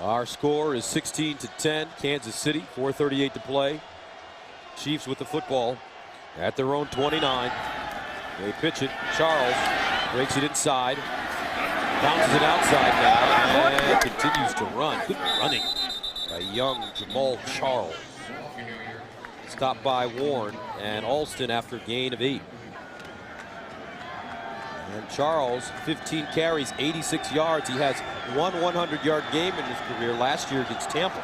Our score is 16-10. Kansas City, 4:38 to play. Chiefs with the football at their own 29. They pitch it. Charles breaks it inside. Bounces it outside now and continues to run. Good running by young Jamal Charles. Stopped by Warren and Alston after a gain of 8. And Charles, 15 carries, 86 yards. He has one 100-yard game in his career last year against Tampa.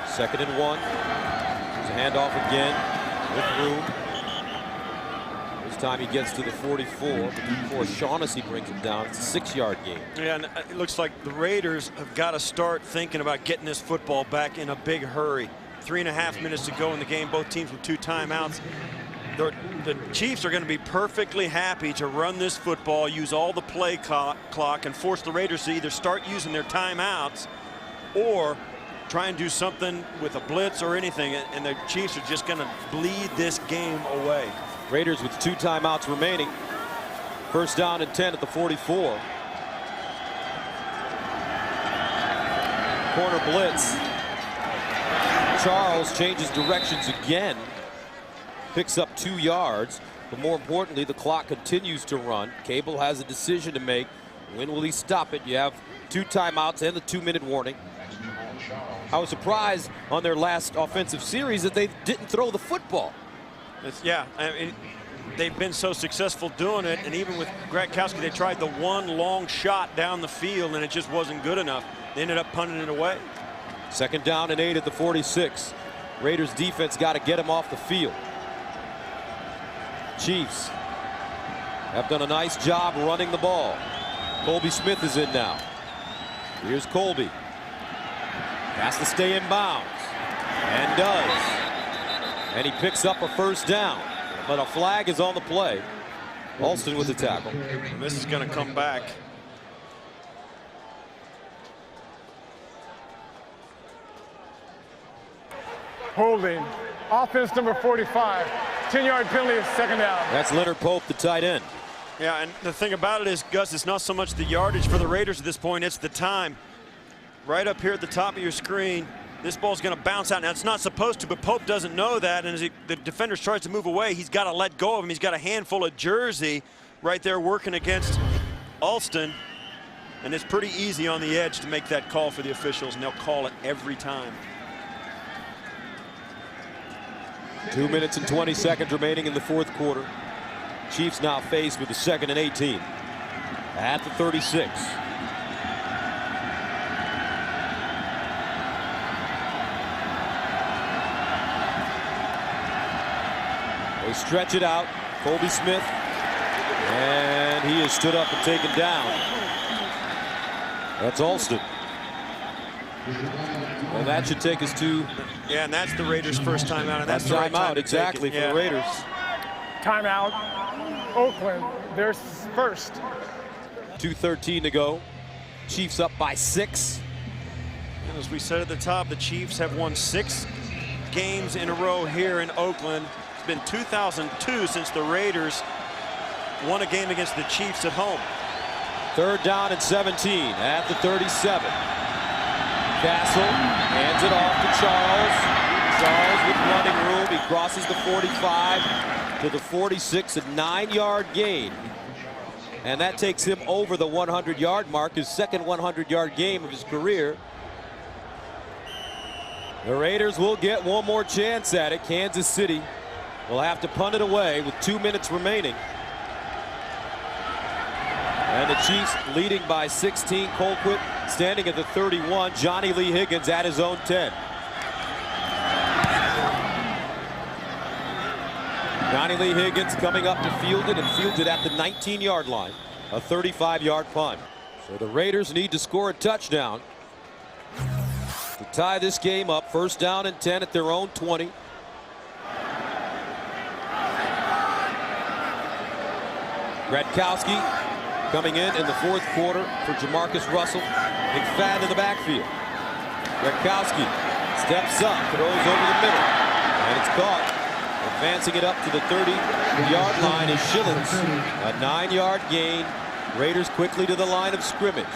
2nd and 1. There's a handoff again with room. This time he gets to the 44, but before Shaughnessy brings him down, it's a 6-yard game. Yeah, and it looks like the Raiders have got to start thinking about getting this football back in a big hurry. 3.5 minutes to go in the game, both teams with 2 timeouts. The Chiefs are going to be perfectly happy to run this football, use all the play clock, and force the Raiders to either start using their timeouts or try and do something with a blitz or anything, and the Chiefs are just going to bleed this game away. Raiders with 2 timeouts remaining. 1st down and 10 at the 44. Corner blitz. Charles changes directions again. Picks up 2 yards. But more importantly, the clock continues to run. Cable has a decision to make. When will he stop it? You have 2 timeouts and the 2-minute warning. I was surprised on their last offensive series that they didn't throw the football. Yeah, I mean, they've been so successful doing it, and even with Gradkowski, they tried the one long shot down the field, and it just wasn't good enough. They ended up punting it away. 2nd down and 8 at the 46. Raiders defense got to get him off the field. Chiefs have done a nice job running the ball. Colby Smith is in now. Here's Colby. Has to stay in bounds. And does. And he picks up a 1st down. But a flag is on the play. Alston with the tackle. And this is going to come back. Holding. Offense number 45. 10-yard penalty, 2nd down. That's Leonard Pope, the tight end. Yeah, and the thing about it is, Gus, it's not so much the yardage for the Raiders at this point, it's the time. Right up here at the top of your screen, this ball's going to bounce out. Now, it's not supposed to, but Pope doesn't know that, and as the defender tries to move away, he's got to let go of him. He's got a handful of jersey right there working against Alston, and it's pretty easy on the edge to make that call for the officials, and they'll call it every time. 2 minutes and 20 seconds remaining in the 4th quarter. Chiefs now faced with the 2nd and 18 at the 36. They stretch it out. Colby Smith, and he is stood up and taken down. That's Alston. Well, that should take us to. Yeah, and that's the Raiders' first timeout, and that's the right timeout time exactly for the Raiders. Timeout. Oakland, their first. 2:13 to go. Chiefs up by 6. And as we said at the top, the Chiefs have won 6 games in a row here in Oakland. It's been 2002 since the Raiders won a game against the Chiefs at home. 3rd down and 17 at the 37. Castle hands it off to Charles. Charles with running room. He crosses the 45 to the 46, a 9-yard gain. And that takes him over the 100-yard mark, his second 100-yard game of his career. The Raiders will get one more chance at it. Kansas City will have to punt it away with 2 minutes remaining. And the Chiefs leading by 16. Colquitt standing at the 31. Johnny Lee Higgins at his own 10. Johnny Lee Higgins coming up to field it, and fields it at the 19-yard line. A 35-yard punt. So the Raiders need to score a touchdown to tie this game up. 1st down and 10 at their own 20. Gradkowski coming in the 4th quarter for JaMarcus Russell. McFadden in the backfield. Gradkowski steps up, throws over the middle, and it's caught. Advancing it up to the 30-yard line is Schillens. A 9-yard gain. Raiders quickly to the line of scrimmage.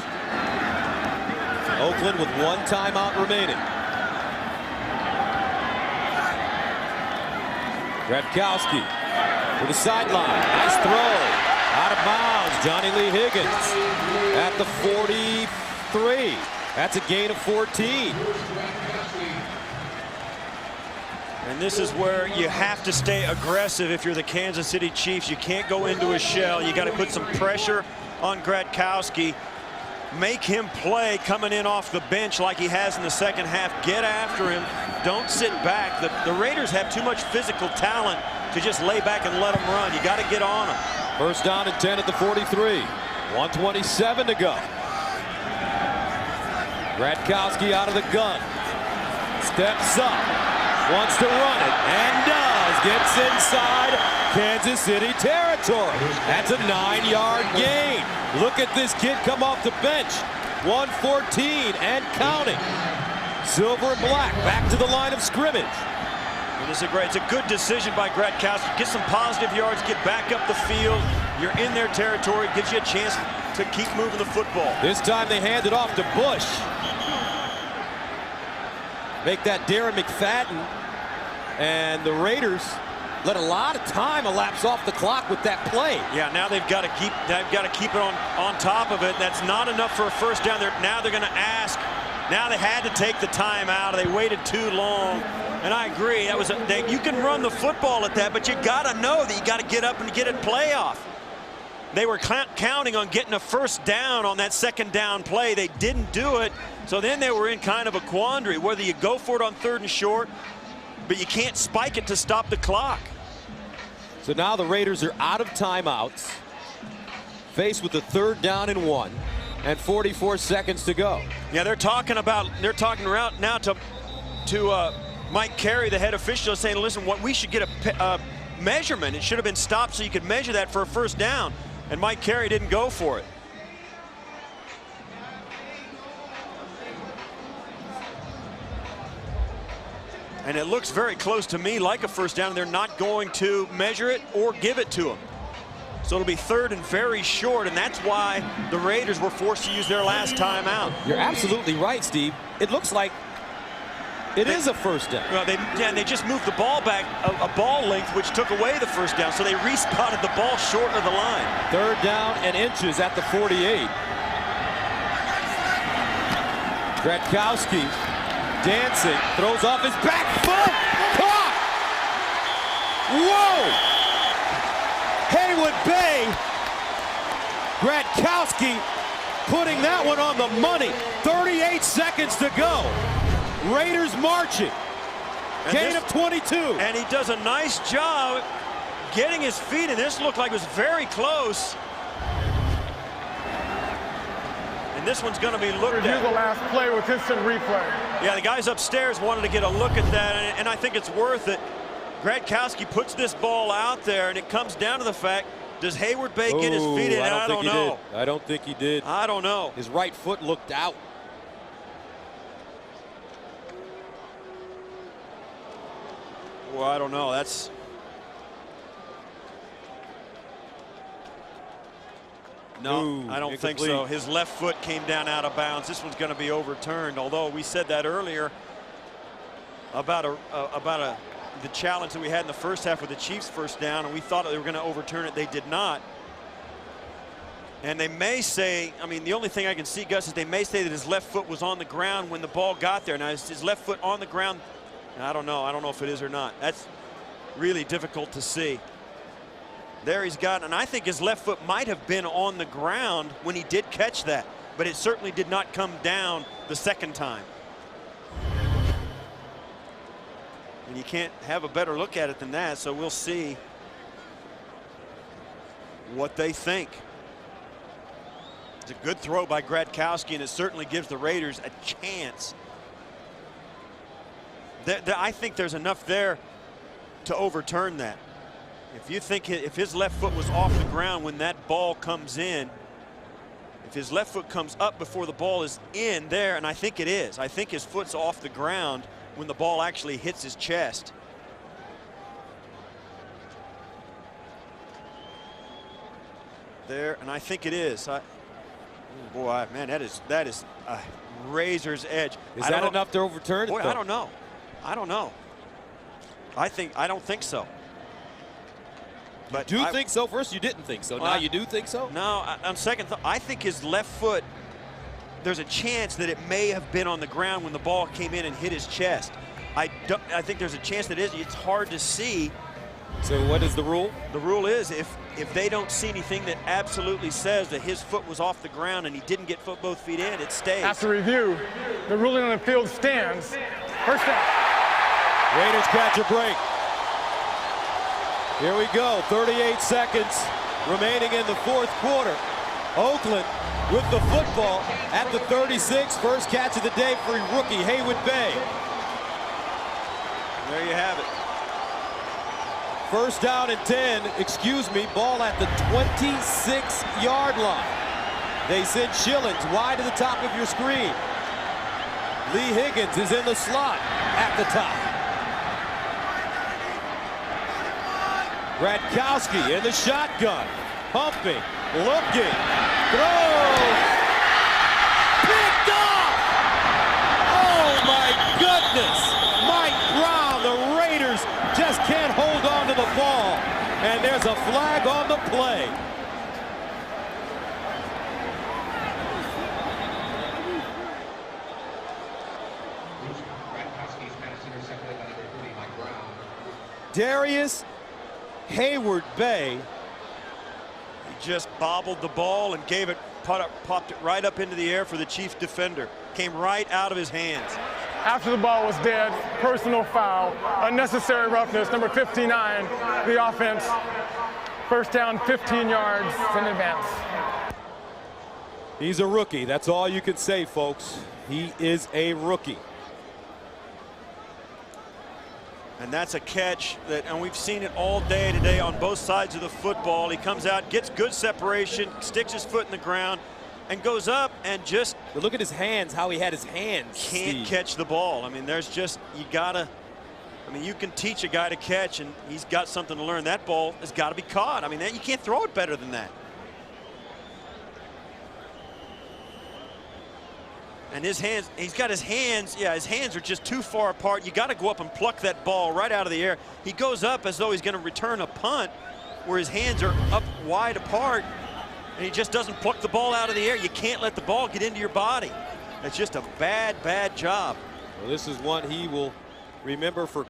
Oakland with 1 timeout remaining. Gradkowski to the sideline. Nice throw. Out of bounds. Johnny Lee Higgins at the 43. That's a gain of 14. And this is where you have to stay aggressive if you're the Kansas City Chiefs. You can't go into a shell. You got to put some pressure on Gradkowski. Make him play coming in off the bench like he has in the 2nd half. Get after him. Don't sit back. The Raiders have too much physical talent to just lay back and let them run. You got to get on them. 1st down and 10 at the 43. 1:27 to go. Gradkowski out of the gun. Steps up. Wants to run it, and does. Gets inside Kansas City territory. That's a 9-yard gain. Look at this kid come off the bench. 114 and counting. Silver and black back to the line of scrimmage. And this is great. It's a good decision by Gradkowski. Get some positive yards, get back up the field. You're in their territory, gives you a chance to keep moving the football. This time they hand it off to Bush. make that Darren McFadden. And the Raiders let a lot of time elapse off the clock with that play. Yeah, now they've got to keep it on top of it. That's not enough for a first down. Now they're going to ask. Now they had to take the time out. They waited too long. And I agree. That was you can run the football at that, but you got to know that you got to get up and get a play off. They were counting on getting a first down on that second down play. They didn't do it. So then they were in kind of a quandary, whether you go for it on 3rd and short, but you can't spike it to stop the clock. So now the Raiders are out of timeouts, faced with a 3rd down and 1, and 44 seconds to go. Yeah, they're talking around now to Mike Carey, the head official, is saying, listen, we should get a measurement. It should have been stopped so you could measure that for a first down. And Mike Carey didn't go for it. And it looks very close to me like a first down. They're not going to measure it or give it to him. So it'll be 3rd and very short, and that's why the Raiders were forced to use their last timeout. You're absolutely right, Steve. It looks like it is a first down. Well, they just moved the ball back a ball length, which took away the first down. So they respotted the ball short of the line. 3rd down and inches at the 48. Gratkowski dancing, throws off his back foot. Caught! Whoa! Haywood Bay. Gratkowski putting that one on the money. 38 seconds to go. Raiders marching. Gain of 22. And he does a nice job getting his feet, and this looked like it was very close. And this one's going to be looked at. Review the last play with instant replay. Yeah, the guys upstairs wanted to get a look at that, and I think it's worth it. Gratkowski puts this ball out there, and it comes down to the fact, does Haywood Bay get his feet in? I don't know. I don't think he did. I don't know. His right foot looked out. Well, I don't know. That's no, Ooh, I don't incomplete. think so. His left foot came down out of bounds. This one's going to be overturned. Although we said that earlier about the challenge that we had in the first half with the Chiefs' first down, and we thought they were going to overturn it. They did not. And they may say, I mean, the only thing I can see, Gus, is they may say that his left foot was on the ground when the ball got there. Now, is his left foot on the ground? I don't know. I don't know if it is or not. That's really difficult to see. There he's got, and I think his left foot might have been on the ground when he did catch that, but it certainly did not come down the second time. And you can't have a better look at it than that, so we'll see what they think. It's a good throw by Gratkowski, and it certainly gives the Raiders a chance. I think there's enough there to overturn that. If you think if his left foot was off the ground when that ball comes in, if his left foot comes up before the ball is in there, and I think it is, I think his foot's off the ground when the ball actually hits his chest. There, and I think it is. Boy, man, that is a razor's edge. Is that enough to overturn it? Boy, I don't know. I don't know. I don't think so. But do you think so? First you didn't think so. Now you do think so? No, on second thought, I think his left foot, there's a chance that it may have been on the ground when the ball came in and hit his chest. I think there's a chance that it's hard to see. So what is the rule? The rule is if they don't see anything that absolutely says that his foot was off the ground and he didn't get both feet in, it stays. After review, the ruling on the field stands. First down. Raiders catch a break. Here we go, 38 seconds remaining in the fourth quarter. Oakland with the football at the 36. First catch of the day for rookie Haywood Bay. There you have it. First down and 10, ball at the 26-yard line. They send Schillings wide to the top of your screen. Lee Higgins is in the slot at the top. Gratkowski in the shotgun, pumping, looking, throws, picked off! Oh my goodness! play. Gronkowski's pass intercepted by number 30, Mike Brown. Darius Hayward-Bay. He just bobbled the ball and gave it, popped it right up into the air for the Chief defender. Came right out of his hands. After the ball was dead, personal foul, unnecessary roughness, number 59, the offense. First down, 15 yards in advance. He's a rookie. That's all you can say, folks. He is a rookie. And that's a catch that, and we've seen it all day today on both sides of the football. He comes out, gets good separation, sticks his foot in the ground, and goes up and just. But look at his hands, how he had his hands. Can't catch the ball. I mean, there's just, you gotta, I mean, you can teach a guy to catch, and he's got something to learn. That ball has got to be caught. I mean, you can't throw it better than that. And his hands, he's got his hands, yeah, his hands are just too far apart. You got to go up and pluck that ball right out of the air. He goes up as though he's going to return a punt where his hands are up wide apart, and he just doesn't pluck the ball out of the air. You can't let the ball get into your body. It's just a bad, bad job. Well, this is one he will remember for